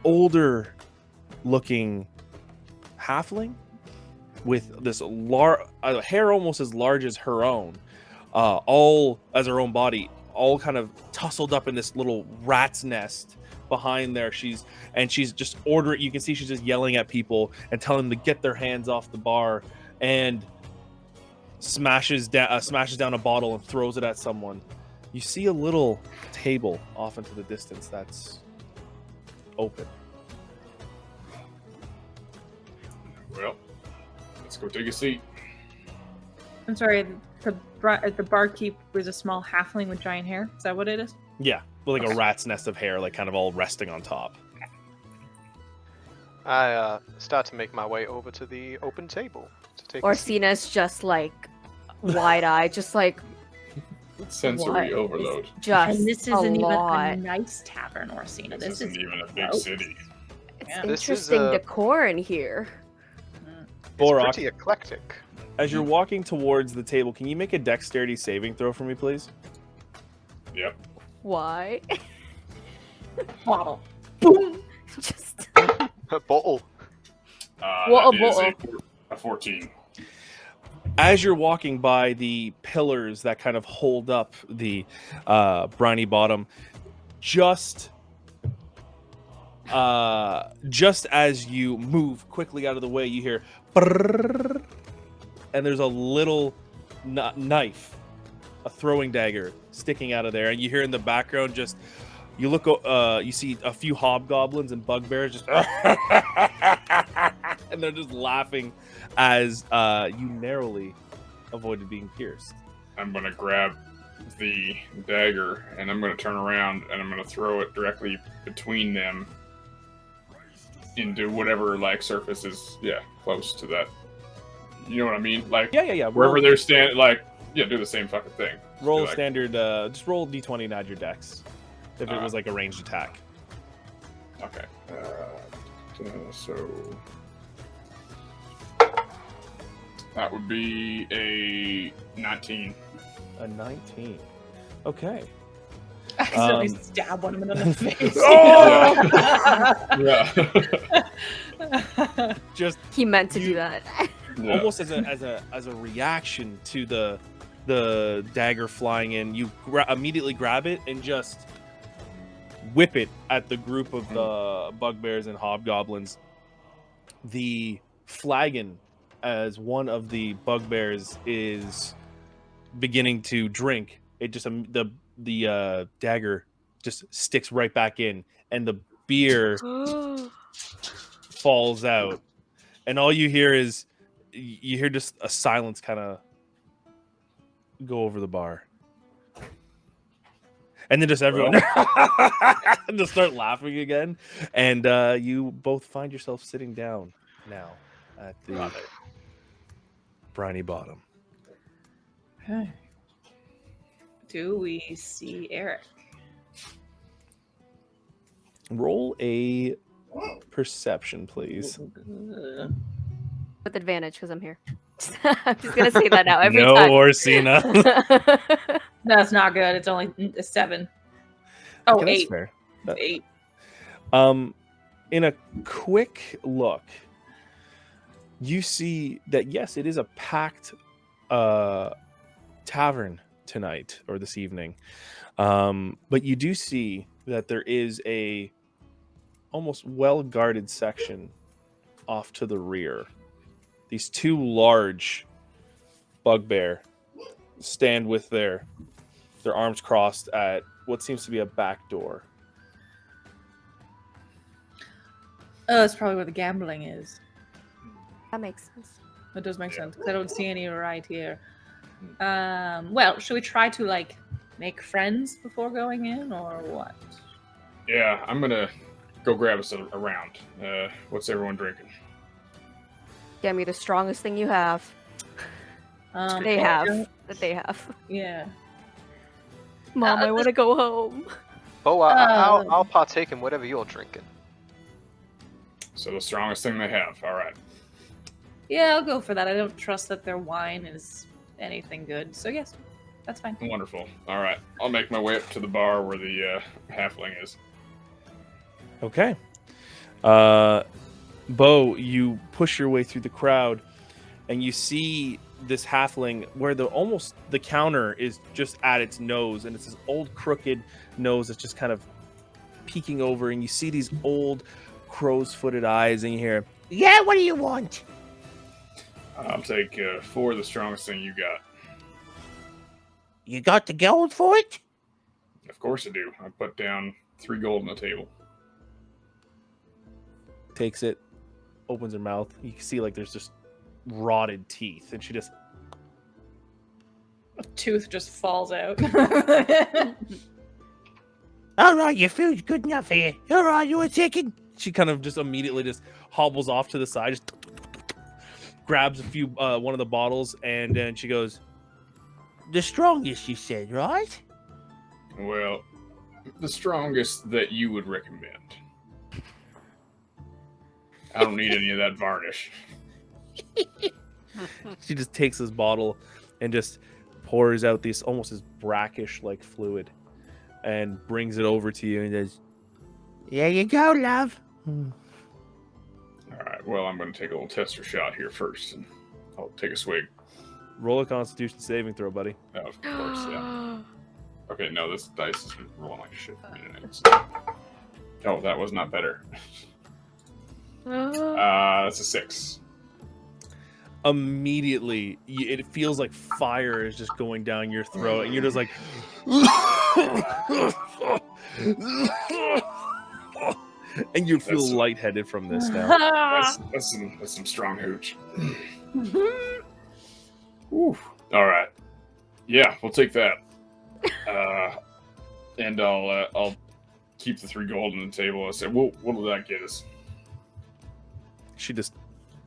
older looking halfling with this hair almost as large as her own, all as her own body, all kind of tussled up in this little rat's nest behind there. She's just ordering. You can see she's just yelling at people and telling them to get their hands off the bar, and smashes down a bottle and throws it at someone. You see a little table off into the distance that's open. Well, let's go take a seat. I'm sorry, the barkeep was a small halfling with giant hair. Is that what it is? Yeah, with like a rat's nest of hair, like kind of all resting on top. I start to make my way over to the open table to take a seat. Orsina's just like wide-eyed, just like Sensory what is overload. just And this a isn't even lot. a nice tavern, Orsina. This This isn't is even a big gross. city. It's Yeah. This is, interesting decor in here. It's Borak, pretty eclectic. as you're walking towards the table, can you make a dexterity saving throw for me, please? Yep. Why? bottle. Just A bottle. What a That is bottle. a 14. As you're walking by the pillars that kind of hold up the Briny Bottom, just as you move quickly out of the way, you hear brrrr, and there's a little knife, a throwing dagger sticking out of there, and you hear in the background just you look, you see a few hobgoblins and bugbears just and they're just laughing as you narrowly avoided being pierced. I'm going to grab the dagger and I'm going to turn around and I'm going to throw it directly between them into whatever like surface is close to that. You know what I mean? Like Yeah. wherever they're standing, like do the same fucking thing. Roll a Like- standard. Just roll d20 and add your dex. If it was like a ranged attack. Okay. So that would be a 19. A 19. Okay. Accidentally stab one of them in the face. Yeah. Just he meant to do that. almost as a reaction to the dagger flying in, you immediately grab it and just whip it at the group of the bugbears and hobgoblins. The flagon, as one of the bugbears is beginning to drink, it just the dagger just sticks right back in, and the beer falls out, and all you hear is just a silence kind of go over the bar. And then just everyone just start laughing again. And you both find yourself sitting down now at the Briny Bottom. Okay. Do we see Eric? Roll a perception, please. With advantage, because I'm here. I'm just gonna say that now every no, time. Orsina. That's not good. It's only a 7. Okay, that's 8. fair. 8. In a quick look, you see that yes, it is a packed tavern tonight or this evening. But you do see that there is a almost well-guarded section off to the rear. These two large bugbear stand with their arms crossed at what seems to be a back door. Oh, that's probably where the gambling is. That makes sense. That does make sense, 'cause I don't see any right here. Well, should we try to, like, make friends before going in, or what? Yeah, I'm gonna go grab us a round. What's everyone drinking? Get me the strongest thing you have. They have. That they have. Yeah. Mom, I want to go home. Bo, I'll partake in whatever you're drinking. So the strongest thing they have. All right. Yeah, I'll go for that. I don't trust that their wine is anything good. So yes, that's fine. Wonderful. All right. I'll make my way up to the bar where the halfling is. Okay. Bo, you push your way through the crowd, and you see this halfling where the counter is just at its nose, and it's this old crooked nose that's just kind of peeking over, and you see these old crow's-footed eyes, and you hear, Yeah, what do you want? I'll take 4 of the strongest thing you got. You got the gold for it? Of course I do. I put down 3 gold on the table. takes it, opens her mouth. You can see like there's just rotted teeth, and she just A tooth just falls out. All right, your food's good enough here. All right, you want chicken? she kind of just immediately just hobbles off to the side, just grabs a few one of the bottles, and then she goes, The strongest, you said, right? Well, the strongest that you would recommend. I don't need any of that varnish. she just takes this bottle and just pours out this almost this brackish like fluid and brings it over to you and says, There you go, love. All right, well, I'm going to take a little tester shot here first, and I'll take a swig. roll a Constitution saving throw, buddy. Oh, of course, yeah. Okay, no, this dice is rolling like shit for me tonight. So. Oh, that was not better. That's a 6. Immediately, it feels like fire is just going down your throat, and you're just like, and you feel That's- lightheaded from this now. That's some strong hooch. Ooh. All right. Yeah, we'll take that. And I'll keep the 3 gold on the table. I said, what'll that get us? She just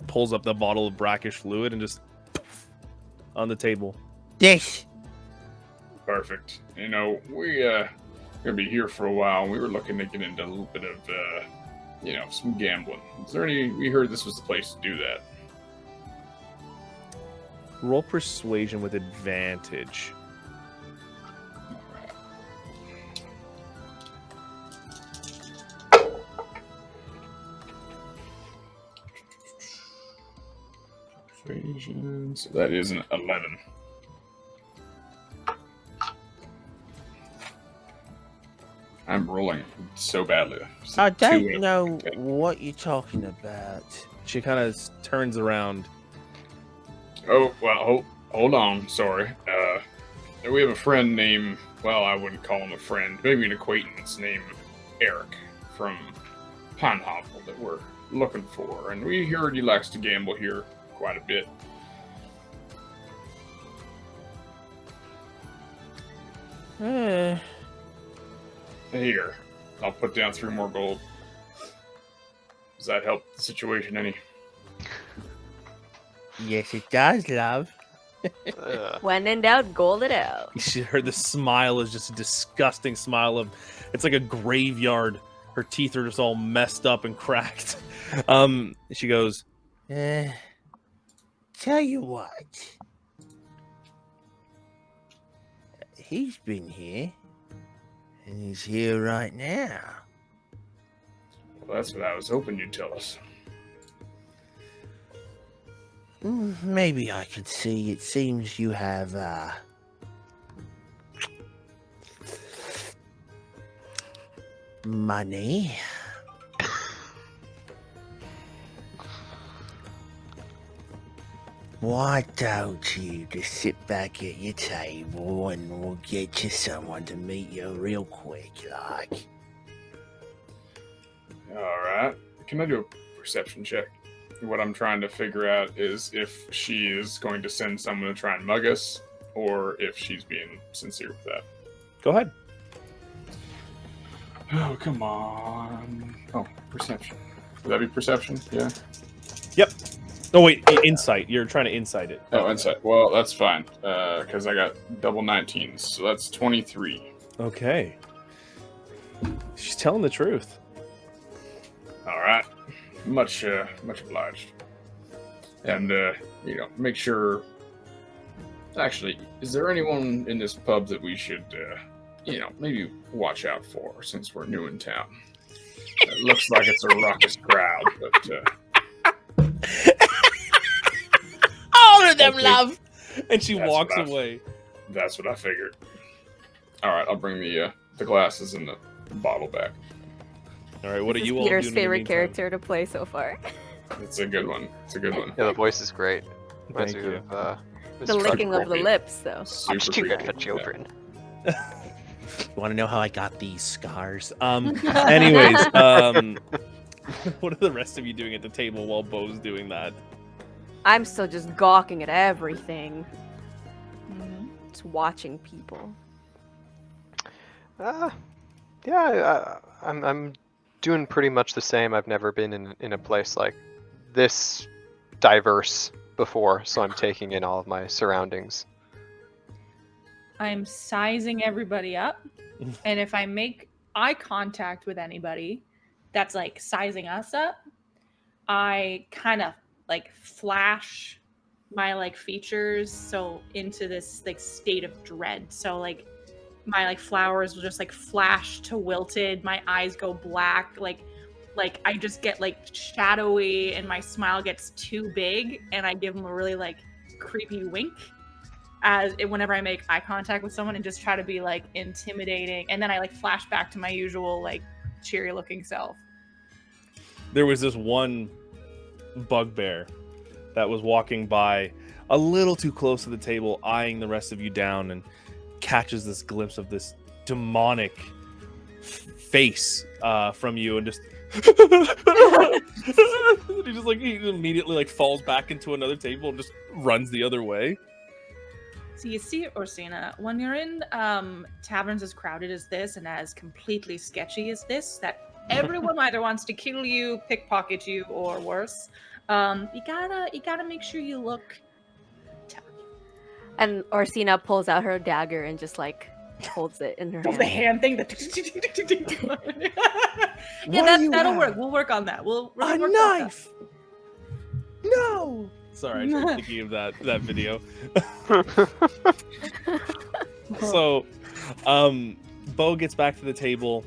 pulls up the bottle of brackish fluid and just on the table. This. Perfect. You know, we're gonna be here for a while. We were looking to get into a little bit of, some gambling. Is there any? We heard this was the place to do that. Roll persuasion with advantage. Persuasion. So that is an 11. I'm rolling so badly. So I 2 don't know what you're talking about. She kind of turns around. Oh, well, hold on. Sorry. We have a friend named, well, I wouldn't call him a friend, maybe an acquaintance named Eric from Pinehovel that we're looking for. And we heard he likes to gamble here quite a bit. Here, I'll put down 3 more gold. Does that help the situation any? Yes, it does, love. When in doubt, gold it out. She heard the smile is just a disgusting smile of, it's like a graveyard. Her teeth are just all messed up and cracked. She goes, Tell you what. He's been here. And he's here right now. Well, that's what I was hoping you'd tell us. Maybe I could see. It seems you have Money. Why don't you just sit back at your table and we'll get you someone to meet you real quick, like. All right. Can I do a perception check? What I'm trying to figure out is if she is going to send someone to try and mug us, or if she's being sincere with that. Go ahead. Oh, come on. Oh, perception. Would that be perception? Yeah. Oh wait, insight. You're trying to insight it. Oh, insight. Well, that's fine, because I got double 19s, so that's 23. Okay. She's telling the truth. All right. Much obliged. And, make sure... Actually, is there anyone in this pub that we should, maybe watch out for since we're new in town? It looks like it's a raucous crowd, but, All of them Okay. love. And she That's walks what I- away. that's what I figured. All right, I'll bring the glasses and the bottle back. All right, what are This is you all Peter's doing in the favorite meantime? character to play so far. It's a good one. It's a good one. Yeah, the voice is great. Reminds Thank me you. of, The Mr. licking of the creepy. lips, though. Super Much too good creepy. for children. You want to know how I got these scars? Anyways, what are the rest of you doing at the table while Bo's doing that? I'm still just gawking at everything. Just watching people. I'm doing pretty much the same. I've never been in a place like this diverse before, so I'm taking in all of my surroundings. I'm sizing everybody up, and if I make eye contact with anybody that's like sizing us up, I kind of like flash my like features so into this like state of dread. So like my like flowers will just like flash to wilted, my eyes go black, like I just get like shadowy, and my smile gets too big, and I give them a really like creepy wink whenever I make eye contact with someone, and just try to be like intimidating, and then I like flash back to my usual like cheery looking self. There was this one bugbear that was walking by a little too close to the table, eyeing the rest of you down, and catches this glimpse of this demonic face from you, and just he immediately like falls back into another table and just runs the other way. So you see, Orsina, when you're in taverns as crowded as this and as completely sketchy as this, that everyone either wants to kill you, pickpocket you, or worse, you gotta make sure you look tough. And Orsina pulls out her dagger and just like holds it in her The hand. hand thing. Yeah, What do you that'll have? work. We'll work on that. We'll A work on that. knife. No. Sorry, I just was thinking of that video. So, Bo gets back to the table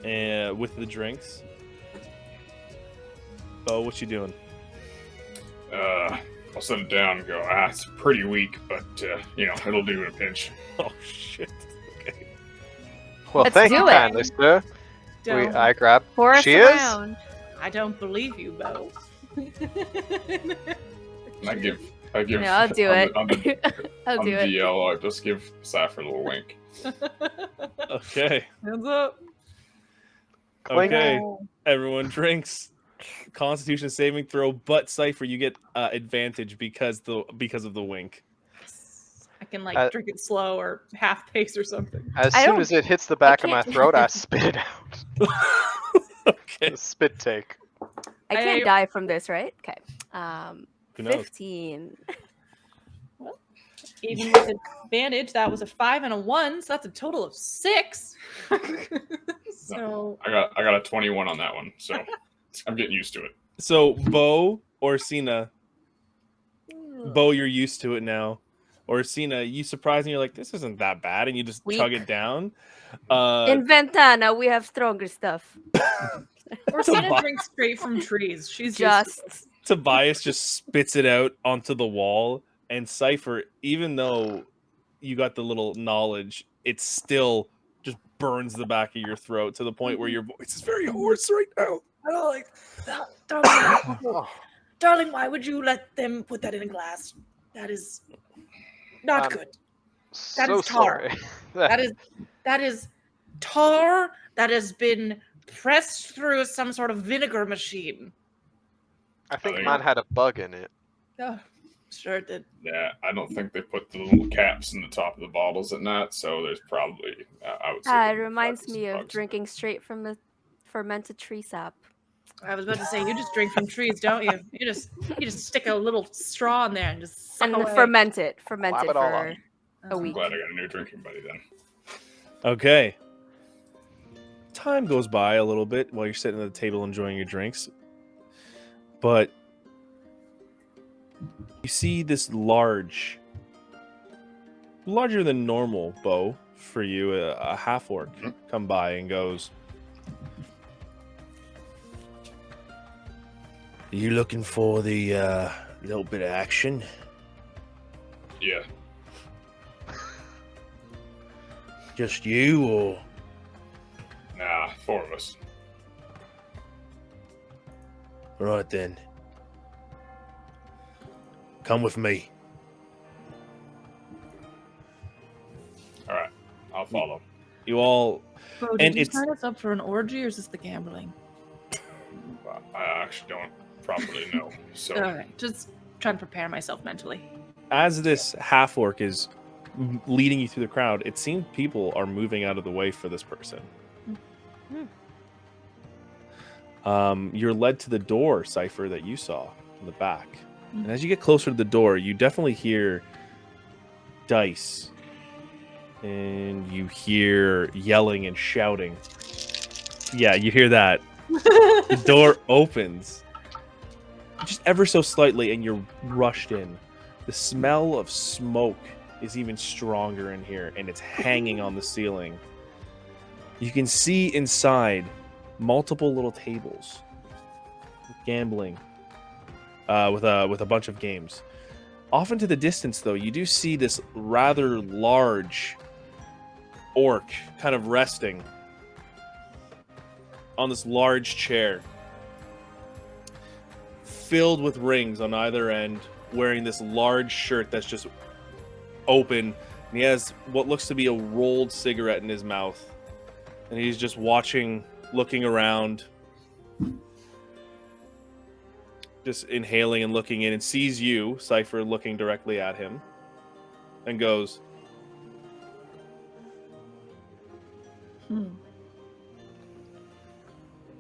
with the drinks. Bo, what you doing? I'll set it down and go, it's pretty weak, but, it'll do in a pinch. Oh shit. Okay. Well, Let's thank do you it. kindly, sir. Don't- I grab. Pour us She is? around. I don't believe you, Bo. And I give No, I'll do on it. the- on the- I'll on do the it. DL, I just give Cypher a little wink. Okay. Hands up. Clink. Okay. Everyone drinks. Constitution saving throw, but Cypher, you get advantage because of the wink. I can like drink it slow or half pace or something. As I soon don't- as it hits the back of my can't- throat, I spit it out. Okay. A spit take. I can't die from this, right? Okay. Who knows? 15. Even with advantage, that was a 5 and a 1, so that's a total of 6. So I got a 21 on that one, so I'm getting used to it. So Bo, Orsina, Bo, you're used to it now. Orsina, you surprise me. You're like, this isn't that bad, and you just chug Weak. it down. In Ventana, we have stronger stuff. Orsina drinks straight from trees. She's just Just Tobias just spits it out onto the wall, and Cypher, even though you got the little knowledge, it's still just burns the back of your throat to the point where your voice is very hoarse right now. Oh, like, darling, Oh, darling, why would you let them put that in a glass? That is not good. That so is tar. sorry. That is tar that has been pressed through some sort of vinegar machine. I think think- mine had a bug in it. Oh, sure it did. Yeah, I don't think they put the little caps in the top of the bottles at night, so there's probably I would say. It there's reminds probably me some of bugs. drinking straight from the fermented tree sap. I was about to say, you just drink from trees, don't you? You just stick a little straw in there and just suck And away. ferment it Clap it all for up. a I'm week. glad I got a new drinking buddy then. Okay. Time goes by a little bit while you're sitting at the table enjoying your drinks. But you see this larger than normal bow for you, a half orc, come by and goes, "Are you looking for the little bit of action?" Yeah, Just you, or nah, 4 of us. right then? Come with me. All right, I'll follow. You all Bro, And did you it's- sign us up for an orgy or is this the gambling? I actually don't properly know, so Okay, just trying to prepare myself mentally. as this half orc is leading you through the crowd, it seems people are moving out of the way for this person. You're led to the door, Cypher, that you saw in the back. And as you get closer to the door, you definitely hear dice. And you hear yelling and shouting. Yeah, you hear that. The door opens just ever so slightly, and you're rushed in. The smell of smoke is even stronger in here, and it's hanging on the ceiling. You can see inside multiple little tables, gambling, with a bunch of games. Off into the distance, though, you do see this rather large orc kind of resting on this large chair, filled with rings on either end, wearing this large shirt that's just open, and he has what looks to be a rolled cigarette in his mouth, and he's just watching, looking around, just inhaling and looking in, and sees you, Cypher, looking directly at him, and goes,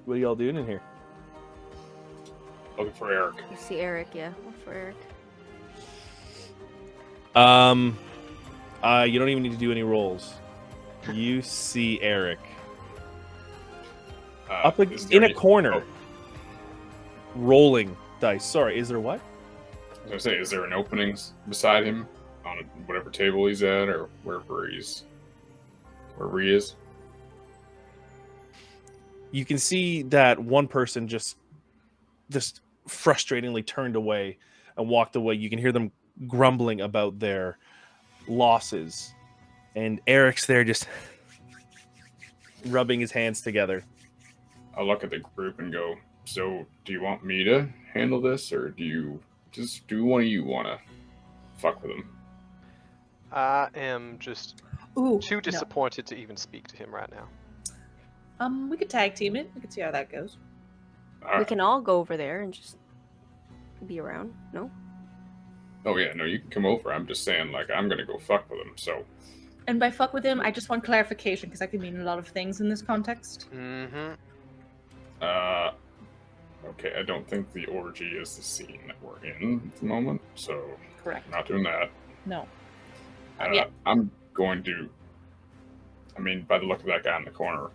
"What are y'all doing in here?" looking for Eric. You see Eric, yeah. Look for Eric. You don't even need to do any rolls. You see Eric up Is there in a any- corner, oh, rolling dice. Sorry, is there what? I was gonna say, is there an opening beside him on whatever table he's at, or wherever he is? You can see that one person just frustratingly turned away and walked away. You can hear them grumbling about their losses, and Eric's there just rubbing his hands together. I'll look at the group and go, so do you want me to handle this, or do one of you want to fuck with him? I am just Ooh, too no. disappointed to even speak to him right now. We could tag team it. We could see how that goes. All We right. can all go over there and just be around. No? Oh yeah, no, you can come over. I'm just saying, like, I'm gonna go fuck with him. So And by fuck with him, I just want clarification because that could mean a lot of things in this context. Mm-hmm. okay, I don't think the orgy is the scene that we're in at the moment, so Correct. I'm not doing that. No. Uh, I'm going to. I mean, by the look of that guy in the corner,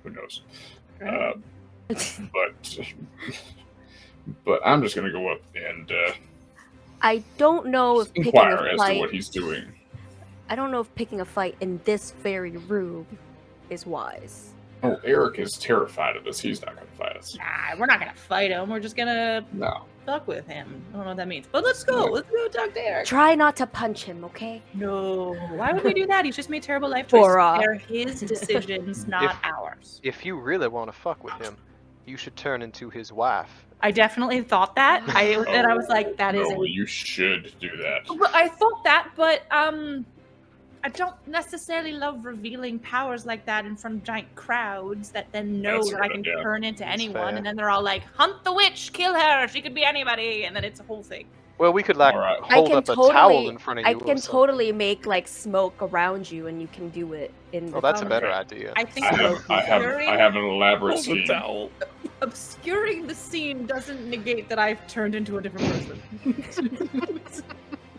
who knows? But I'm just gonna go up and I don't know if picking inquire a as to fight. what he's doing. I don't know if picking a fight in this very room is wise. Oh, Eric is terrified of this. He's not going to fight us. Nah, we're not gonna fight him. We're just gonna No. fuck with him. I don't know what that means. But let's go. Let's go talk to Eric. Try not to punch him, okay? No. Why would we do that? He's just made terrible life choices. Bora. They're his decisions, not ours. If you really want to fuck with him, you should turn into his wife. I definitely thought that. And I was like, that is No, you should do that. But I thought that, but I don't necessarily love revealing powers like that in front of giant crowds that then know That's a that I good can idea. turn into That's anyone, fair. and then they're all like, "Hunt the witch, kill her. She could be anybody," and then it's a whole thing. Well, we could like Alright. hold up a towel in front of you. I or can something. totally make like smoke around you, and you can do it in. Oh, that's a Um, better idea. I think I have an elaborate Hold the scheme. towel. obscuring the scene doesn't negate that I've turned into a different person.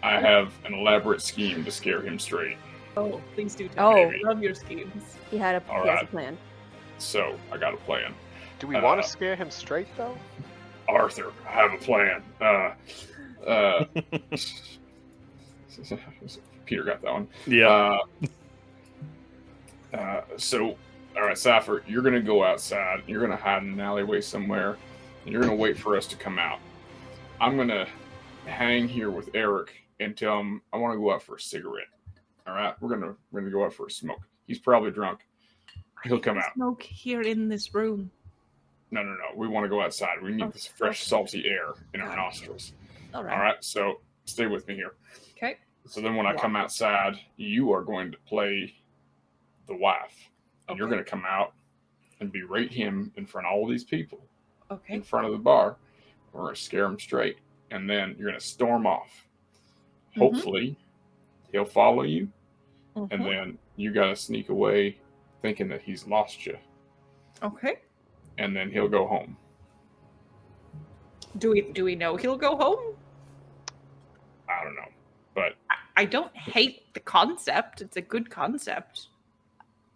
I have an elaborate scheme to scare him straight. Oh, please do tell Oh. me. Love your schemes. He had a All he has a right. plan. So I got a plan. Do we want uh, to scare him straight though? Arthur, I have a plan. Peter got that one. Yeah. So, all right, Sapphire, you're going to go outside. You're going to hide in an alleyway somewhere, and you're going to wait for us to come out. I'm going to hang here with Eric and tell him I want to go out for a cigarette. All right, we're gonna go out for a smoke. He's probably drunk. He'll come out. Smoke here in this room. No. We want to go outside. We need this fresh, salty air in our nostrils. All right. All right, so stay with me here. Okay. So then when I come outside, you are going to play the wife. And you're Okay. going to come out and berate him in front of all these people Okay. in front of the bar. We're going to scare him straight. And then you're going to storm off. Mhm. Hopefully, he'll follow you. Mhm. And then you got to sneak away thinking that he's lost you. Okay. And then he'll go home. Do we know he'll go home? I don't know. But I don't hate the concept. It's a good concept.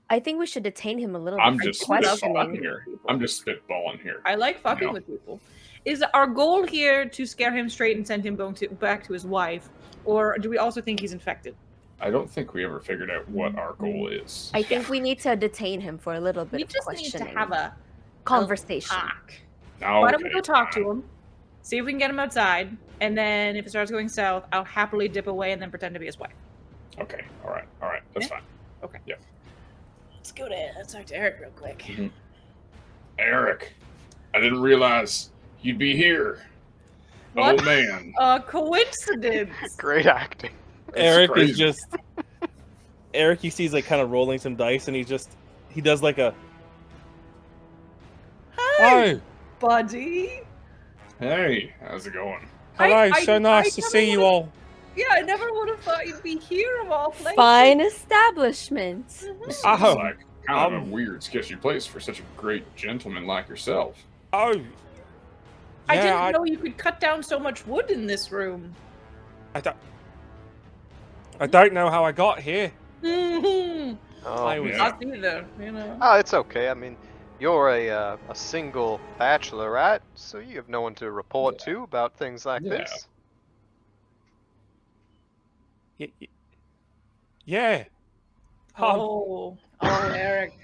I think we should detain him a little bit. I'm for just questioning. spitballing here. I'm just spitballing here. I like fucking No. with people. Is our goal here to scare him straight and send him back to his wife, or do we also think he's infected? I don't think we ever figured out what our goal is. I think we need to detain him for a little bit We of just need questioning. to have a conversation. talk. Oh, Why don't we okay, go talk fine. to him, see if we can get him outside, and then if it starts going south, I'll happily dip away and then pretend to be his wife. Okay, all right, that's Yeah. fine. Okay. Yeah. Let's talk to Eric real quick. Eric, I didn't realize you'd be here. What? Oh man, A coincidence. Great acting. It's Eric is crazy. just Eric. He sees like kind of rolling some dice, and he does like a Hi, oh buddy. Hey, how's it going? hello, so nice I to never see you would've- all. Yeah, I never would have thought you'd be here of all places. Fine establishment. This is Oh, like kind of a um, weird, sketchy place for such a great gentleman like yourself. Oh, I yeah, didn't know you could cut down so much wood in this room. I don't know how I got here. Mhm. Oh, I was- Yeah. Us either, you know. oh, it's okay. I mean, you're a single bachelor, right? So you have no one to report to about things like Yeah. this. Yeah. Oh, Eric.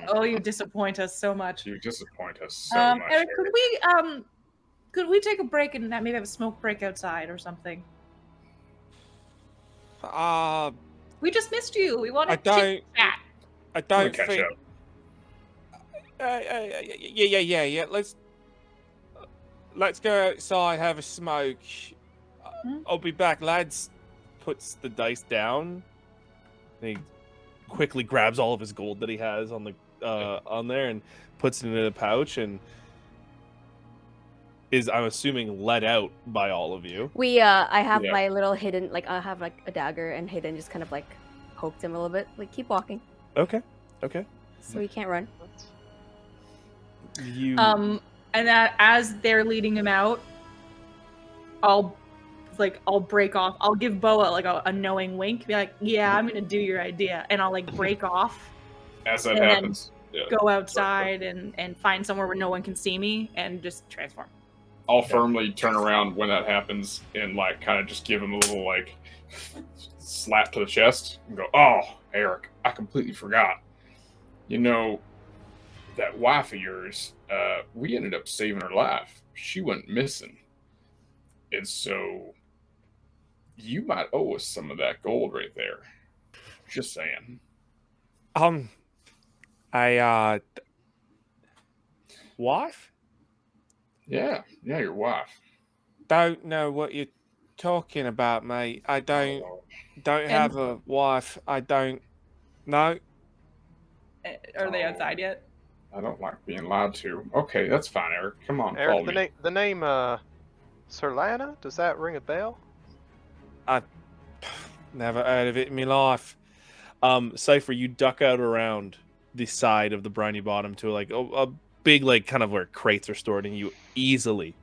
Oh, you disappoint us so much. You disappoint us so much. Eric, could we take a break and maybe have a smoke break outside or something? We just missed you. We want I to don't. chit chat. I Let me don't catch think. up. Yeah. Let's go outside, have a smoke. I'll be back, lads. Puts the dice down. And he quickly grabs all of his gold that he has on the on there and puts it in a pouch and is, I'm assuming, let out by all of you. I have Yeah. my little hidden, like I have like a dagger, and hidden just kind of like poked him a little bit. Like keep walking, Okay. so he can't run. You. And that as they're leading him out, I'll break off. I'll give Boa like a knowing wink, be like, "Yeah, I'm gonna do your idea," and I'll like break off, As that and then happens, yeah. go outside and find somewhere where no one can see me, and just transform. I'll firmly turn around when that happens and like kind of just give him a little like slap to the chest and go, "Oh, Eric, I completely forgot. You know, that wife of yours, we ended up saving her life. She went missing. And so you might owe us some of that gold right there. Just saying. Wife? Yeah, your wife. Don't know what you're talking about, mate. I don't have a wife. I don't. No. Are they Oh. outside yet? I don't like being lied to. Okay, that's fine, Eric. Come on, Eric, follow me. the name Serlana, does that ring a bell? Never heard of it in my life. Cypher, you duck out around the side of the briny bottom to like a big, like, kind of where crates are stored, and you easily.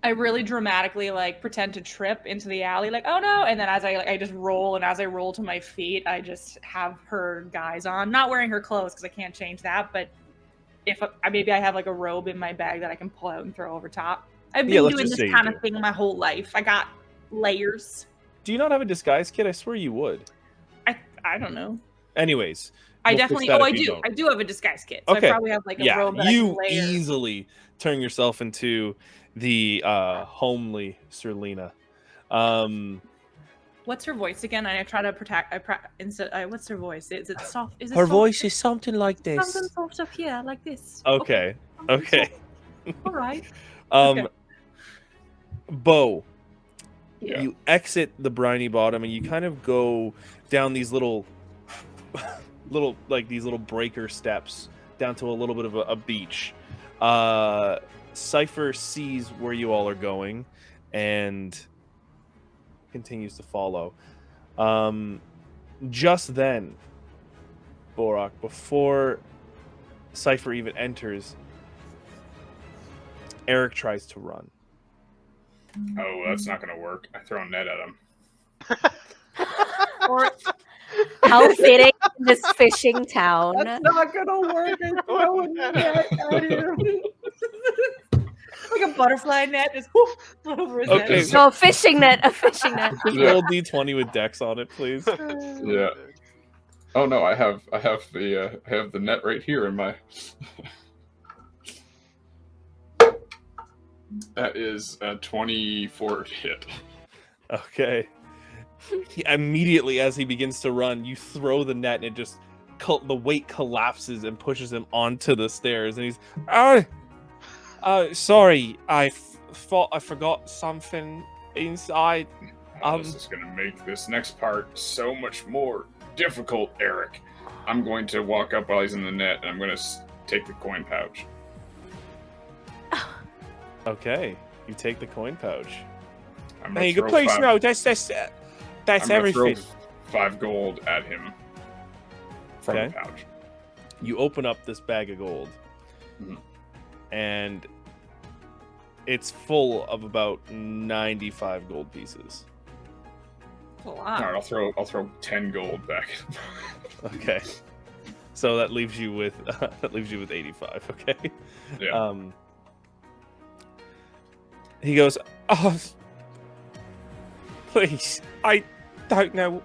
I really dramatically like pretend to trip into the alley, like, oh no, and then as I just roll, and as I roll to my feet, I just have her guise on, not wearing her clothes because I can't change that, but if maybe I have like a robe in my bag that I can pull out and throw over top. I've been let's doing just this say you kind do. of thing my whole life. I got layers. Do you not have a disguise kit? I swear you would. I don't know. Anyways, I we'll fix definitely. that Oh, if I you do. don't. I do have a disguise kit. So Okay. I probably have like a Yeah, robe that I you can layer. easily turn yourself into the homely Serlina. What's her voice again? I try to protect. What's her voice? Is it soft? Is it Her soft? voice is something like this. Something soft up here, like this. Okay. Something Okay. soft. All right. Um, Bo, Yeah. you exit the briny bottom and you kind of go down these little breaker steps down to a little bit of a beach. Cypher sees where you all are going and continues to follow. Just then, Borak, before Cypher even enters, Eric tries to run. Oh, that's not gonna work. I throw a net at him. Or how fitting in this fishing town. That's not gonna work. I'm throwing net at him. Like a butterfly net, just whoof, over his Okay. head. No, a fishing net. A fishing net. Yeah. Roll D20 with Dex on it, please. Yeah. Oh no, I have the net right here in my. That is a 24 hit. Okay. Immediately, as he begins to run, you throw the net, and it just the weight collapses and pushes him onto the stairs. And he's, sorry, I thought I forgot something inside. This is gonna make this next part so much more difficult, Eric. I'm going to walk up while he's in the net, and I'm going to take the coin pouch. Okay, you take the coin pouch. I'm gonna Hey, throw please, five- no, that's I'm gonna everything. throw 5 gold at him from Okay. the pouch. You open up this bag of gold, Mhm. and it's full of about 95 gold pieces. That's a lot. All right, I'll throw 10 gold back. Okay, so that leaves you with 85. Okay. Yeah. He goes, Oh, please, I don't know.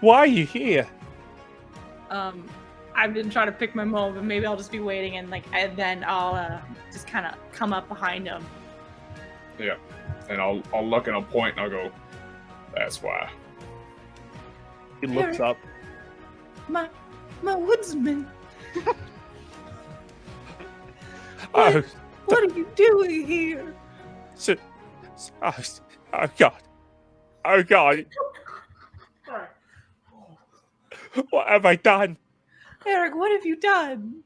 Why are you here? I've been trying to pick my moment, but maybe I'll just be waiting, and then I'll just kind of come up behind him. Yeah. And I'll look and I'll point and I'll go, that's why. he looks up. My woodsman, Oh, what are you doing here? so, oh, oh God. Oh God. What have I done? Eric, what have you done?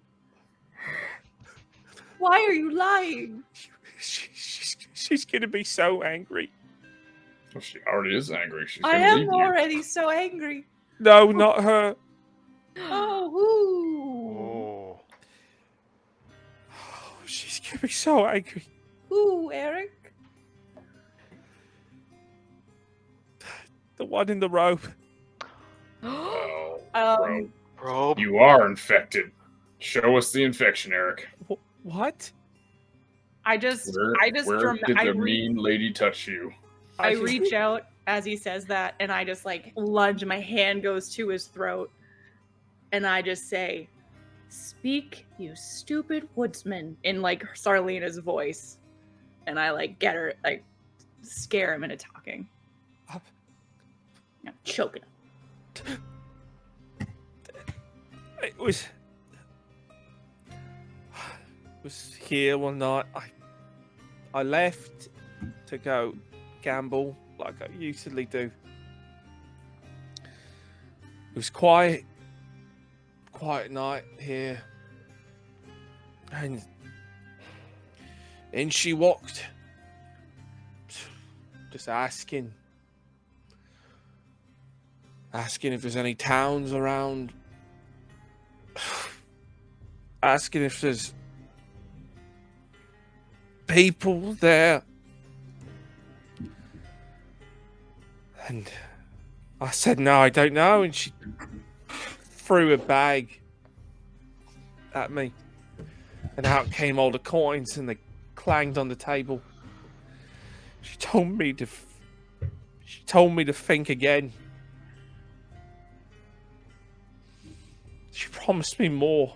Why are you lying? She's gonna be so angry. Well, she already is angry. She's I gonna am leave you. already so angry. No, not her. Oh, ooh. Oh. Oh, she's gonna be so angry. Ooh, Eric. The one in the robe. Oh, Um, bro. Robe. You are infected. Show us the infection, Eric. What? I just Where did the mean lady touch you? I reach out as he says that, and I just like lunge. My hand goes to his throat, and I just say, Speak, you stupid woodsman, in like Sarlena's voice. And I like get her, like scare him into talking. Yeah, choking him. It was here one night. I left to go gamble like I usually do. It was quiet night here, and in she walked, just asking if there's any towns around, asking if there's people there. And I said, no, I don't know. And she threw a bag at me. And out came all the coins and they clanged on the table. She told me to think again. She promised me more.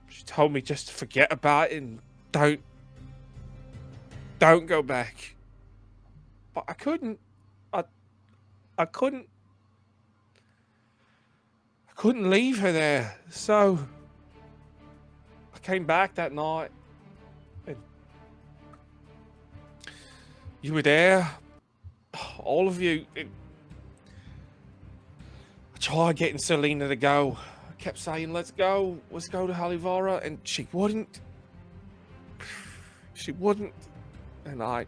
She told me just to forget about it and don't go back. But I couldn't. I couldn't leave her there. So I came back that night and you were there. All of you. I tried getting Selena to go. I kept saying, let's go to Halivara, and she wouldn't. And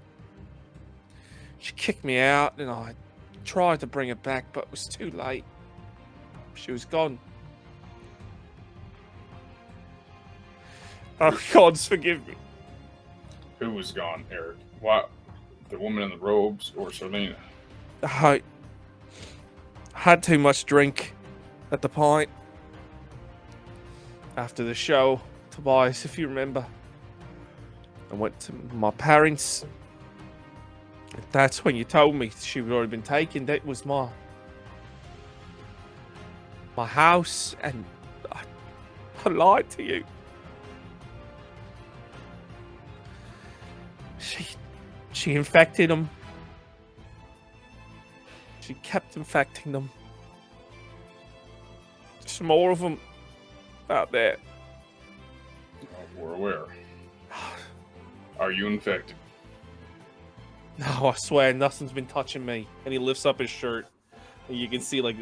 she kicked me out, and I tried to bring her back, but it was too late. She was gone. Oh, gods forgive me. Who was gone, Eric? What? The woman in the robes or Selena? I had too much drink at the pint after the show, Tobias, if you remember. I went to my parents. That's when you told me she had already been taken. That was my house, and I lied to you. She infected them. She kept infecting them. There's more of them out there. We're aware. Are you infected? No, I swear, nothing's been touching me. And he lifts up his shirt, and you can see like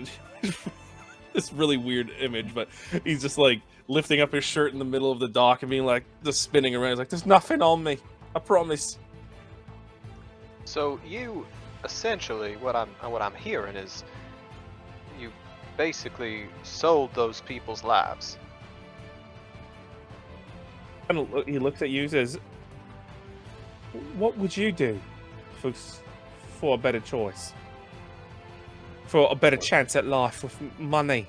this really weird image, but he's just like lifting up his shirt in the middle of the dock and being like just spinning around. He's like, "There's nothing on me. I promise." So you essentially, what I'm hearing is, you basically sold those people's lives. And he looks at you and says, "What would you do for a better choice? For a better chance at life with money?"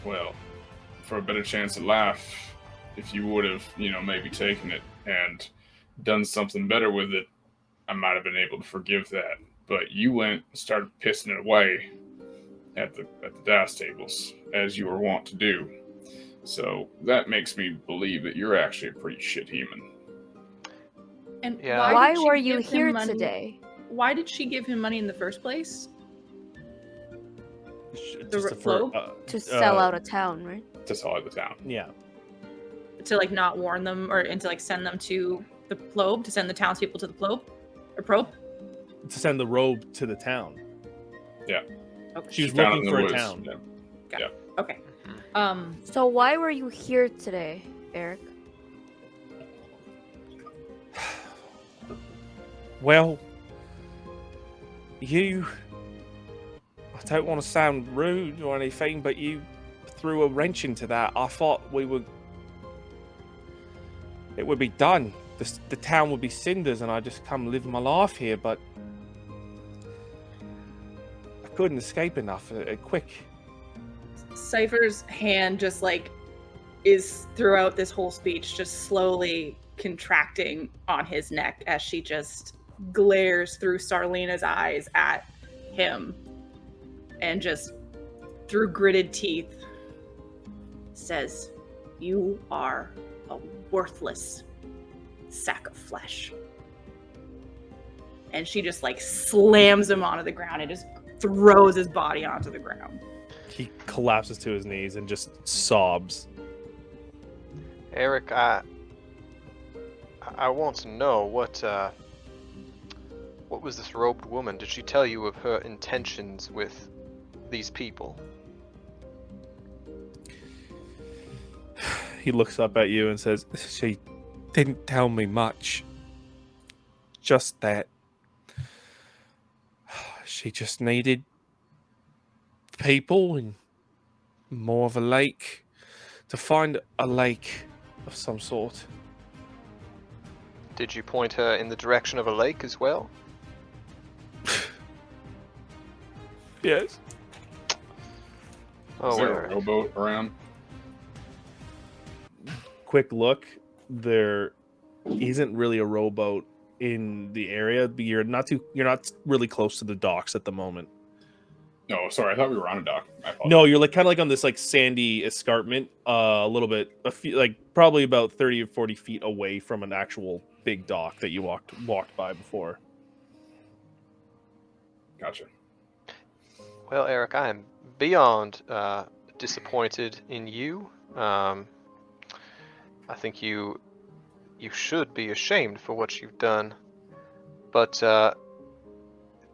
Well, for a better chance at life, if you would have, maybe taken it and done something better with it, I might have been able to forgive that. But you went and started pissing it away at the dice tables, as you were wont to do. So that makes me believe that you're actually a pretty shit human. And Yeah. Why did she were you give him here money? today? Why did she give him money in the first place? Just flow? To sell out of town, right? To sell out the town. Yeah. To like not warn them, and to like send them to the Plobe, to send the townspeople to the Plobe? Or Probe? To send the robe to the town. Yeah. Okay. She was found it looking in for the a woods. town. Yeah. Okay. So why were you here today, Eric? Well, I don't want to sound rude or anything, but you threw a wrench into that. I thought it would be done. The town would be cinders and I just come live my life here, but I couldn't escape enough quick. Cypher's hand just like is throughout this whole speech just slowly contracting on his neck as she just glares through Sarlena's eyes at him and just through gritted teeth says, "You are a worthless sack of flesh." And she just like slams him onto the ground and just throws his body onto the ground. He collapses to his knees and just sobs. Eric, I want to know what was this robed woman? Did she tell you of her intentions with these people? He looks up at you and says, She didn't tell me much. Just that she just needed people and more of a lake. To find a lake of some sort. Did you point her in the direction of a lake as well? yes. Oh, Is there where? a rowboat around? Quick look, there isn't really a rowboat in the area, but you're not really close to the docks at the moment. No, sorry, I thought we were on a dock. I apologize. No, you're like kind of like on this like sandy escarpment, a little bit, like probably about 30 or 40 feet away from an actual big dock that you walked by before. Gotcha. Well, Eric, I am beyond disappointed in you. I think you should be ashamed for what you've done. But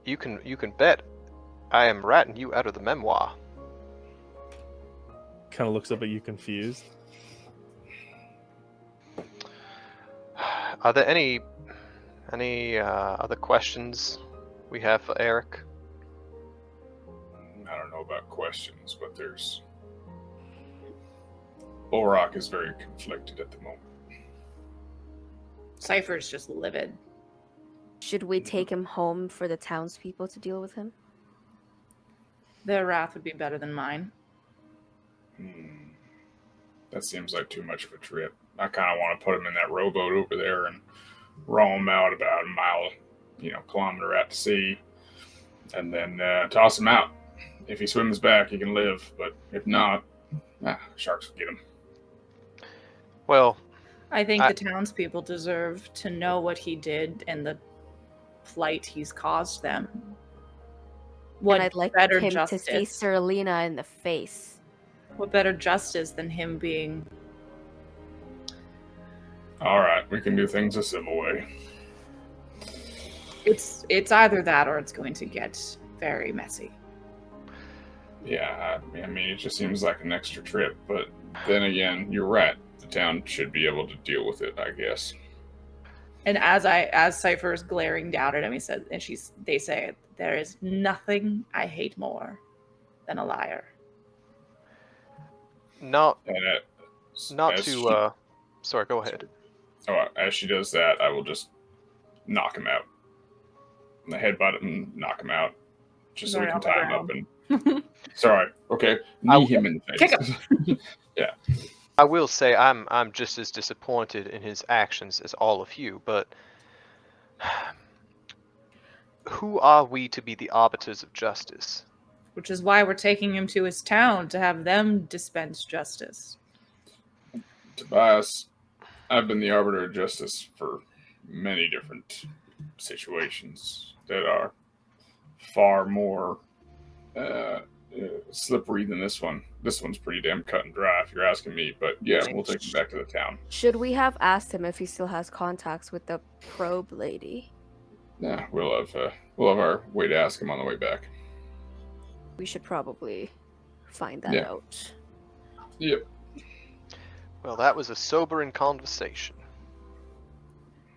you can bet I am ratting you out of the memoir. Kind of looks up at you confused. Are there any other questions we have for Eric? I don't know about questions, but there's... Bulrock is very conflicted at the moment. Cypher's just livid. Should we take him home for the townspeople to deal with him? Their wrath would be better than mine. That seems like too much of a trip. I kind of want to put him in that rowboat over there and row him out about a mile, kilometer out to sea, and then toss him out. If he swims back, he can live, but if not, sharks will get him. Well, I think the townspeople deserve to know what he did and the plight he's caused them. What And I'd like better him justice? to see Sir Lena in the face. What better justice than him being? All right, we can do things a civil way. It's either that or it's going to get very messy. Yeah, I mean, it just seems like an extra trip, but then again, you're right. The town should be able to deal with it, I guess. And as Cypher is glaring down at him, they say, "There is nothing I hate more than a liar." not And sorry, go ahead. as she does that, I will just knock him out. The headbutt him, knock him out, just so we Right can off the tie him up. ground. And sorry, okay, I- knee him in the face. Kick I will say I'm just as disappointed in his actions as all of you, but who are we to be the arbiters of justice? Which is why we're taking him to his town to have them dispense justice. Tobias, I've been the arbiter of justice for many different situations that are far more slippery than this one. This one's pretty damn cut and dry, if you're asking me. But yeah, we'll take him back to the town. Should we have asked him if he still has contacts with the probe lady? Yeah, we'll have our way to ask him on the way back. We should probably find that Yeah. out. Yep. Well, that was a sobering conversation.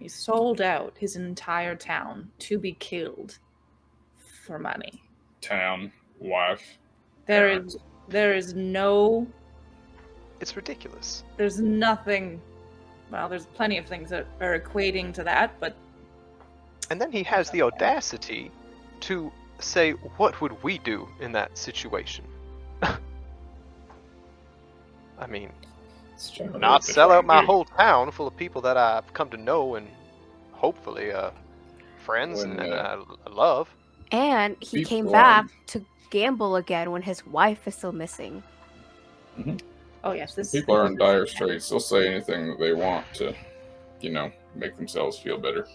He sold out his entire town to be killed for money. Town, wife. There parents. is no, It's ridiculous. there's nothing. Well, there's plenty of things that are equating to that, but And then he has the audacity to say, what would we do in that situation? I mean, It's generally not what they sell try out and my do. whole town full of people that I've come to know and hopefully friends When, and love. And he Be came warned. back to gamble again when his wife is still missing. Oh yes, this People are in dire straits. They'll say anything that they want to, make themselves feel better.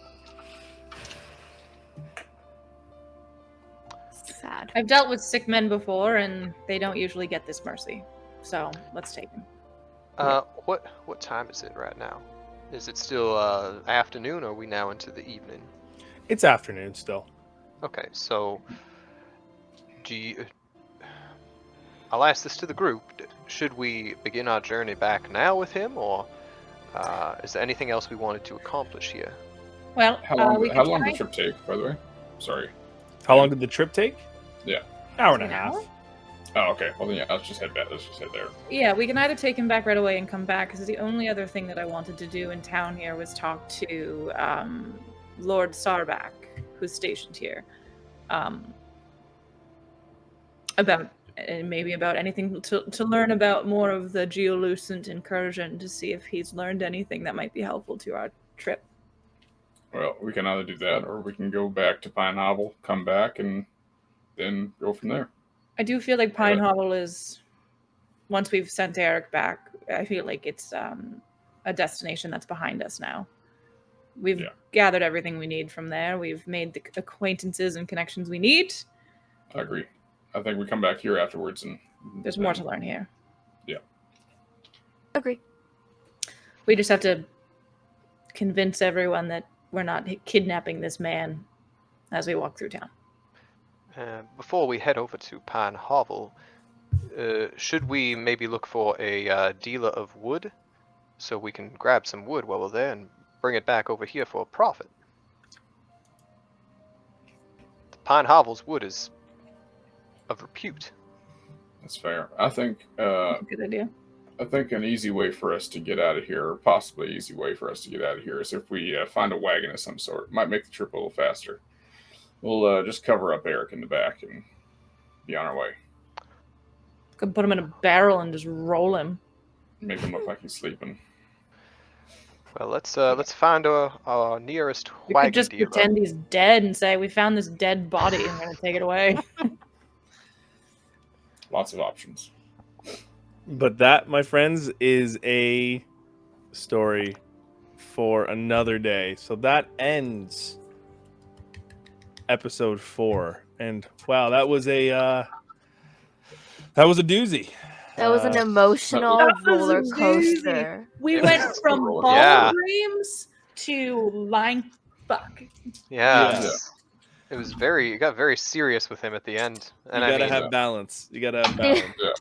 Sad. I've dealt with sick men before, and they don't usually get this mercy. So let's take him. What time is it right now? Is it still afternoon, or are we now into the evening? It's afternoon still. Okay, so I'll ask this to the group. Should we begin our journey back now with him, or is there anything else we wanted to accomplish here? Well, How long? we How could long try- did the trip take? By the way, sorry. How long did the trip take? Yeah. Hour and a An half. hour? Oh, okay. Well, then yeah, let's just head back. Let's just head there. Yeah, we can either take him back right away and come back, because the only other thing that I wanted to do in town here was talk to Lord Sarback, who's stationed here, about maybe about anything to learn about more of the Geolucent incursion, to see if he's learned anything that might be helpful to our trip. Well, we can either do that, or we can go back to Pine Hovel, come back, and then go from there. I do feel like Pine Hovel is, once we've sent Eric back, I feel like it's a destination that's behind us now. We've gathered everything we need from there. We've made the acquaintances and connections we need. I agree. I think we come back here afterwards, and There's more to learn here. Yeah. Agree. We just have to convince everyone that we're not kidnapping this man as we walk through town. Before we head over to Pine Hovel, should we maybe look for a dealer of wood, so we can grab some wood while we're there and bring it back over here for a profit? The Pine Hovel's wood is of repute. That's fair. I think. Good idea. I think an easy way for us to get out of here, or possibly easy way for us to get out of here, is if we find a wagon of some sort. Might make the trip a little faster. We'll just cover up Eric in the back and be on our way. Could put him in a barrel and just roll him. Make him look like he's sleeping. Well, let's find our nearest We wagon could just dealer. pretend he's dead and say, we found this dead body and we're going to take it away. Lots of options. But that, my friends, is a story for another day. So that ends episode 4. And wow, that was a doozy. That was an emotional That was a roller doozy. coaster. We Yeah. went from Yeah. ball dreams to line fuck. Yeah. Yeah. It got very serious with him at the end. You And gotta I mean, have balance. You gotta have balance. Yeah.